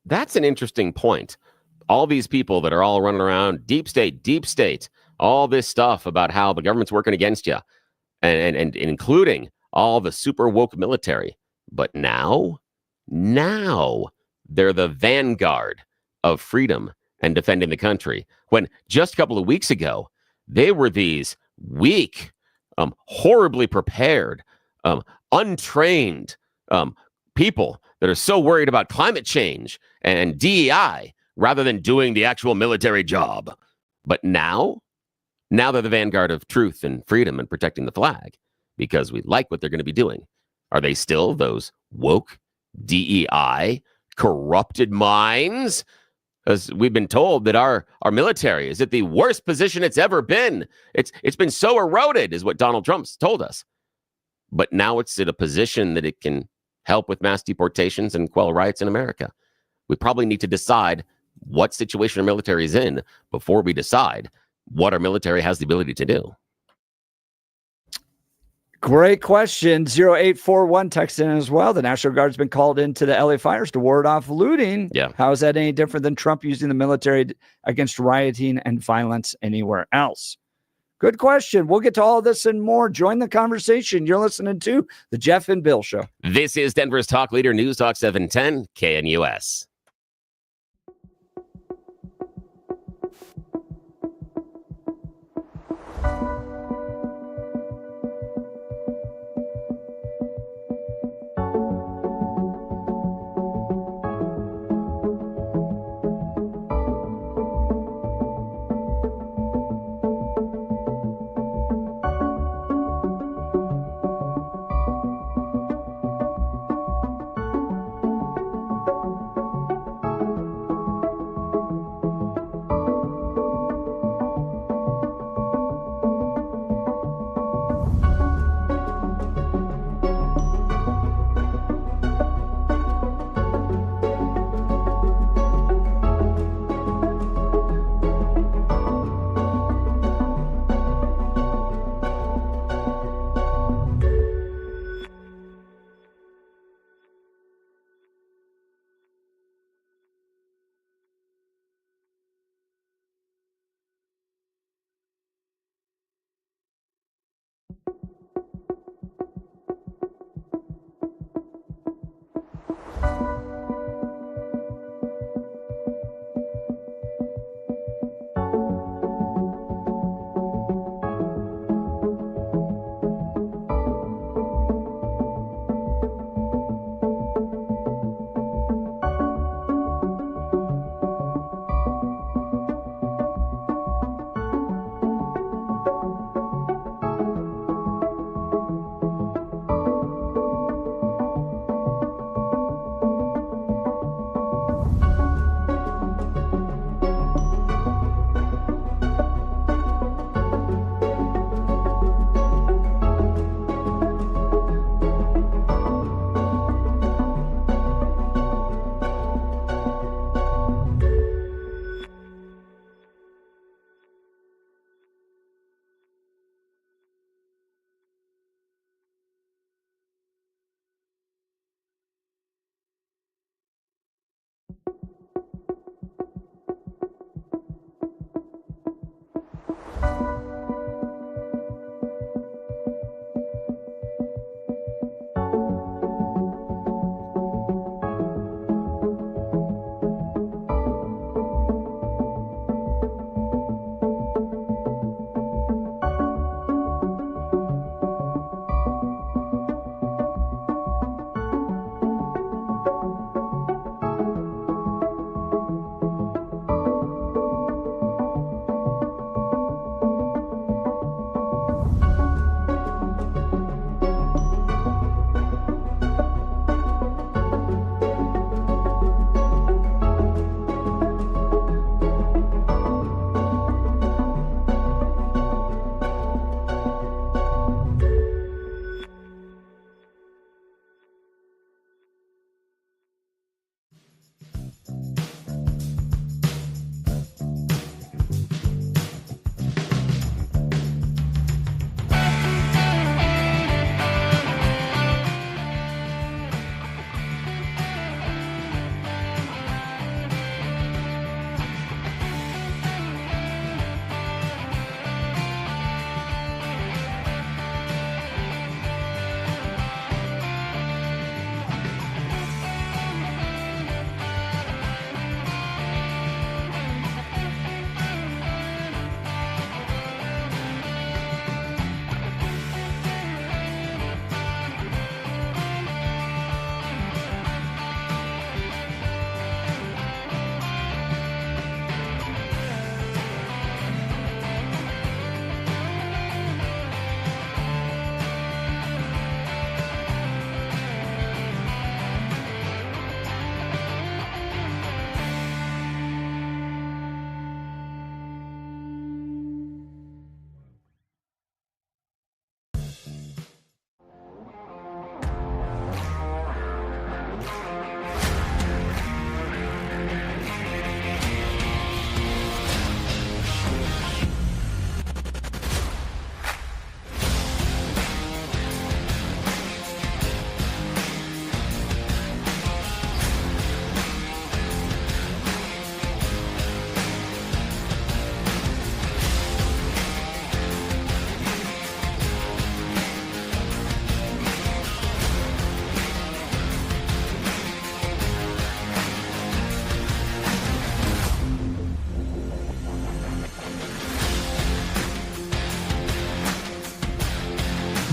That's an interesting point. All these people that are all running around, deep state, all this stuff about how the government's working against you, and including all the super woke military. But now they're the vanguard of freedom and defending the country. When just a couple of weeks ago, they were these weak, horribly prepared, untrained people that are so worried about climate change and DEI rather than doing the actual military job. But now they're the vanguard of truth and freedom and protecting the flag because we like what they're going to be doing. Are they still those woke, DEI, corrupted minds? As we've been told that our military is at the worst position it's ever been. It's been so eroded, is what Donald Trump's told us. But now it's at a position that it can help with mass deportations and quell riots in America. We probably need to decide what situation our military is in before we decide what our military has the ability to do. Great question. 0841 text in as well. The National Guard's been called into the LA fires to ward off looting. Yeah. How is that any different than Trump using the military against rioting and violence anywhere else? Good question. We'll get to all this and more. Join the conversation. You're listening to The Jeff and Bill Show. This is Denver's Talk Leader, News Talk 710 KNUS.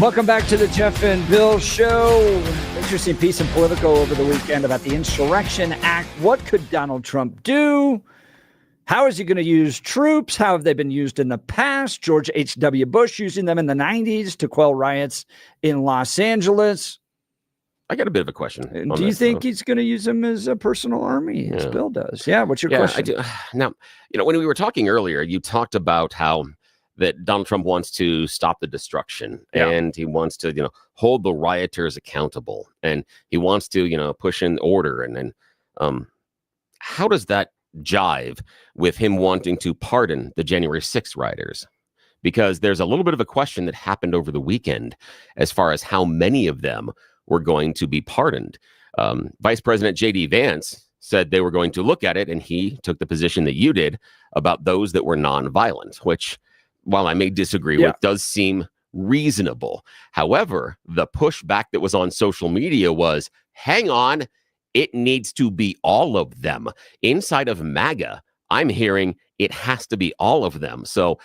Welcome back to the Jeff and Bill Show. Interesting piece in Politico over the weekend about the Insurrection Act. What could Donald Trump do? How is he going to use troops? How have they been used in the past? George H.W. Bush using them in the 90s to quell riots in Los Angeles. I got a bit of a question. Do you think he's going to use them as a personal army, as Bill does? Yeah, what's your question? I do. Now, when we were talking earlier, you talked about how that Donald Trump wants to stop the destruction and he wants to, hold the rioters accountable and he wants to, push in order. And then how does that jive with him wanting to pardon the January 6th rioters? Because there's a little bit of a question that happened over the weekend as far as how many of them were going to be pardoned. Vice President J.D. Vance said they were going to look at it, and he took the position that you did about those that were nonviolent, which, while I may disagree with, does seem reasonable. However, the pushback that was on social media was, hang on, it needs to be all of them. Inside of MAGA, I'm hearing it has to be all of them. So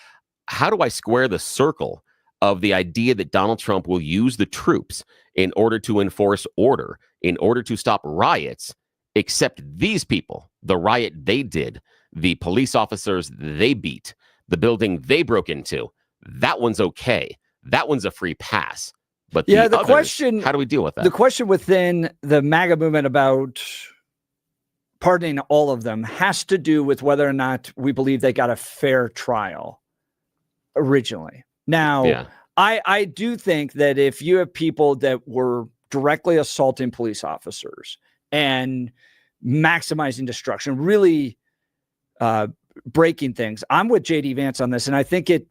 how do I square the circle of the idea that Donald Trump will use the troops in order to enforce order, in order to stop riots, except these people, the riot they did, the police officers they beat, the building they broke into, that one's okay. That one's a free pass. But the others, question, how do we deal with that? The question within the MAGA movement about pardoning all of them has to do with whether or not we believe they got a fair trial originally. Now, I do think that if you have people that were directly assaulting police officers and maximizing destruction, really breaking things, I'm with JD Vance on this. And I think it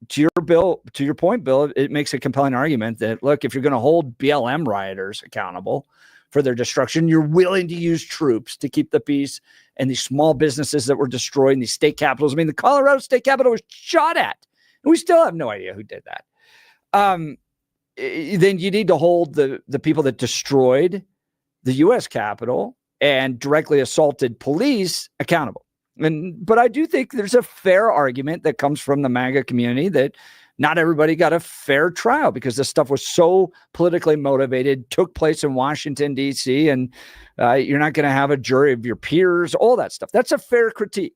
to your point, Bill, it makes a compelling argument that, look, if you're going to hold BLM rioters accountable for their destruction, you're willing to use troops to keep the peace, and these small businesses that were destroyed in these state capitals. I mean, the Colorado state capitol was shot at, and we still have no idea who did that. Then you need to hold the people that destroyed the U.S. Capitol and directly assaulted police accountable. But I do think there's a fair argument that comes from the MAGA community that not everybody got a fair trial because this stuff was so politically motivated, took place in Washington, D.C., and you're not going to have a jury of your peers, all that stuff. That's a fair critique.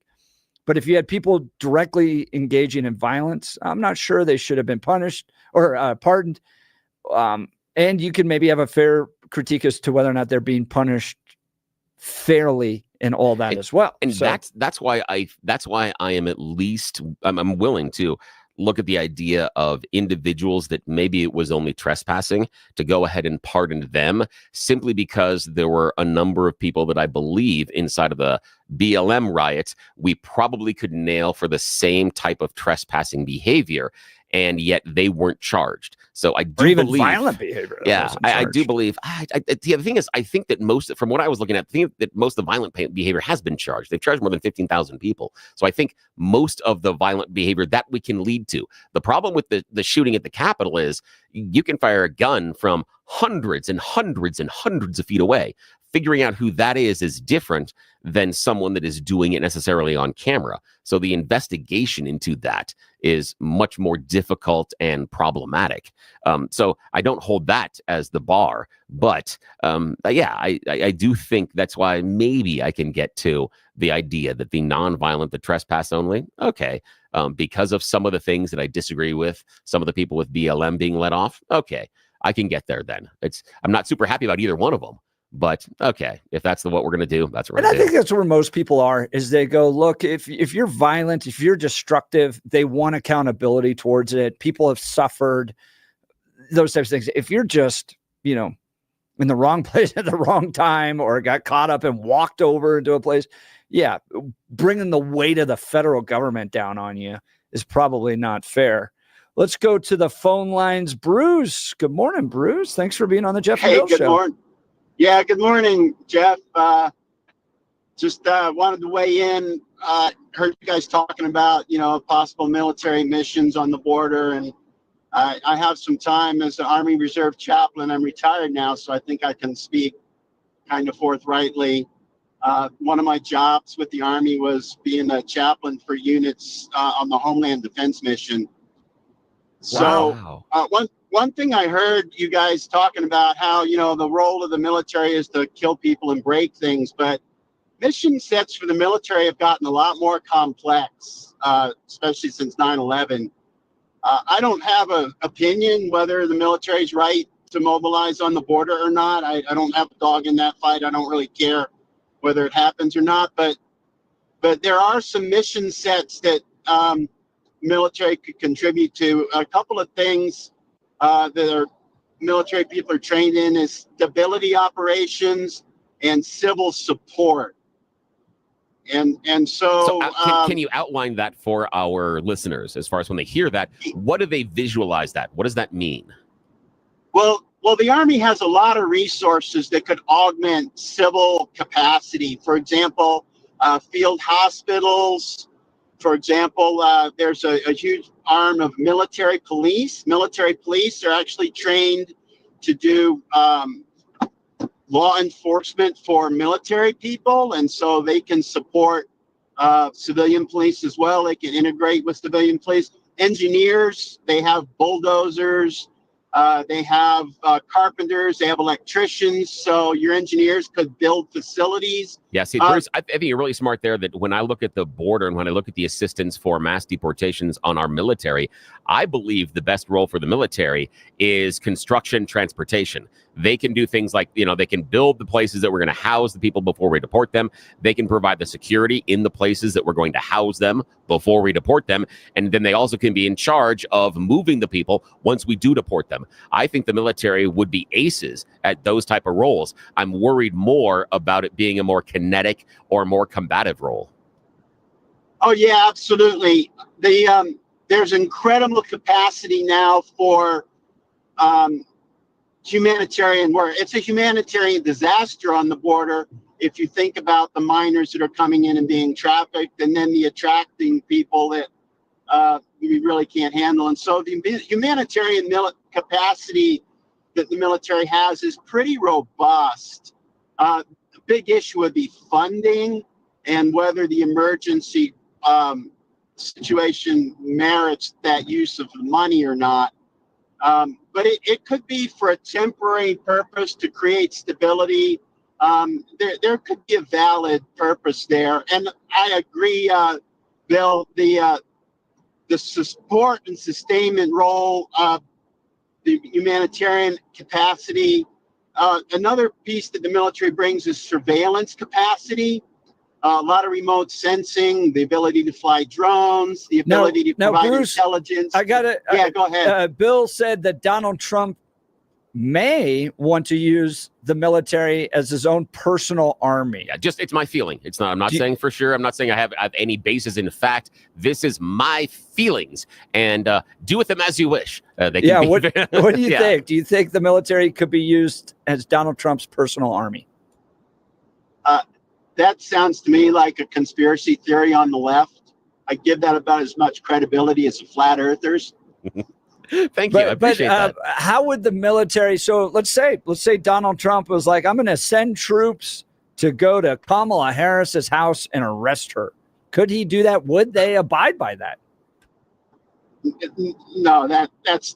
But if you had people directly engaging in violence, I'm not sure they should have been punished or pardoned. And you can maybe have a fair critique as to whether or not they're being punished fairly and all that as well. And so, that's why I am at least I'm willing to look at the idea of individuals that maybe it was only trespassing to go ahead and pardon them, simply because there were a number of people that I believe inside of the BLM riots we probably could nail for the same type of trespassing behavior, and yet they weren't charged. So I do believe violent behavior. Yeah, I do believe. The thing is, I think that from what I was looking at, I think that most of the violent behavior has been charged. They've charged more than 15,000 people. So I think most of the violent behavior that we can lead to. The problem with the shooting at the Capitol is you can fire a gun from hundreds and hundreds and hundreds of feet away. Figuring out who that is different than someone that is doing it necessarily on camera. So the investigation into that is much more difficult and problematic. So I don't hold that as the bar. But I do think that's why maybe I can get to the idea that the nonviolent, the trespass only, okay, because of some of the things that I disagree with, some of the people with BLM being let off, okay, I can get there then. I'm not super happy about either one of them. But okay, if that's what we're going to do, that's what we're going to do. And I think that's where most people are, is they go, look, if you're violent, if you're destructive, they want accountability towards it. People have suffered those types of things. If you're just, in the wrong place at the wrong time or got caught up and walked over into a place, bringing the weight of the federal government down on you is probably not fair. Let's go to the phone lines. Bruce. Good morning, Bruce. Thanks for being on the Jeff and Bill Show. Good morning. Yeah, good morning, Jeff. Just wanted to weigh in. Heard you guys talking about, possible military missions on the border. And I have some time as an Army Reserve chaplain. I'm retired now, so I think I can speak kind of forthrightly. One of my jobs with the Army was being a chaplain for units on the Homeland Defense mission. So one thing I heard you guys talking about how, the role of the military is to kill people and break things, but mission sets for the military have gotten a lot more complex, especially since 9/11. I don't have an opinion whether the military is right to mobilize on the border or not. I don't have a dog in that fight. I don't really care whether it happens or not. But there are some mission sets that military could contribute to. A couple of things that our military people are trained in is stability operations and civil support. And so can you outline that for our listeners as far as when they hear that? What do they visualize that? What does that mean? Well, the Army has a lot of resources that could augment civil capacity. For example, field hospitals. For example, there's a huge arm of military police. Military police are actually trained to do law enforcement for military people, and so they can support civilian police as well. They can integrate with civilian police. Engineers, they have bulldozers, they have carpenters, they have electricians, so your engineers could build facilities. Yeah, see, Bruce, I think you're really smart there that when I look at the border and when I look at the assistance for mass deportations on our military, I believe the best role for the military is construction transportation. They can do things like, they can build the places that we're going to house the people before we deport them. They can provide the security in the places that we're going to house them before we deport them. And then they also can be in charge of moving the people once we do deport them. I think the military would be aces at those type of roles. I'm worried more about it being a more kinetic or more combative role. Oh, yeah, absolutely. There's incredible capacity now for humanitarian work. It's a humanitarian disaster on the border if you think about the minors that are coming in and being trafficked, and then the attracting people that we really can't handle. And so the humanitarian capacity that the military has is pretty robust. The big issue would be funding and whether the emergency situation merits that use of money or not. But it could be for a temporary purpose to create stability. There could be a valid purpose there. And I agree, Bill, the support and sustainment role of the humanitarian capacity. Another piece that the military brings is surveillance capacity. A lot of remote sensing, the ability to fly drones, the ability to provide Bruce, intelligence. I got it. Yeah, go ahead. Bill said that Donald Trump may want to use the military as his own personal army. Yeah, it's my feeling. It's not. I'm not saying for sure. I'm not saying I have any basis in fact. This is my feelings, and do with them as you wish. What do you think? Do you think the military could be used as Donald Trump's personal army? That sounds to me like a conspiracy theory on the left. I give that about as much credibility as the flat earthers. Thank you. I appreciate that. How would the military? So let's say Donald Trump was like, I'm going to send troops to go to Kamala Harris's house and arrest her. Could he do that? Would they abide by that? No, that's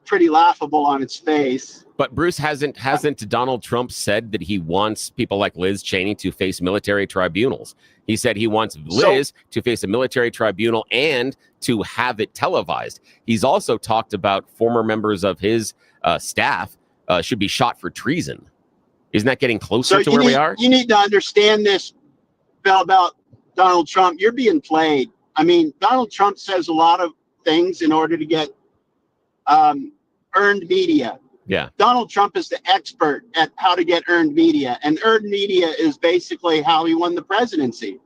pretty laughable on its face. But Bruce, hasn't Donald Trump said that he wants people like Liz Cheney to face military tribunals? He said he wants Liz to face a military tribunal and to have it televised. He's also talked about former members of his staff should be shot for treason. Isn't that getting closer to where we are? You need to understand this, Bill, about Donald Trump. You're being played. I mean, Donald Trump says a lot of things in order to get earned media. Yeah. Donald Trump is the expert at how to get earned media, and earned media is basically how he won the presidency.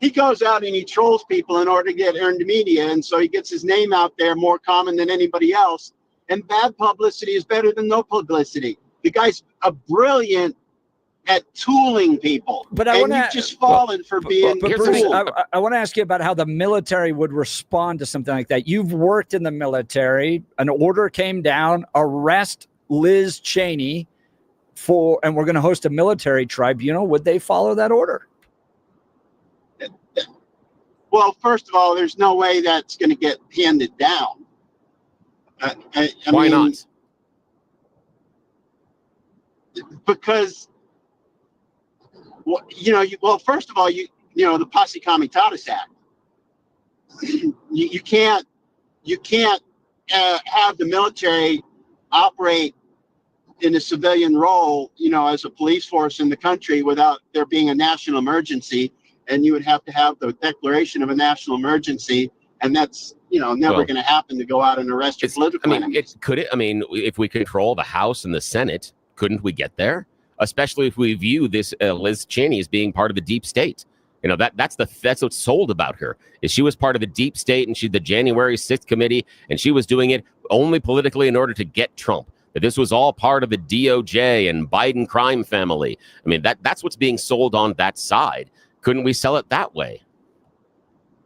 He goes out and he trolls people in order to get earned media, and so he gets his name out there more common than anybody else. And bad publicity is better than no publicity. The guy's brilliant at tooling people, but you've just fallen for being fooled. I want to ask you about how the military would respond to something like that. You've worked in the military. An order came down, arrest Liz Cheney and we're going to host a military tribunal. Would they follow that order? Well, first of all, there's no way that's going to get handed down. Why not? Because, well, first of all, the Posse Comitatus Act. You can't have the military operate in a civilian role, as a police force in the country without there being a national emergency, and you would have to have the declaration of a national emergency, and that's never going to happen to go out and arrest your political enemies. If we control the House and the Senate, couldn't we get there? Especially if we view this Liz Cheney as being part of the deep state. That's what's sold about her, is she was part of the deep state, and the January 6th committee, and she was doing it only politically in order to get Trump. That this was all part of the DOJ and Biden crime family. That's what's being sold on that side. Couldn't we sell it that way?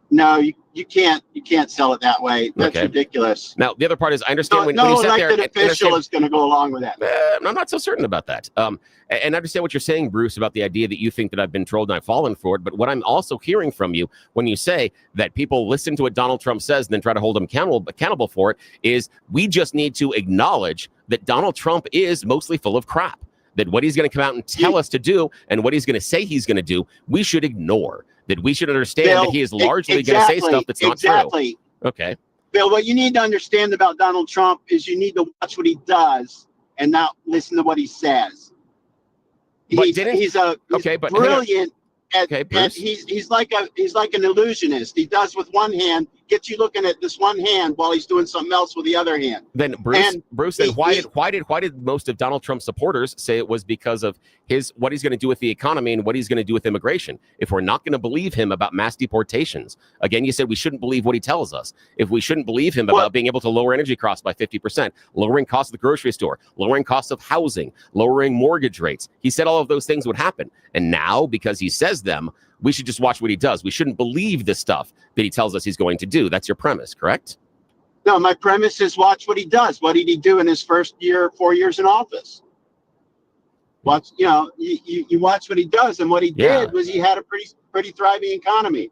No, you can't sell it that way. That's ridiculous. Now, the other part is, I understand when no you sat there, elected official is going to go along with that. I'm not so certain about that. And I understand what you're saying, Bruce, about the idea that you think that I've been trolled and I've fallen for it. But what I'm also hearing from you when you say that people listen to what Donald Trump says and then try to hold him accountable for it is we just need to acknowledge that Donald Trump is mostly full of crap. That what he's going to come out and tell us to do and what he's going to say he's going to do, we should ignore. That we should understand that he is largely going to say stuff that's not true. Okay. Bill, what you need to understand about Donald Trump is you need to watch what he does and not listen to what he says. He's brilliant. He's like an illusionist. He does with one hand, gets you looking at this one hand while he's doing something else with the other hand. Then Bruce, why did most of Donald Trump's supporters say it was because of what he's going to do with the economy and what he's going to do with immigration? If we're not going to believe him about mass deportations, again, you said we shouldn't believe what he tells us. If we shouldn't believe him about being able to lower energy costs by 50%, lowering costs of the grocery store, lowering costs of housing, lowering mortgage rates, he said all of those things would happen. And now, because he says them, we should just watch what he does. We shouldn't believe the stuff that he tells us he's going to do. That's your premise, correct? No, my premise is watch what he does. What did he do in his first 4 years in office? Watch, you watch what he does, and what he did was he had a pretty thriving economy.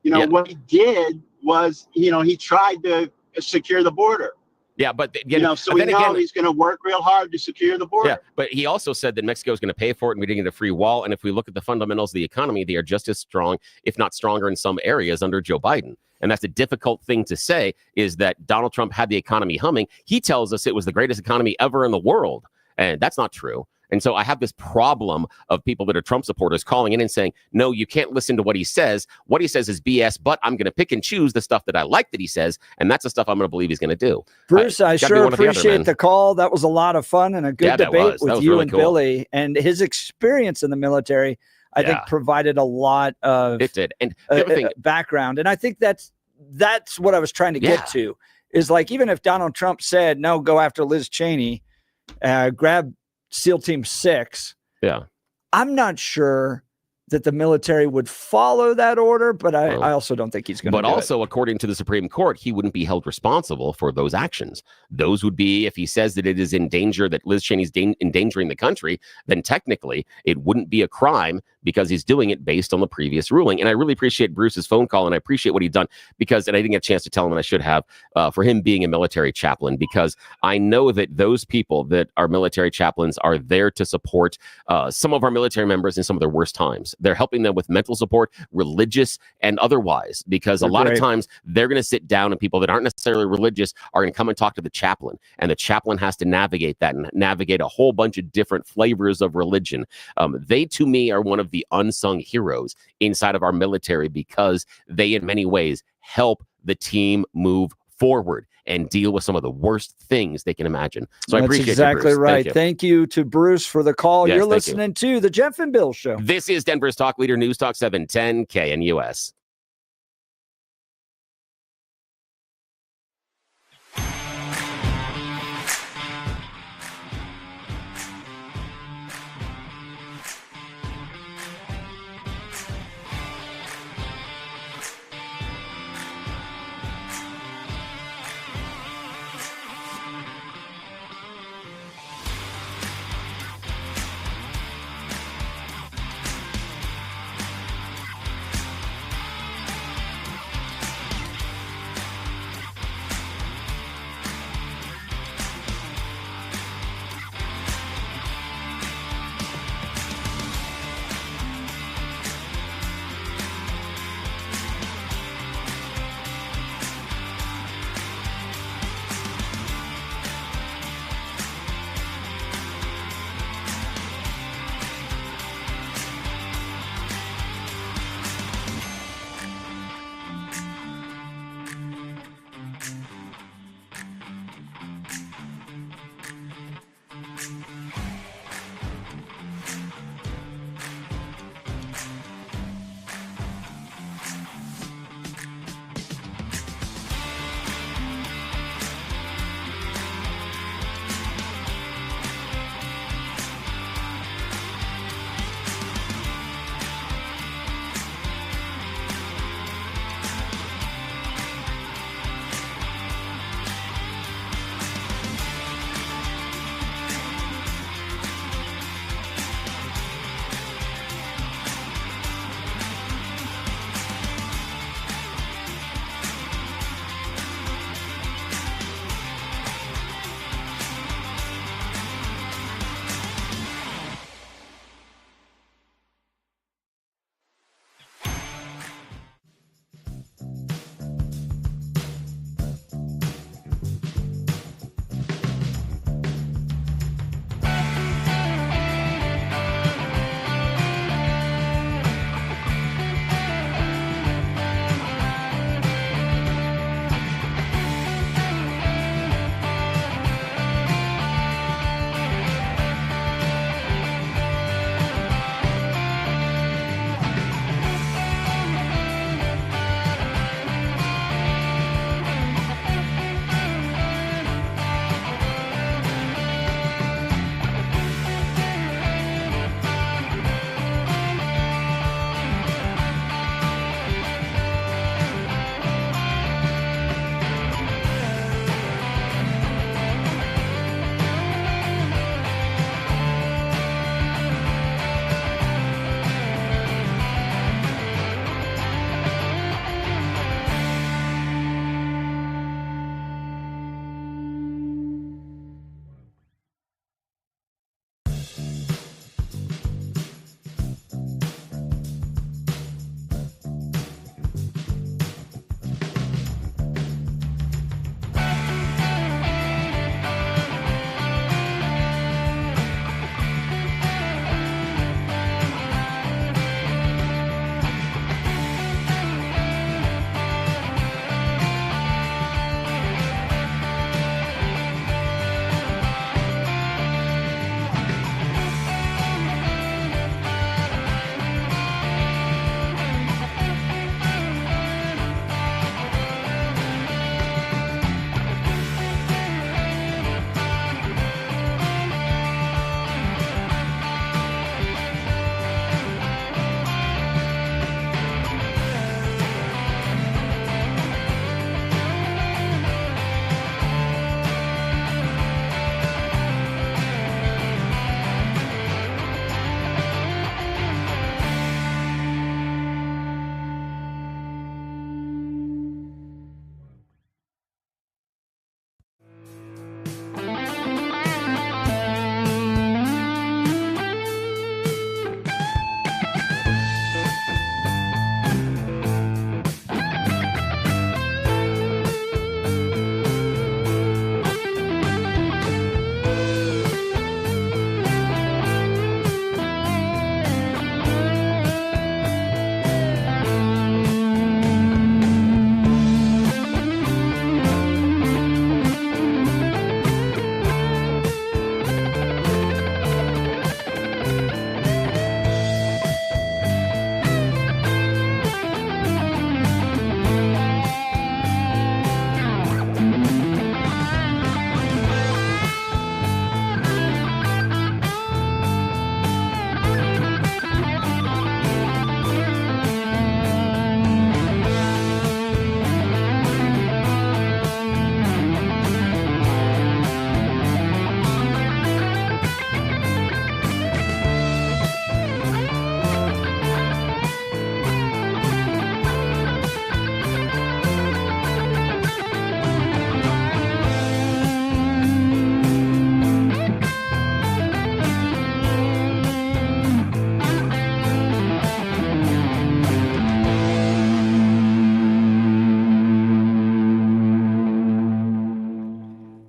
What he did was, he tried to secure the border. Yeah, but so we know he's going to work real hard to secure the border. Yeah, but he also said that Mexico is going to pay for it, and we didn't get a free wall. And if we look at the fundamentals of the economy, they are just as strong, if not stronger, in some areas under Joe Biden. And that's a difficult thing to say, is that Donald Trump had the economy humming. He tells us it was the greatest economy ever in the world, and that's not true. And so I have this problem of people that are Trump supporters calling in and saying, no, you can't listen to what he says. What he says is BS, but I'm going to pick and choose the stuff that I like that he says, and that's the stuff I'm going to believe he's going to do. Bruce, I sure appreciate the call. That was a lot of fun and a good debate with you and Billy. And his experience in the military, I think, provided a lot of background. And I think that's what I was trying to get to, is like, even if Donald Trump said, no, go after Liz Cheney, grab SEAL Team 6. Yeah. I'm not sure that the military would follow that order, but I also don't think he's going to. But also, according to the Supreme Court, he wouldn't be held responsible for those actions. Those would be, if he says that it is in danger, that Liz Cheney's endangering the country, then technically it wouldn't be a crime because he's doing it based on the previous ruling. And I really appreciate Bruce's phone call, and I appreciate what he's done, and I didn't get a chance to tell him, and I should have, for him being a military chaplain, because I know that those people that are military chaplains are there to support some of our military members in some of their worst times. They're helping them with mental support, religious and otherwise, because a lot of times they're going to sit down, and people that aren't necessarily religious are going to come and talk to the chaplain, and the chaplain has to navigate that and navigate a whole bunch of different flavors of religion. They, to me, are one of the unsung heroes inside of our military, because they, in many ways, help the team move forward and deal with some of the worst things they can imagine. So I appreciate exactly you, Bruce. right. Thank you to Bruce for the call. Yes, You're listening to the Jeff and Bill Show. This is Denver's Talk Leader News Talk 710 KNUS.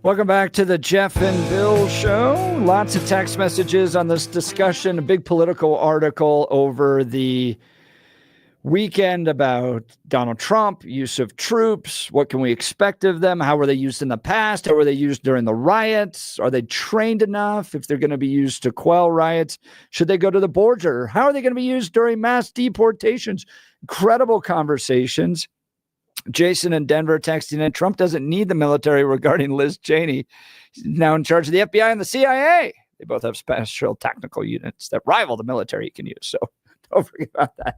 Welcome back to the Jeff and Bill Show. Lots of text messages on this discussion. A big political article over the weekend about Donald Trump, use of troops. What can we expect of them? How were they used in the past? How were they used during the riots? Are they trained enough if they're going to be used to quell riots? Should they go to the border? How are they going to be used during mass deportations? Incredible conversations. Jason in Denver texting in, Trump doesn't need the military regarding Liz Cheney. He's now in charge of the FBI and the CIA. They both have special technical units that rival the military he can use. So don't forget about that.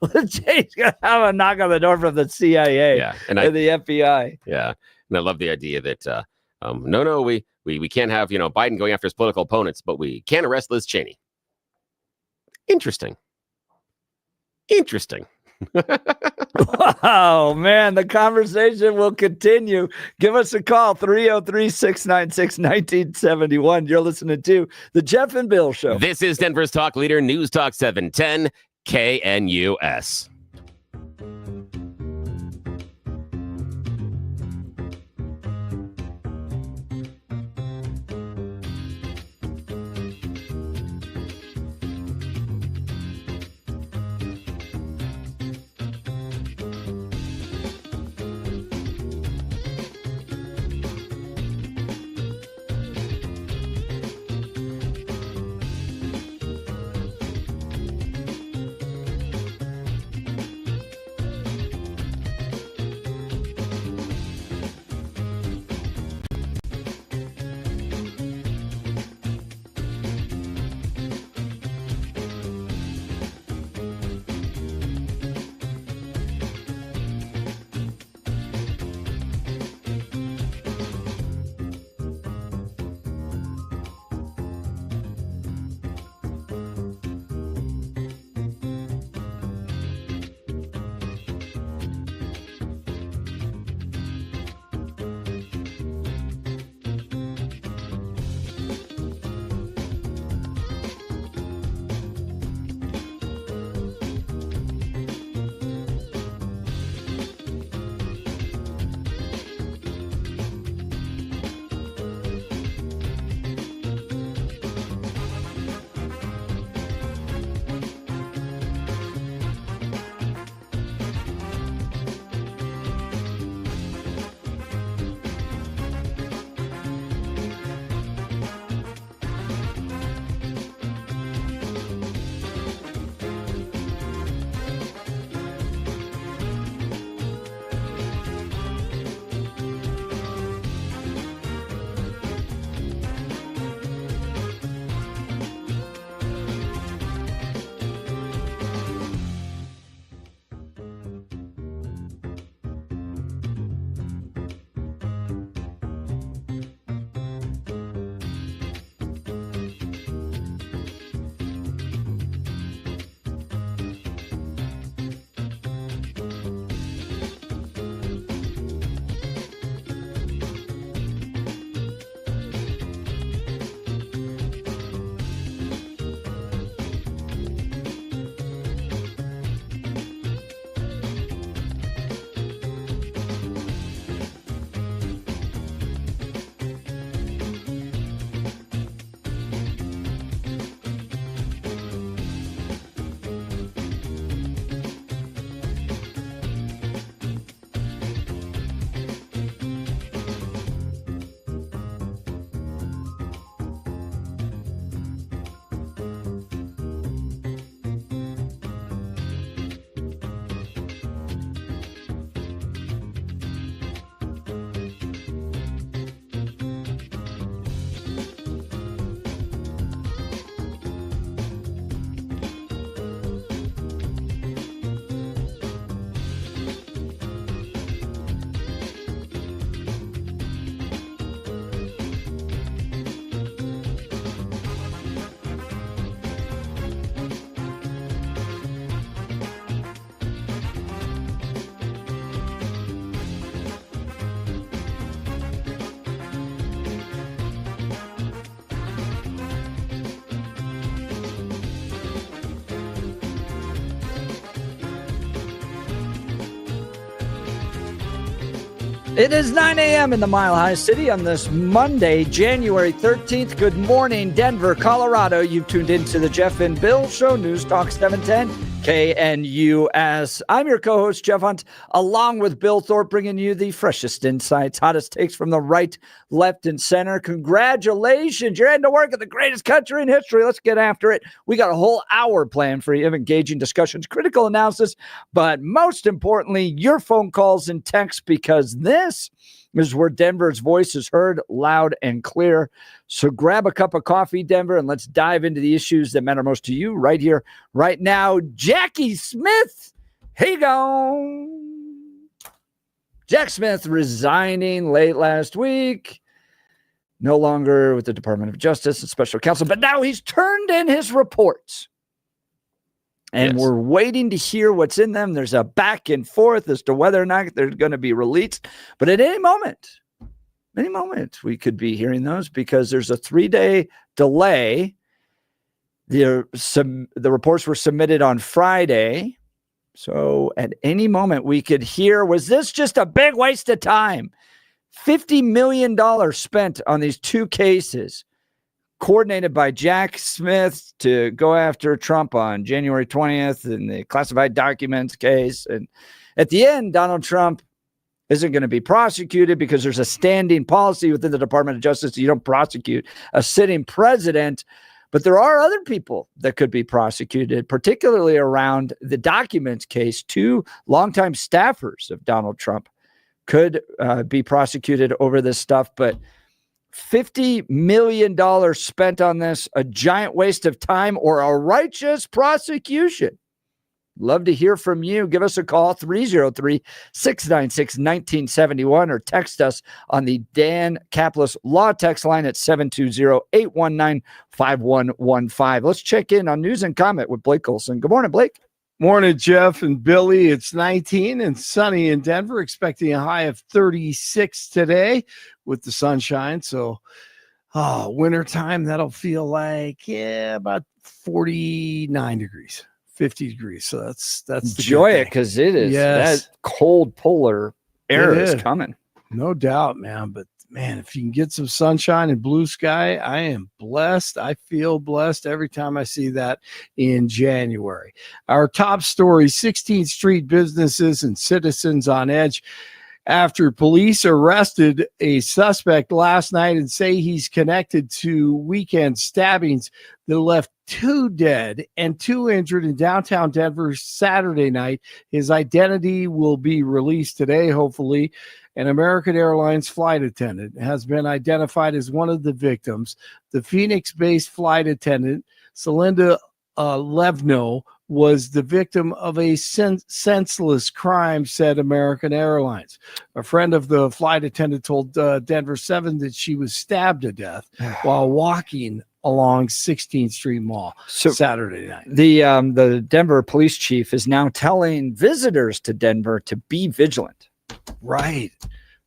Liz Cheney's going to have a knock on the door from the CIA and the FBI. Yeah. And I love the idea that, we can't have, Biden going after his political opponents, but we can arrest Liz Cheney. Interesting. Oh, man, the conversation will continue. Give us a call, 303-696-1971. You're listening to The Jeff and Bill Show. This is Denver's talk leader, News Talk 710 KNUS. It is 9 a.m. in the Mile High City on this Monday, January 13th. Good morning, Denver, Colorado. You've tuned into the Jeff and Bill Show, News Talk 710 KNUS. I'm your co-host, Jeff Hunt, along with Bill Thorpe, bringing you the freshest insights, hottest takes from the right, left, and center. Congratulations. You're heading to work at the greatest country in history. Let's get after it. We got a whole hour planned for you of engaging discussions, critical analysis, but most importantly, your phone calls and texts, because this is where Denver's voice is heard loud and clear. So grab a cup of coffee, Denver, and let's dive into the issues that matter most to you right here, right now. Jackie Smith, here you go. Jack Smith resigning late last week. No longer with the Department of Justice and Special Counsel, but now he's turned in his reports. And we're waiting to hear what's in them. There's a back and forth as to whether or not they're going to be released. But at any moment, we could be hearing those, because there's a 3-day delay. The reports were submitted on Friday. So at any moment we could hear, was this just a big waste of time? $50 million spent on these two cases, coordinated by Jack Smith to go after Trump on January 20th in the classified documents case. And at the end, Donald Trump isn't going to be prosecuted because there's a standing policy within the Department of Justice. You don't prosecute a sitting president, but there are other people that could be prosecuted, particularly around the documents case. 2 longtime staffers of Donald Trump could be prosecuted over this stuff, but $50 million spent on this, a giant waste of time or a righteous prosecution? Love to hear from you. Give us a call, 303-696-1971, or text us on the Dan Caplis Law text line at 720-819-5115. Let's check in on news and comment with Blake Olson. Good morning, Blake. Morning, Jeff and Billy. It's 19 and sunny in Denver, expecting a high of 36 today with the sunshine. So wintertime, that'll feel like, about 49 degrees, 50 degrees. So that's enjoy it, because it is that cold polar air is coming. No doubt, man. But man, if you can get some sunshine and blue sky, I am blessed. I feel blessed every time I see that in January. Our top story: 16th Street businesses and citizens on edge after police arrested a suspect last night and say he's connected to weekend stabbings that left 2 dead and 2 injured in downtown Denver Saturday night. His identity will be released today, hopefully. An American Airlines flight attendant has been identified as one of the victims. The Phoenix-based flight attendant, Celinda Levno, was the victim of a senseless crime, said American Airlines. A friend of the flight attendant told Denver 7 that she was stabbed to death while walking along 16th Street Mall Saturday night. The Denver police chief is now telling visitors to Denver to be vigilant. Right.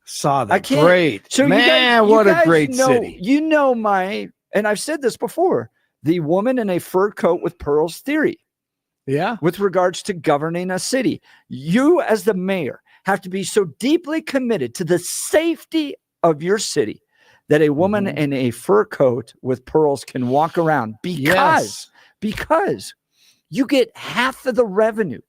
Saw that. I can't, great. So man, what a great city. You know and I've said this before, the woman in a fur coat with pearls theory. Yeah. With regards to governing a city. You as the mayor have to be so deeply committed to the safety of your city that a woman in a fur coat with pearls can walk around, because you get half of the revenue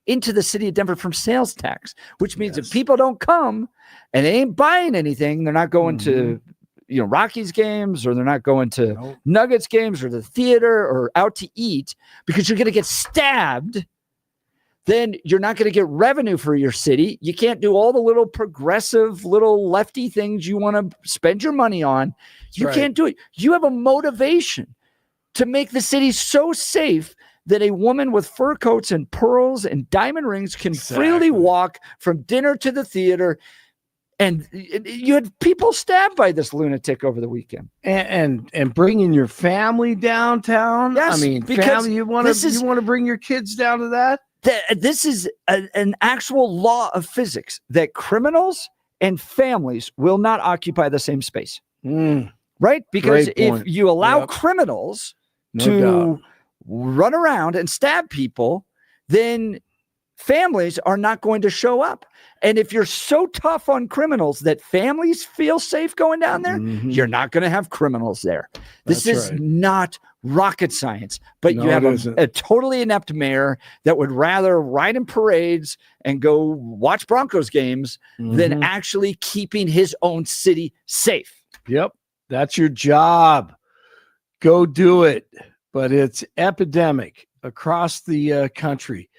into the city of Denver from sales tax, which means if people don't come and they ain't buying anything, they're not going to Rockies games, or they're not going to Nuggets games or the theater or out to eat, because you're going to get stabbed. Then you're not going to get revenue for your city. You can't do all the little progressive, little lefty things you want to spend your money on. You can't do it. You have a motivation to make the city so safe that a woman with fur coats and pearls and diamond rings can freely walk from dinner to the theater. And you had people stabbed by this lunatic over the weekend, and bringing your family downtown. Yes, I mean, because family, you want to bring your kids down to that. This is an actual law of physics that criminals and families will not occupy the same space, right? Because if you allow criminals to run around and stab people, then families are not going to show up. And if you're so tough on criminals that families feel safe going down there, you're not going to have criminals there. This That's is right. not rocket science, but No, you have it isn't. a totally inept mayor that would rather ride in parades and go watch Broncos games than actually keeping his own city safe. Yep. That's your job. Go do it. But it's epidemic across the country.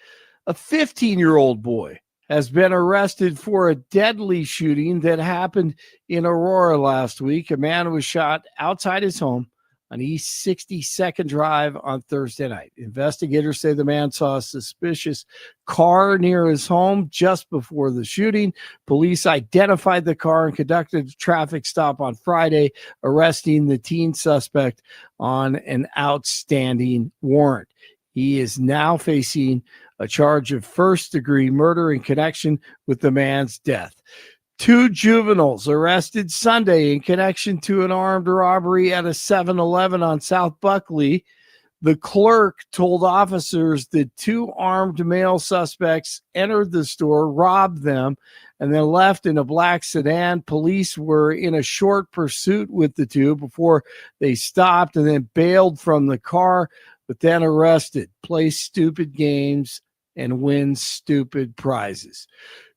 A 15-year-old boy has been arrested for a deadly shooting that happened in Aurora last week. A man was shot outside his home on East 62nd Drive on Thursday night. Investigators say the man saw a suspicious car near his home just before the shooting. Police identified the car and conducted a traffic stop on Friday, arresting the teen suspect on an outstanding warrant. He is now facing a charge of first-degree murder in connection with the man's death. 2 juveniles arrested Sunday in connection to an armed robbery at a 7-Eleven on South Buckley. The clerk told officers that 2 armed male suspects entered the store, robbed them, and then left in a black sedan. Police were in a short pursuit with the 2 before they stopped and then bailed from the car, but then arrested, play stupid games, and win stupid prizes.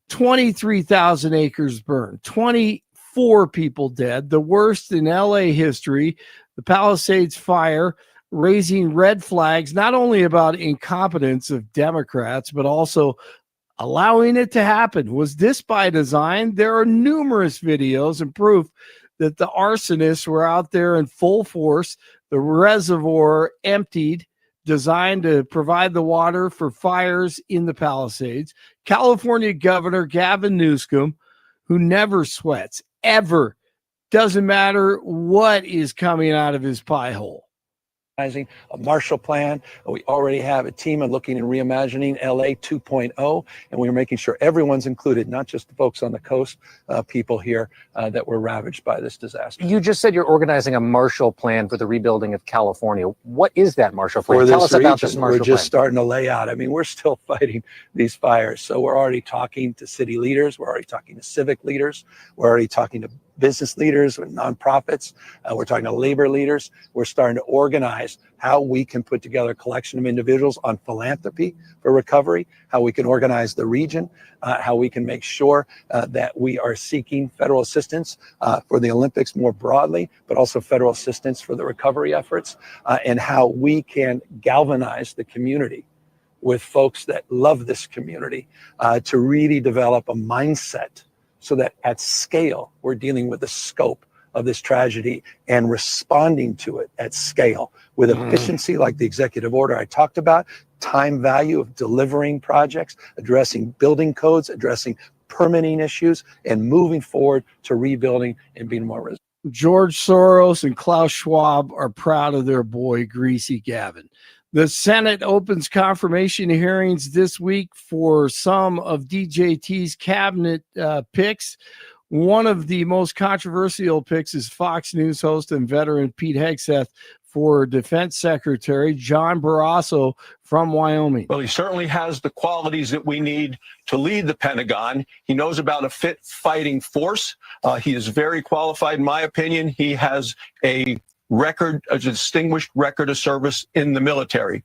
23,000 acres burned, 24 people dead, the worst in LA history. The Palisades fire raising red flags, not only about incompetence of Democrats, but also allowing it to happen. Was this by design? There are numerous videos and proof that the arsonists were out there in full force. The reservoir emptied, designed to provide the water for fires in the Palisades. California Governor Gavin Newsom, who never sweats, ever, doesn't matter what is coming out of his pie hole. A Marshall Plan. We already have a team of looking and reimagining LA 2.0, and we're making sure everyone's included, not just the folks on the coast, people here that were ravaged by this disaster. You just said you're organizing a Marshall Plan for the rebuilding of California. What is that Marshall Plan? For Tell this us about this region, Marshall we're just Plan. starting to lay out. I mean, we're still fighting these fires. So we're already talking to city leaders. We're already talking to civic leaders. We're already talking to business leaders and nonprofits. We're talking to labor leaders. We're starting to organize how we can put together a collection of individuals on philanthropy for recovery, how we can organize the region, how we can make sure that we are seeking federal assistance for the Olympics more broadly, but also federal assistance for the recovery efforts, and how we can galvanize the community with folks that love this community to really develop a mindset so that at scale, we're dealing with the scope of this tragedy and responding to it at scale with efficiency, like the executive order I talked about, time value of delivering projects, addressing building codes, addressing permitting issues, and moving forward to rebuilding and being more resilient. George Soros and Klaus Schwab are proud of their boy, Greasy Gavin. The Senate opens confirmation hearings this week for some of DJT's cabinet picks. One of the most controversial picks is Fox News host and veteran Pete Hegseth for Defense Secretary John Barrasso from Wyoming. Well, he certainly has the qualities that we need to lead the Pentagon. He knows about a fit fighting force. He is very qualified, in my opinion. He has a distinguished record of service in the military.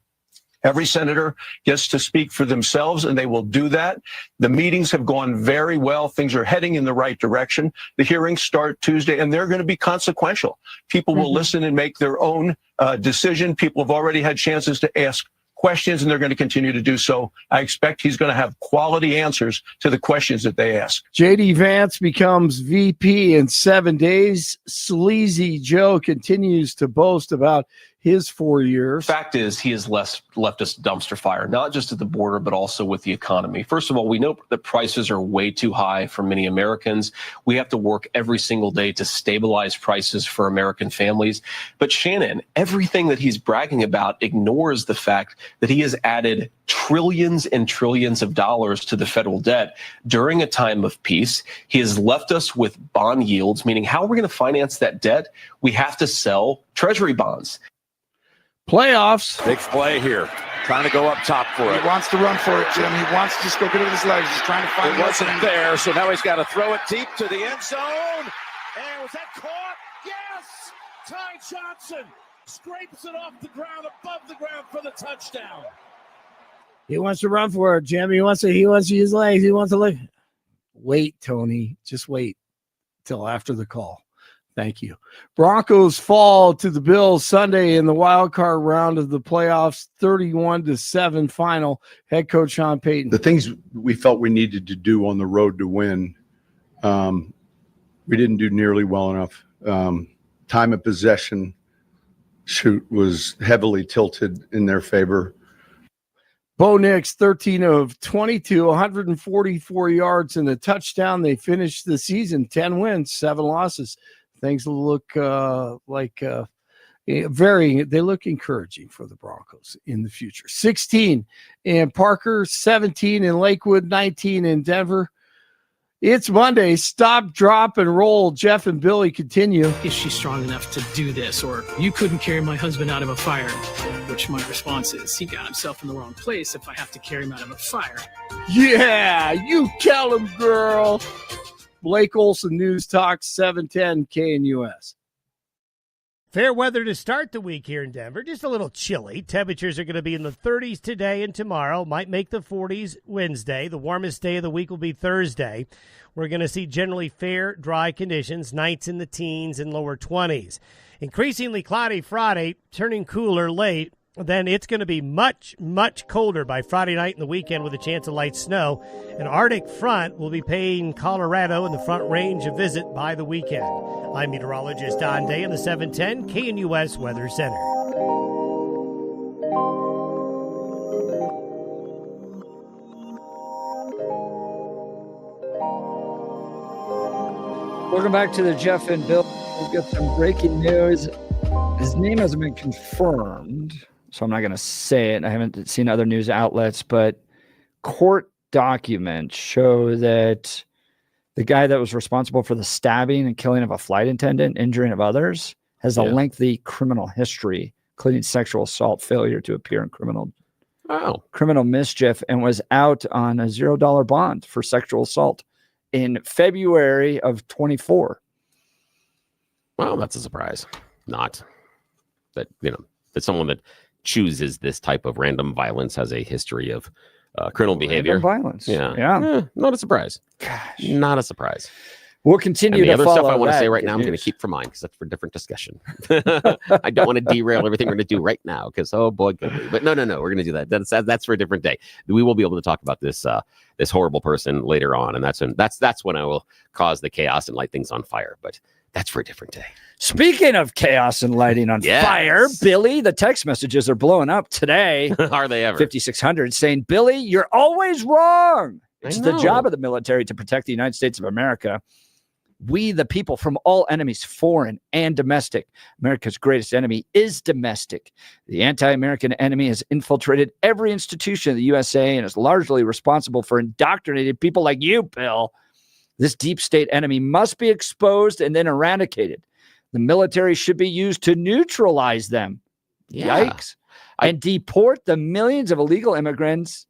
Every senator gets to speak for themselves, and they will do that. The meetings have gone very well. Things are heading in the right direction. The hearings start Tuesday, and they're going to be consequential. People will listen and make their own decision. People have already had chances to ask questions, and they're going to continue to do so. I expect he's going to have quality answers to the questions that they ask. J.D. Vance becomes VP in 7 days. Sleazy Joe continues to boast about his 4 years. Fact is, he has left us dumpster fire, not just at the border, but also with the economy. First of all, we know that prices are way too high for many Americans. We have to work every single day to stabilize prices for American families. But Shannon, everything that he's bragging about ignores the fact that he has added trillions and trillions of dollars to the federal debt during a time of peace. He has left us with bond yields, meaning how are we going to finance that debt? We have to sell treasury bonds. Playoffs. Big play here. Trying to go up top for it. He wants to run for it, Jim. He wants to just go get it with his legs. He's trying to find It wasn't there, so now he's got to throw it deep to the end zone. And was that caught? Yes! Ty Johnson scrapes it off the ground, above the ground for the touchdown. He wants to run for it, Jim. He wants to use legs. He wants to look. Wait, Tony. Just wait till after the call. Thank you. Broncos fall to the Bills Sunday in the wild card round of the playoffs, 31-7 final. Head coach Sean Payton. The things we felt we needed to do on the road to win, we didn't do nearly well enough. Time of possession was heavily tilted in their favor. Bo Nix, 13 of 22, 144 yards and a touchdown. They finished the season 10 wins, 7 losses. Things look they look encouraging for the Broncos in the future. 16 in Parker, 17 in Lakewood, 19 in Denver. It's Monday. Stop, drop, and roll. Jeff and Billy continue. Is she strong enough to do this? Or you couldn't carry my husband out of a fire, which my response is he got himself in the wrong place if I have to carry him out of a fire. Yeah, you tell him, girl. Blake Olson, News Talk, 710 KNUS. Fair weather to start the week here in Denver. Just a little chilly. Temperatures are going to be in the 30s today and tomorrow. Might make the 40s Wednesday. The warmest day of the week will be Thursday. We're going to see generally fair, dry conditions. Nights in the teens and lower 20s. Increasingly cloudy Friday, turning cooler late. Then it's going to be much, much colder by Friday night and the weekend with a chance of light snow. An Arctic front will be paying Colorado and the Front Range a visit by the weekend. I'm meteorologist Don Day in the 710 KNUS Weather Center. Welcome back to the Jeff and Bill. We've got some breaking news. His name hasn't been confirmed, so I'm not going to say it. I haven't seen other news outlets, but court documents show that the guy that was responsible for the stabbing and killing of a flight attendant, injuring of others, has a lengthy criminal history, including sexual assault, failure to appear in criminal mischief, and was out on a $0 bond for sexual assault in February of 24. Well, that's a surprise. Not that, that someone that chooses this type of random violence has a history of criminal behavior. Violence. Yeah. Not a surprise. Gosh. Not a surprise. We'll continue and the to other follow stuff I want to that say right now, I'm news. going to keep for mine because that's for a different discussion. I don't want to derail everything we're going to do right now because, oh boy, could we. But no, we're going to do that. That's for a different day. We will be able to talk about this this horrible person later on, and that's when I will cause the chaos and light things on fire. But that's for a different day. Speaking of chaos and lighting on fire, Billy, the text messages are blowing up today. Are they ever? 5600 saying, Billy, you're always wrong. It's the job of the military to protect the United States of America. We, the people, from all enemies, foreign and domestic. America's greatest enemy is domestic. The anti-American enemy has infiltrated every institution of the USA and is largely responsible for indoctrinating people like you, Bill. This deep state enemy must be exposed and then eradicated. The military should be used to neutralize them. Yikes. And deport the millions of illegal immigrants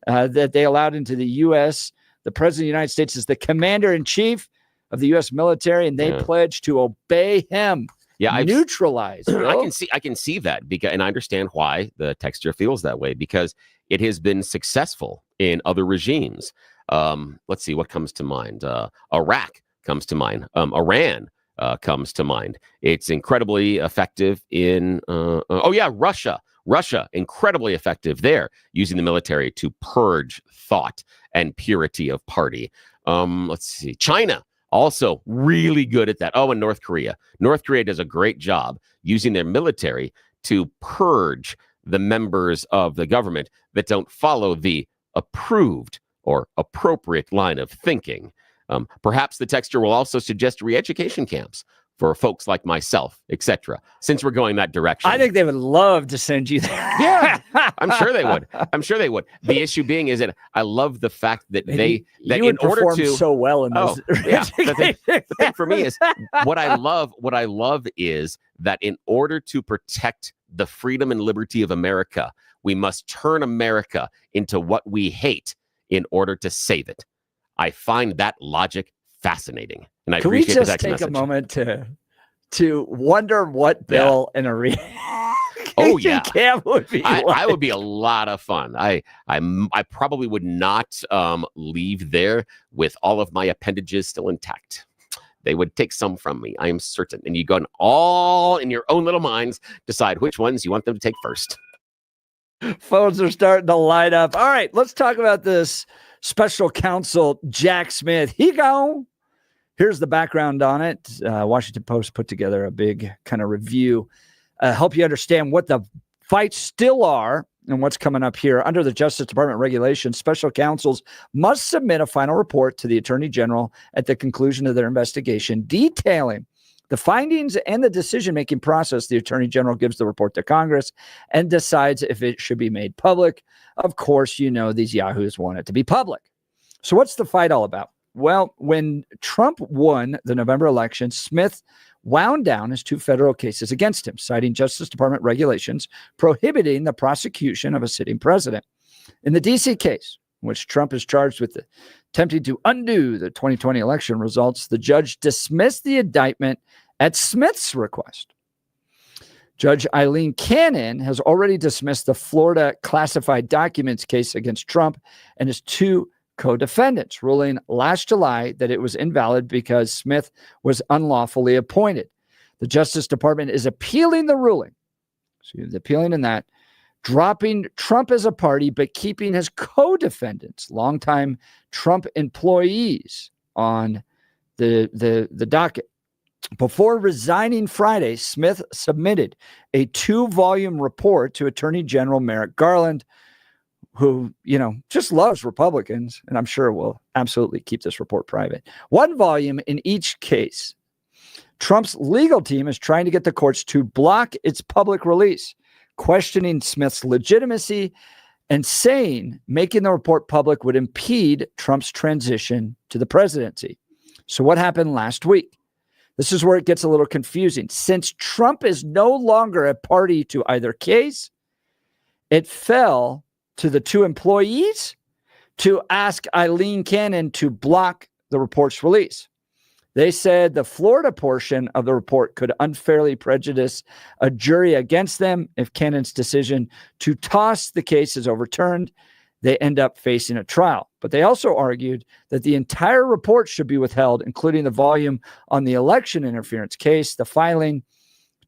that they allowed into the U.S. The President of the United States is the commander-in-chief of the U.S. military, and they pledge to obey him. Neutralize. I can see that because, and I understand why the texter feels that way, because it has been successful in other regimes. Let's see what comes to mind. Iraq comes to mind. Iran comes to mind. It's incredibly effective in Russia, incredibly effective there, using the military to purge thought and purity of party. Let's see. China, also really good at that. Oh, and North Korea. North Korea does a great job using their military to purge the members of the government that don't follow the approved or appropriate line of thinking. Perhaps the texter will also suggest re-education camps for folks like myself, etc. Since we're going that direction. I think they would love to send you there. Yeah, I'm sure they would. The issue being is that I love the fact that you would perform so well in those. The thing for me is what I love is that in order to protect the freedom and liberty of America. We must turn America into what we hate in order to save it. I find that logic fascinating, and I Can we appreciate the just text take message. a moment to wonder what Bill and a Oh yeah, camp would be I would be a lot of fun. I probably would not leave there with all of my appendages still intact. They would take some from me, I am certain. And you go all in your own little minds, decide which ones you want them to take first. Phones are starting to light up. All right, let's talk about this special counsel, Jack Smith. He gone. Here's the background on it. Washington Post put together a big kind of review, help you understand what the fights still are and what's coming up here. Under the Justice Department regulations, special counsels must submit a final report to the Attorney General at the conclusion of their investigation, detailing the findings and the decision-making process. The Attorney General gives the report to Congress and decides if it should be made public. Of course, you know these yahoos want it to be public. So what's the fight all about? Well, when Trump won the November election, Smith wound down his 2 federal cases against him, citing Justice Department regulations prohibiting the prosecution of a sitting president. In the D.C. case, in which Trump is charged with attempting to undo the 2020 election results, the judge dismissed the indictment at Smith's request. Judge Eileen Cannon has already dismissed the Florida classified documents case against Trump and his 2 co-defendants, ruling last July that it was invalid because Smith was unlawfully appointed. The Justice Department is appealing the ruling. So he's appealing in that, dropping Trump as a party, but keeping his co-defendants, longtime Trump employees, on the docket. Before resigning Friday, Smith submitted a 2-volume report to Attorney General Merrick Garland, who, just loves Republicans, and I'm sure will absolutely keep this report private. 1 volume in each case. Trump's legal team is trying to get the courts to block its public release, questioning Smith's legitimacy and saying making the report public would impede Trump's transition to the presidency. So what happened last week? This is where it gets a little confusing. Since Trump is no longer a party to either case, it fell to the 2 employees to ask Eileen Cannon to block the report's release. They said the Florida portion of the report could unfairly prejudice a jury against them. If Cannon's decision to toss the case is overturned, they end up facing a trial. But they also argued that the entire report should be withheld, including the volume on the election interference case. The filing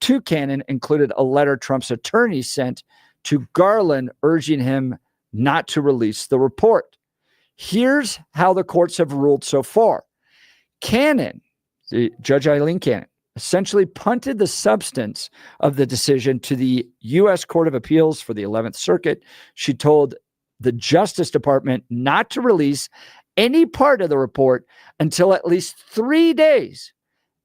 to Cannon included a letter Trump's attorney sent to Garland urging him not to release the report. Here's how the courts have ruled so far. Cannon, Judge Eileen Cannon, essentially punted the substance of the decision to the U.S. Court of Appeals for the 11th Circuit. She told the Justice Department not to release any part of the report until at least 3 days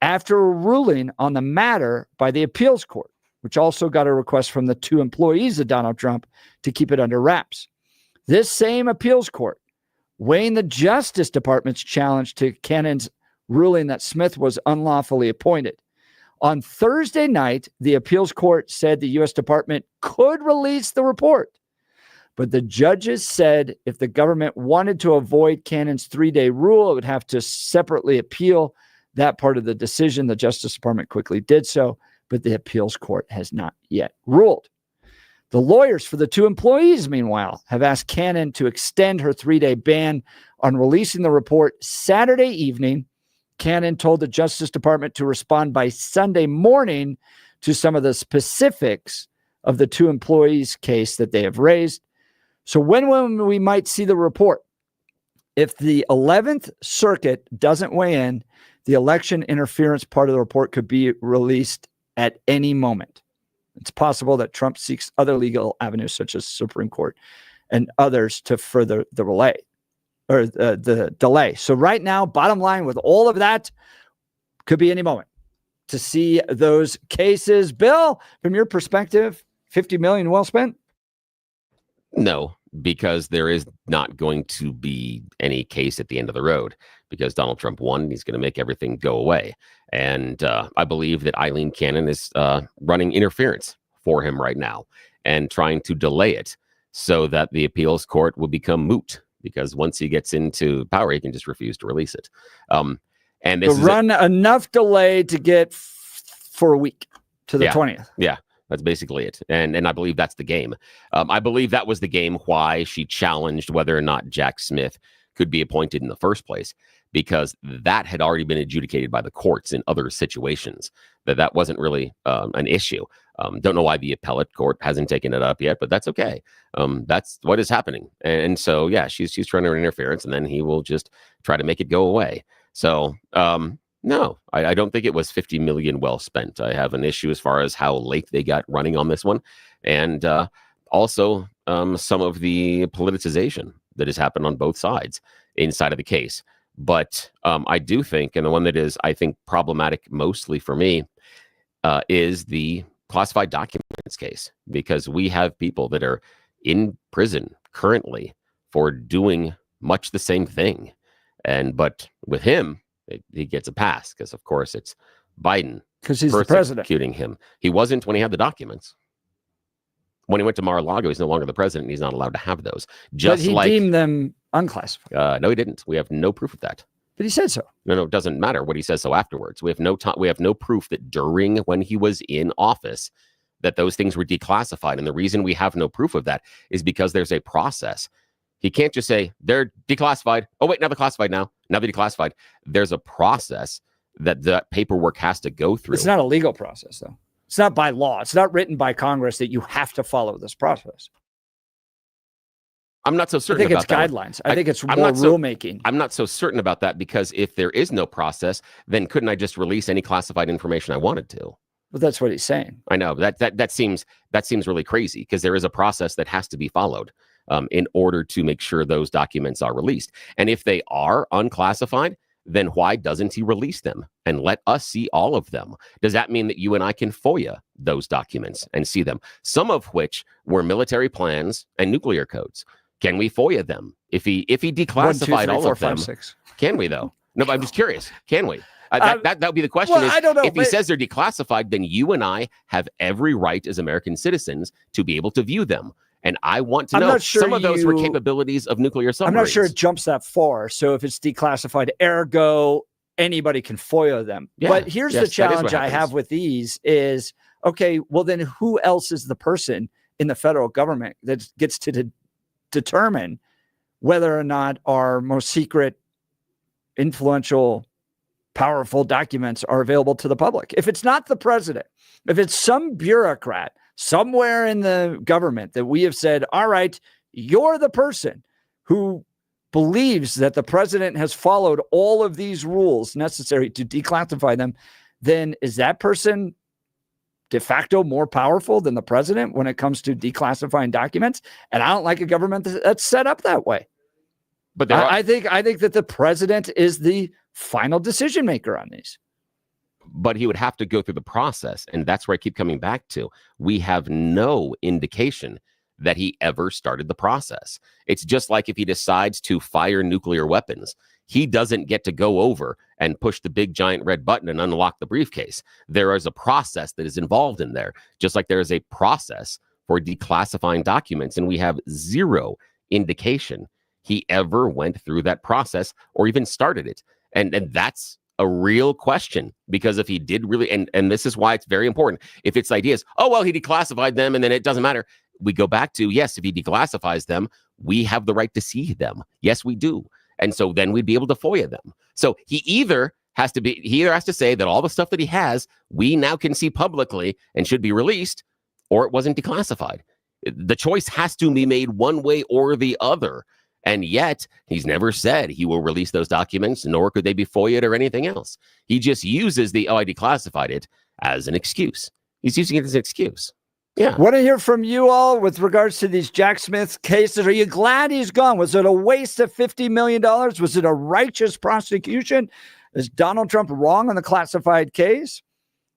after a ruling on the matter by the appeals court, which also got a request from the 2 employees of Donald Trump to keep it under wraps. This same appeals court, weighing the Justice Department's challenge to Cannon's ruling that Smith was unlawfully appointed. On Thursday night, the appeals court said the U.S. Department could release the report, but the judges said if the government wanted to avoid Cannon's 3-day rule, it would have to separately appeal that part of the decision. The Justice Department quickly did so, but the appeals court has not yet ruled. The lawyers for the 2 employees, meanwhile, have asked Cannon to extend her 3-day ban on releasing the report Saturday evening. Cannon told the Justice Department to respond by Sunday morning to some of the specifics of the 2 employees' case that they have raised. So when we might see the report? If the 11th Circuit doesn't weigh in, the election interference part of the report could be released at any moment. It's possible that Trump seeks other legal avenues, such as Supreme Court and others, to further the delay. So right now, bottom line with all of that, could be any moment to see those cases. Bill, from your perspective, $50 million well spent? No, because there is not going to be any case at the end of the road, because Donald Trump won. He's going to make everything go away. And I believe that Eileen Cannon is running interference for him right now and trying to delay it so that the appeals court will become moot, because once he gets into power, he can just refuse to release it. And this to run enough delay to get for a week to the 20th. Yeah, that's basically it. And I believe that's the game. I believe that was the game why she challenged whether or not Jack Smith could be appointed in the first place, because that had already been adjudicated by the courts in other situations, that wasn't really an issue. Don't know why the appellate court hasn't taken it up yet, but that's okay. That's what is happening. And so, yeah, she's trying to interference, and then he will just try to make it go away. So, no, I don't think it was 50 million well spent. I have an issue as far as how late they got running on this one. And also some of the politicization that has happened on both sides inside of the case. But I do think, and the one that is, I think, problematic mostly for me is the classified documents case, because we have people that are in prison currently for doing much the same thing. But with him, he gets a pass because, of course, it's Biden because he's the president. Persecuting him. He wasn't when he had the documents. When he went to Mar-a-Lago, he's no longer the president. He's not allowed to have those. But he deemed them unclassified. No, he didn't. We have no proof of that. But he said so. No, it doesn't matter what he says so afterwards. We have no time. We have no proof that during when he was in office that those things were declassified. And the reason we have no proof of that is because there's a process. He can't just say they're declassified. Oh, wait, now they're classified now. Now they're declassified. There's a process that the paperwork has to go through. It's not a legal process, though. It's not by law. It's not written by Congress that you have to follow this process. I'm not so certain about that. I think it's guidelines. I think it's more rulemaking. I'm not so certain about that, because if there is no process, then couldn't I just release any classified information I wanted to? Well, that's what he's saying. I know that seems really crazy, because there is a process that has to be followed in order to make sure those documents are released. And if they are unclassified, then why doesn't he release them and let us see all of them? Does that mean that you and I can FOIA those documents and see them? Some of which were military plans and nuclear codes. Can we FOIA them? If he declassified all of them, can we though? No, but I'm just curious. Can we? That would be the question. Well, I don't know, if he says they're declassified, then you and I have every right as American citizens to be able to view them. And I want to know, some of those were capabilities of nuclear submarines. I'm not sure it jumps that far. So if it's declassified, ergo, anybody can FOIA them. Yeah, but here's the challenge I have with these is, okay, well, then who else is the person in the federal government that gets to determine whether or not our most secret, influential, powerful documents are available to the public? If it's not the president, if it's some bureaucrat somewhere in the government that we have said, all right, you're the person who believes that the president has followed all of these rules necessary to declassify them, then is that person de facto more powerful than the president when it comes to declassifying documents? And I don't like a government that's set up that way. But I think that the president is the final decision maker on these. But he would have to go through the process. And that's where I keep coming back to. We have no indication that he ever started the process. It's just like if he decides to fire nuclear weapons, he doesn't get to go over and push the big giant red button and unlock the briefcase. There is a process that is involved in there, just like there is a process for declassifying documents. And we have zero indication he ever went through that process or even started it. And that's a real question, because if he did really, and this is why it's very important. If it's ideas, oh, well, he declassified them and then it doesn't matter. We go back to, yes, if he declassifies them, we have the right to see them. Yes, we do. And so then we'd be able to FOIA them. So he either has to say that all the stuff that he has, we now can see publicly and should be released, or it wasn't declassified. The choice has to be made one way or the other. And yet he's never said he will release those documents, nor could they be FOIA'd or anything else. He just uses the, I declassified it as an excuse. He's using it as an excuse. Yeah. Want to hear from you all with regards to these Jack Smith cases. Are you glad he's gone? Was it a waste of $50 million? Was it a righteous prosecution? Is Donald Trump wrong on the classified case?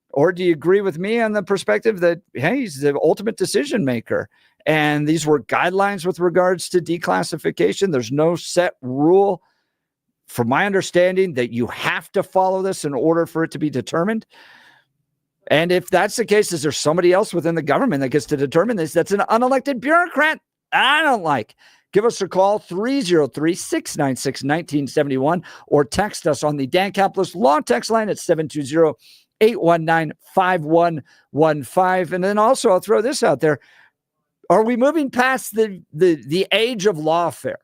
Or do you agree with me on the perspective that, hey, he's the ultimate decision maker? And these were guidelines with regards to declassification. There's no set rule, from my understanding, that you have to follow this in order for it to be determined. And if that's the case, is there somebody else within the government that gets to determine this? That's an unelected bureaucrat I don't like. Give us a call, 303-696-1971, or text us on the Dan Capitalist Law text line at 720-819-5115. And then also, I'll throw this out there. Are we moving past the age of lawfare?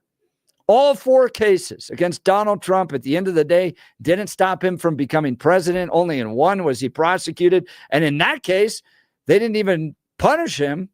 All 4 cases against Donald Trump at the end of the day didn't stop him from becoming president. Only in one was he prosecuted. And in that case, they didn't even punish him.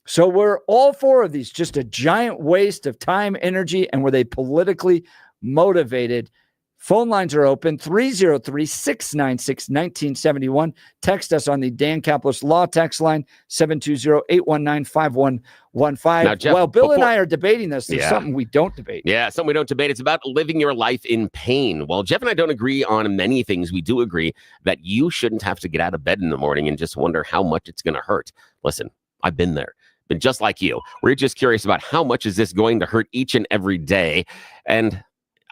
So were all 4 of these just a giant waste of time, energy, and were they politically motivated? Phone lines are open, 303-696-1971. Text us on the Dan Capitalist Law text line, 720-819-5115. Now, Jeff, Well, Bill and I are debating this. There's Yeah. something we don't debate. Yeah, something we don't debate. It's about living your life in pain. Well, Jeff and I don't agree on many things. We do agree that you shouldn't have to get out of bed in the morning and just wonder how much it's going to hurt. Listen, I've been there. Been just like you. We're just curious about how much is this going to hurt each and every day. And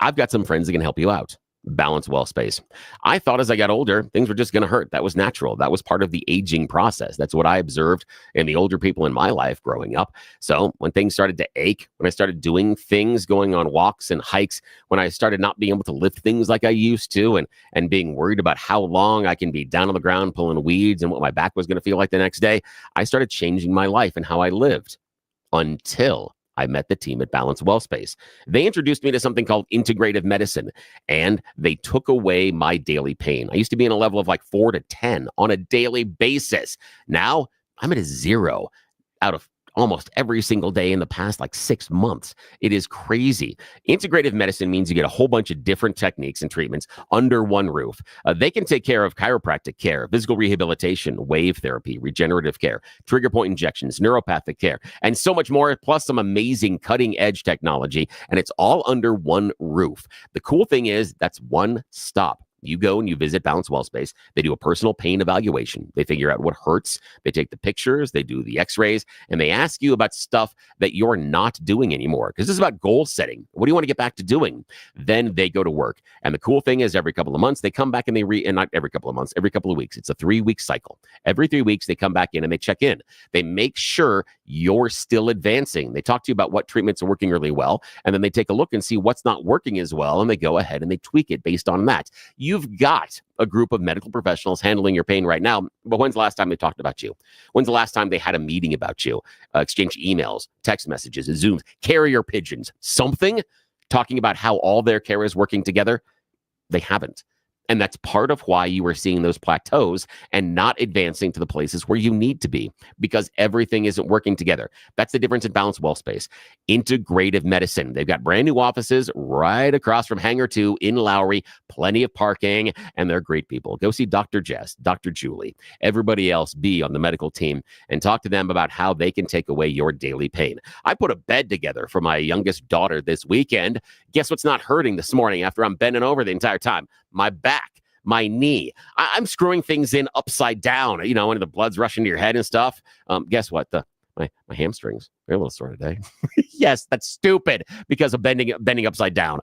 I've got some friends that can help you out. Balance Well Space. I thought as I got older, things were just going to hurt. That was natural. That was part of the aging process. That's what I observed in the older people in my life growing up. So when things started to ache, when I started doing things, going on walks and hikes, when I started not being able to lift things like I used to, and being worried about how long I can be down on the ground pulling weeds and what my back was going to feel like the next day, I started changing my life and how I lived until I met the team at Balance Well Space. They introduced me to something called integrative medicine, and they took away my daily pain. I used to be in a level of like 4 to 10 on a daily basis. Now I'm at a 0 out of almost every single day in the past like 6 months. It is crazy. Integrative medicine means you get a whole bunch of different techniques and treatments under one roof. They can take care of chiropractic care, physical rehabilitation, wave therapy, regenerative care, trigger point injections, neuropathic care, and so much more, plus some amazing cutting edge technology. And it's all under one roof. The cool thing is that's one stop. You go and you visit Balance Well Space. They do a personal pain evaluation. They figure out what hurts. They take the pictures. They do the x-rays. And they ask you about stuff that you're not doing anymore. Because this is about goal setting. What do you want to get back to doing? Then they go to work. And the cool thing is every couple of months, they come back and and not every couple of months, every couple of weeks. It's a 3-week cycle. Every 3 weeks, they come back in and they check in. They make sure you're still advancing. They talk to you about what treatments are working really well. And then they take a look and see what's not working as well. And they go ahead and they tweak it based on that. You've got a group of medical professionals handling your pain right now, but when's the last time they talked about you? When's the last time they had a meeting about you, exchanged emails, text messages, Zooms, carrier pigeons, something talking about how all their care is working together? They haven't. And that's part of why you are seeing those plateaus and not advancing to the places where you need to be, because everything isn't working together. That's the difference in Balance Well Space. Integrative medicine. They've got brand new offices right across from Hangar 2 in Lowry, plenty of parking, and they're great people. Go see Dr. Jess, Dr. Julie, everybody else be on the medical team and talk to them about how they can take away your daily pain. I put a bed together for my youngest daughter this weekend. Guess what's not hurting this morning after I'm bending over the entire time? My back, my knee. I'm screwing things in upside down, you know, when the blood's rushing to your head and stuff. Guess what? My hamstrings, they're a little sore today. Yes, that's stupid because of bending upside down.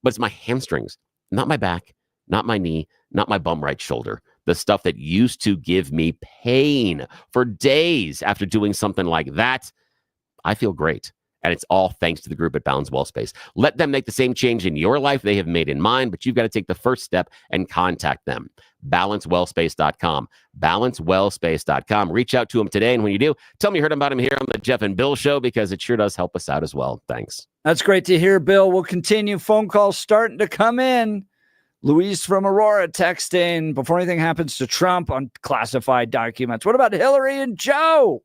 But it's my hamstrings, not my back, not my knee, not my bum right shoulder. The stuff that used to give me pain for days after doing something like that. I feel great. And it's all thanks to the group at Balance Well Space. Let them make the same change in your life they have made in mine, but you've got to take the first step and contact them. BalanceWellSpace.com. BalanceWellSpace.com. Reach out to them today. And when you do, tell me you heard about him here on the Jeff and Bill Show, because it sure does help us out as well. Thanks. That's great to hear, Bill. We'll continue. Phone calls starting to come in. Louise from Aurora texting before anything happens to Trump on classified documents. What about Hillary and Joe?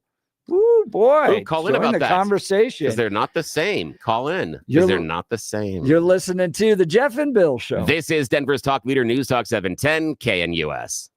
Ooh, boy. Ooh, call in Join about the that. Conversation. Because they're not the same. Call in. Because they're not the same. You're listening to the Jeff and Bill Show. This is Denver's Talk Leader News Talk 710 KNUS.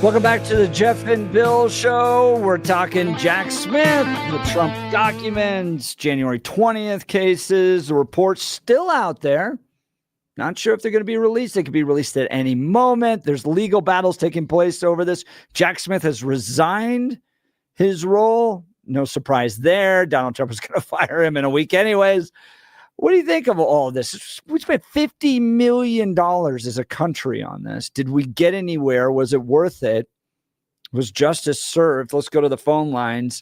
Welcome back to the Jeff and Bill Show. We're talking Jack Smith, the Trump documents, January 20th cases, the reports still out there. Not sure if they're going to be released. They could be released at any moment. There's legal battles taking place over this. Jack Smith has resigned his role. No surprise there. Donald Trump is going to fire him in a week anyways. What do you think of all of this? We spent $50 million as a country on this. Did we get anywhere? Was it worth it? Was justice served? Let's go to the phone lines.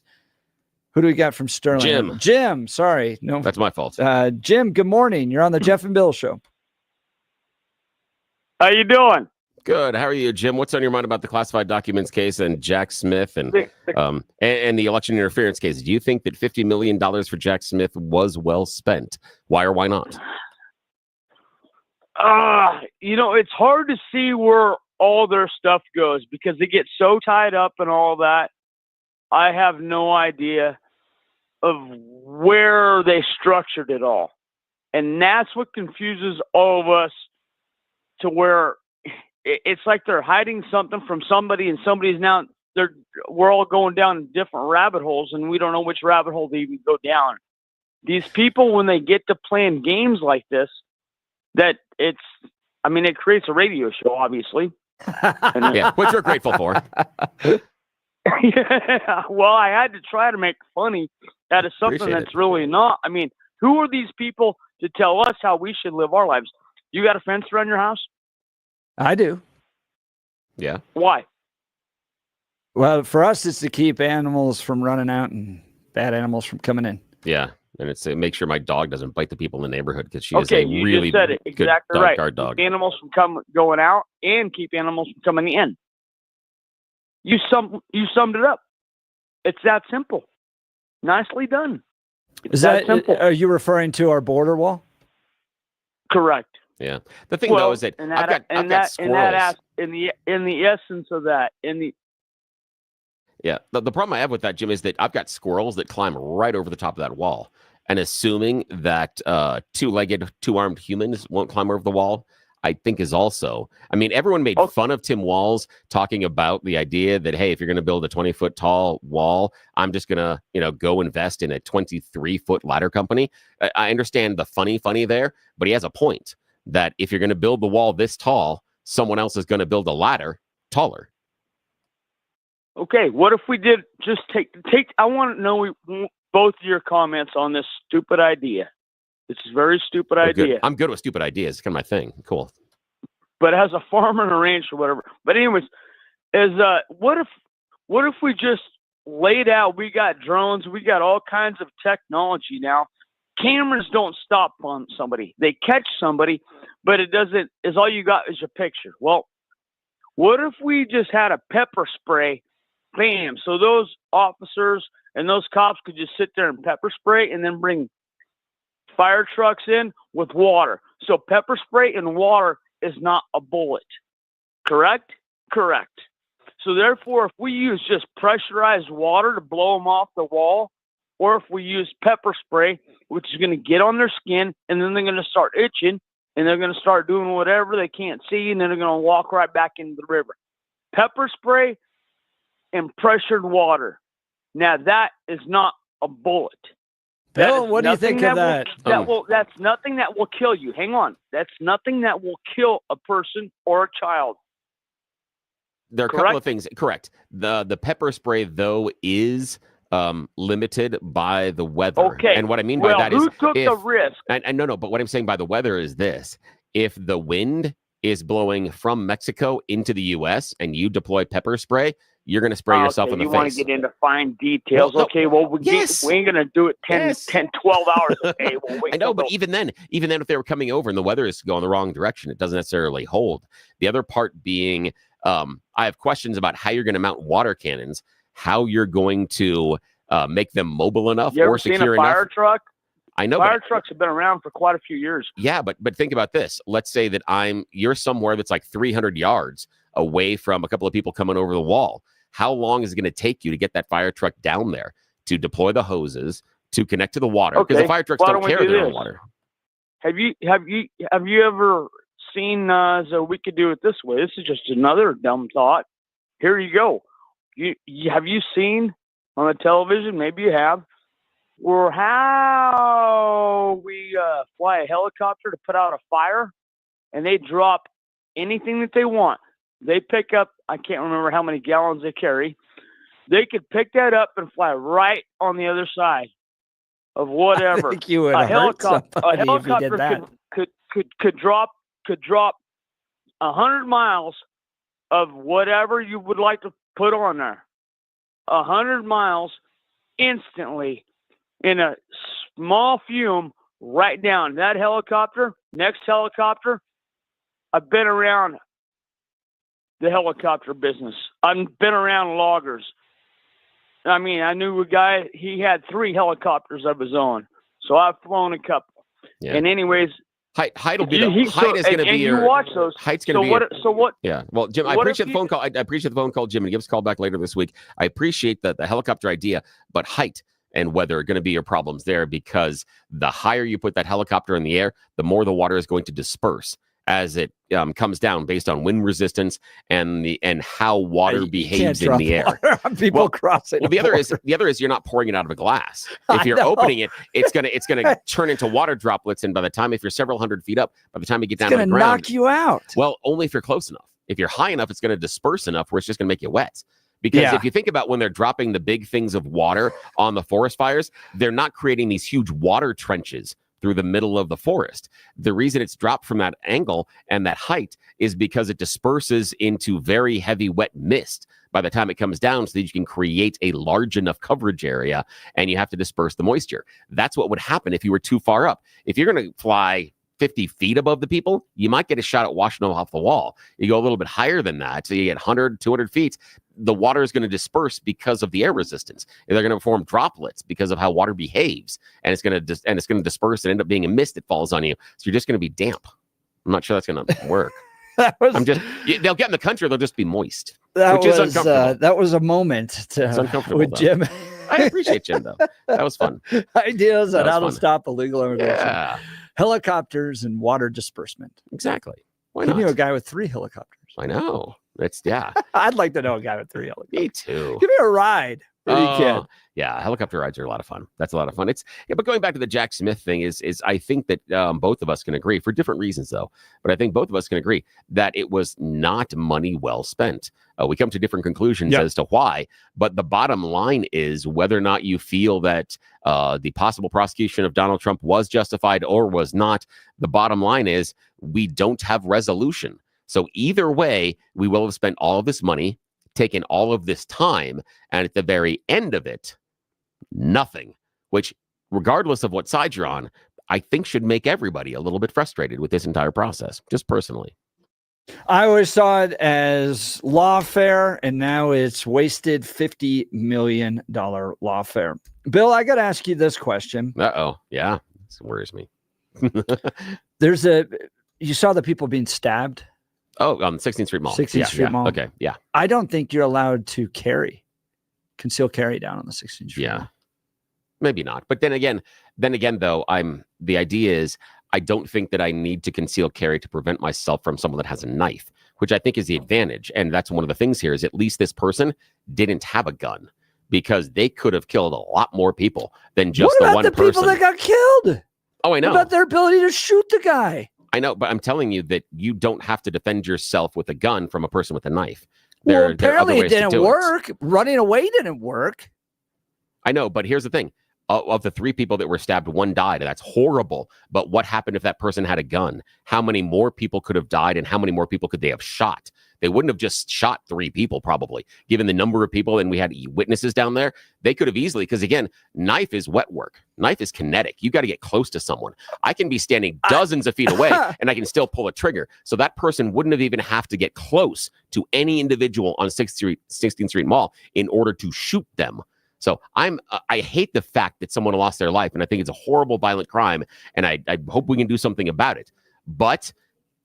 Who do we got from Sterling? Jim, sorry. No, that's my fault. Jim, good morning. You're on the Jeff and Bill Show. How you doing? Good. How are you, Jim? What's on your mind about the classified documents case and Jack Smith and the election interference case? Do you think that $50 million for Jack Smith was well spent? Why or why not? It's hard to see where all their stuff goes because they get so tied up and all that. I have no idea of where they structured it all. And that's what confuses all of us to where it's like they're hiding something from somebody and somebody's now we're all going down different rabbit holes and we don't know which rabbit hole to even go down. These people, when they get to playing games like this, it creates a radio show, obviously. Yeah, which we're grateful for. Yeah, well, I had to try to make funny out of something Appreciate that's really not. I mean, who are these people to tell us how we should live our lives? You got a fence around your house? I do. Yeah. Why? Well, for us, it's to keep animals from running out and bad animals from coming in. Yeah. And it's to make sure my dog doesn't bite the people in the neighborhood because she Okay, is a you really just said it good exactly dog, right. guard dog. Keep animals from going out and keep animals from coming in. You summed it up. It's that simple. Nicely done. Is that simple? Are you referring to our border wall? Correct. Yeah. The thing though is that I've got squirrels. In the essence of that, Yeah. The problem I have with that, Jim, is that I've got squirrels that climb right over the top of that wall. And assuming that two-legged, two-armed humans won't climb over the wall, I think is also. I mean, everyone made fun of Tim Walz talking about the idea that, hey, if you're going to build a 20-foot tall wall, I'm just going to, go invest in a 23-foot ladder company. I understand the funny there, but he has a point that if you're going to build the wall this tall, someone else is going to build a ladder taller. Okay, what if we did just take? I want to know both of your comments on this stupid idea. It's a very stupid idea. I'm good with stupid ideas. It's kind of my thing. Cool. But as a farmer and a rancher, whatever. But anyways, what if we just laid out? We got drones. We got all kinds of technology now. Cameras don't stop on somebody. They catch somebody, but it doesn't. Is all you got is your picture. Well, what if we just had a pepper spray? Bam! So those officers and those cops could just sit there and pepper spray, and then bring fire trucks in with water. So pepper spray and water is not a bullet. Correct? Correct. So therefore, if we use just pressurized water to blow them off the wall, or if we use pepper spray, which is going to get on their skin, and then they're going to start itching, and they're going to start doing whatever they can't see, and then they're going to walk right back into the river. Pepper spray and pressured water. Now that is not a bullet. Bill, what do you think of that? That's nothing that will kill you. Hang on. That's nothing that will kill a person or a child. There are a couple of things. Correct. The pepper spray, though, is limited by the weather. Okay. And what I mean by that is who took the risk? And no, but what I'm saying by the weather is this. If the wind is blowing from Mexico into the U.S. and you deploy pepper spray, you're going to spray yourself in the face. You want to get into fine details. Well, no. Okay, well, we ain't going to do it 10, 12 hours a day. We'll wait I know, but even then, if they were coming over and the weather is going the wrong direction, it doesn't necessarily hold. The other part being, I have questions about how you're going to mount water cannons, how you're going to make them mobile enough you ever or secure seen a fire enough. truck? I know. Fire trucks have been around for quite a few years. Yeah, but think about this. Let's say that you're somewhere that's like 300 yards away from a couple of people coming over the wall. How long is it going to take you to get that fire truck down there to deploy the hoses to connect to the water? Because the fire trucks don't carry their own water. Have you ever seen? So we could do it this way. This is just another dumb thought. here you go. Have you seen on the television? Maybe you have. Or how we fly a helicopter to put out a fire, and they drop anything that they want. They pick up, I can't remember how many gallons they carry. They could pick that up and fly right on the other side of whatever. I think you would a hurt helicopter somebody if you did that. could drop 100 miles of whatever you would like to put on there. 100 miles instantly in a small fume right down. That helicopter, next helicopter, I've been around the helicopter business. I've been around loggers. I mean, I knew a guy, he had 3 helicopters of his own. So I've flown a couple. Yeah. And anyways, height will be height is going to be your. You watch those. Height's going to be. So what? Yeah. Well, Jim, I appreciate the phone call. I appreciate the phone call, Jim, and give us a call back later this week. I appreciate the helicopter idea, but height and weather are going to be your problems there, because the higher you put that helicopter in the air, the more the water is going to disperse as it comes down, based on wind resistance and how water behaves in the air. People crossing. Well, the other is you're not pouring it out of a glass. If you're opening it, it's gonna turn into water droplets, and by the time, if you're several hundred feet up, by the time you get down to the ground, knock you out. Well, only if you're close enough. If you're high enough, it's going to disperse enough where it's just going to make you wet. Because if you think about when they're dropping the big things of water on the forest fires, they're not creating these huge water trenches through the middle of the forest. The reason it's dropped from that angle and that height is because it disperses into very heavy wet mist by the time it comes down, so that you can create a large enough coverage area, and you have to disperse the moisture. That's what would happen if you were too far up. If you're going to fly 50 feet above the people, you might get a shot at washing them off the wall. You go a little bit higher than that, so you get 100, 200 feet, the water is going to disperse because of the air resistance. They're going to form droplets because of how water behaves, and it's going to disperse and end up being a mist that falls on you. So you're just going to be damp. I'm not sure that's going to work. They'll get in the country, they'll just be moist, which is uncomfortable. That was a moment It's uncomfortable with Jim. I appreciate Jim, though. That was fun. Ideas on how to fun. stop illegal immigration. Yeah. Helicopters and water disbursement. Exactly. Why Give not? me a guy with 3 helicopters. I know. Yeah. I'd like to know a guy with 3 helicopters. Me too. Give me a ride. Yeah, helicopter rides are a lot of fun. That's a lot of fun. But going back to the Jack Smith thing is I think that both of us can agree, for different reasons though, but I think both of us can agree that it was not money well spent. We come to different conclusions as to why, but the bottom line is whether or not you feel that the possible prosecution of Donald Trump was justified or was not. The bottom line is we don't have resolution. So either way, we will have spent all of this money, taken all of this time, and at the very end of it, nothing, which, regardless of what side you're on, I think should make everybody a little bit frustrated with this entire process, just personally. I always saw it as lawfare, and now it's wasted $50 million lawfare. Bill, I got to ask you this question. Yeah, this worries me. You saw the people being stabbed? Oh, on 16th Street Mall. 16th Street Mall. Okay, yeah. I don't think you're allowed to conceal carry down on the 16th Street Mall. Maybe not. But then again, though, the idea is I don't think that I need to conceal carry to prevent myself from someone that has a knife, which I think is the advantage. And that's one of the things here is at least this person didn't have a gun, because they could have killed a lot more people than just the one person. What about the people that got killed? Oh, I know. What about their ability to shoot the guy? I know, but I'm telling you that you don't have to defend yourself with a gun from a person with a knife. Well, apparently it didn't work. Running away didn't work. I know, but here's the thing. Of the 3 people that were stabbed, 1 died. That's horrible. But what happened if that person had a gun? How many more people could have died, and how many more people could they have shot? They wouldn't have just shot 3 people, probably, given the number of people, and we had witnesses down there. They could have easily, because again, knife is wet work. Knife is kinetic. You got to get close to someone. I can be standing dozens of feet away, and I can still pull a trigger. So that person wouldn't have even have to get close to any individual on 16th Street Mall in order to shoot them. So I hate the fact that someone lost their life, and I think it's a horrible, violent crime, and I hope we can do something about it. But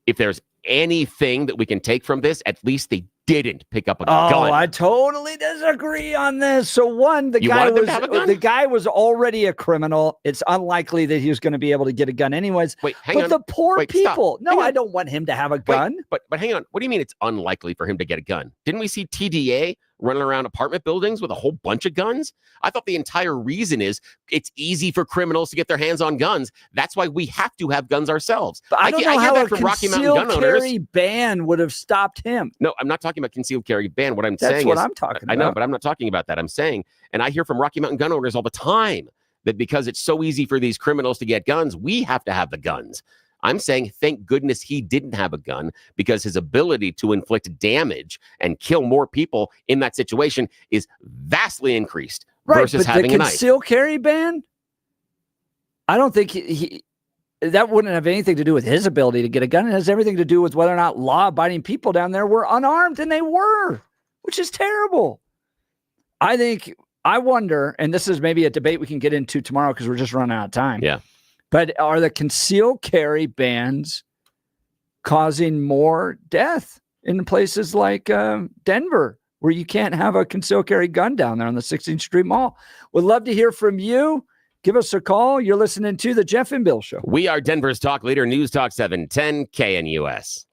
if there's anything that we can take from this, at least they didn't pick up a Oh, gun. I totally disagree on this. So one, the You guy wanted them was to have a gun? the guy was already a criminal. It's unlikely that he was going to be able to get a gun anyways. Wait, hang but on. the poor Wait, stop. people. No, Hang on. I don't want him to have a gun. But hang on. What do you mean it's unlikely for him to get a gun? Didn't we see TDA running around apartment buildings with a whole bunch of guns? I thought the entire reason is it's easy for criminals to get their hands on guns. That's why we have to have guns ourselves. But I don't hear know how that a from Rocky Mountain concealed gun carry owners. ban would have stopped him. No, I'm not talking about concealed carry ban. What I'm That's saying what is, I'm talking I know, about. but I'm not talking about that. I'm saying, and I hear from Rocky Mountain gun owners all the time that because it's so easy for these criminals to get guns, we have to have the guns. I'm saying, thank goodness he didn't have a gun because his ability to inflict damage and kill more people in that situation is vastly increased versus but having the a knife. concealed carry ban, I don't think he that wouldn't have anything to do with his ability to get a gun. It has everything to do with whether or not law-abiding people down there were unarmed, and they were, which is terrible. I wonder, and this is maybe a debate we can get into tomorrow because we're just running out of time. Yeah. But are the concealed carry bans causing more death in places like Denver, where you can't have a concealed carry gun down there on the 16th Street Mall? Would love to hear from you. Give us a call. You're listening to the Jeff and Bill Show. We are Denver's talk leader, News Talk 710 KNUS.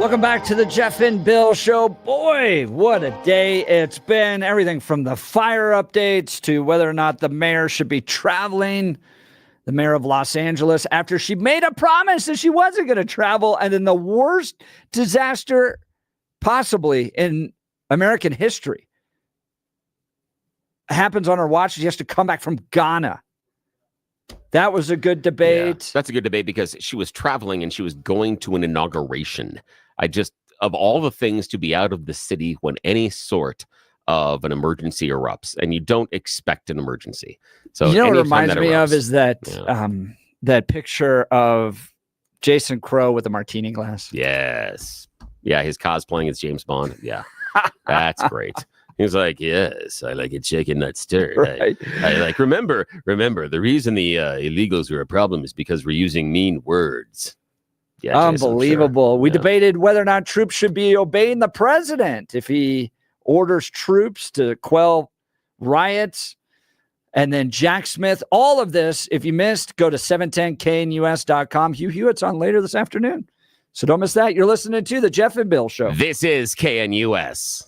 Welcome back to the Jeff and Bill Show. Boy, what a day it's been. Everything from the fire updates to whether or not the mayor should be traveling. The mayor of Los Angeles, after she made a promise that she wasn't going to travel, and then the worst disaster possibly in American history happens on her watch. She has to come back from Ghana. That was a good debate. Yeah, that's a good debate because she was traveling and she was going to an inauguration. Of all the things to be out of the city when any sort of an emergency erupts, and you don't expect an emergency. So you know what it anytime reminds that me of erupts, is that picture of Jason Crow with a martini glass. Yes. Yeah, his cosplaying as James Bond. Yeah. That's great. He's like, yes, I like it shaken, not stirred. Right. I like, remember, the reason the illegals are a problem is because we're using mean words. Yeah, Jason, unbelievable. sure. We Yeah. debated whether or not troops should be obeying the president if he orders troops to quell riots. And then Jack Smith, all of this, if you missed, go to 710knus.com. Hugh Hewitt's on later this afternoon. So don't miss that. You're listening to the Jeff and Bill Show. This is KNUS.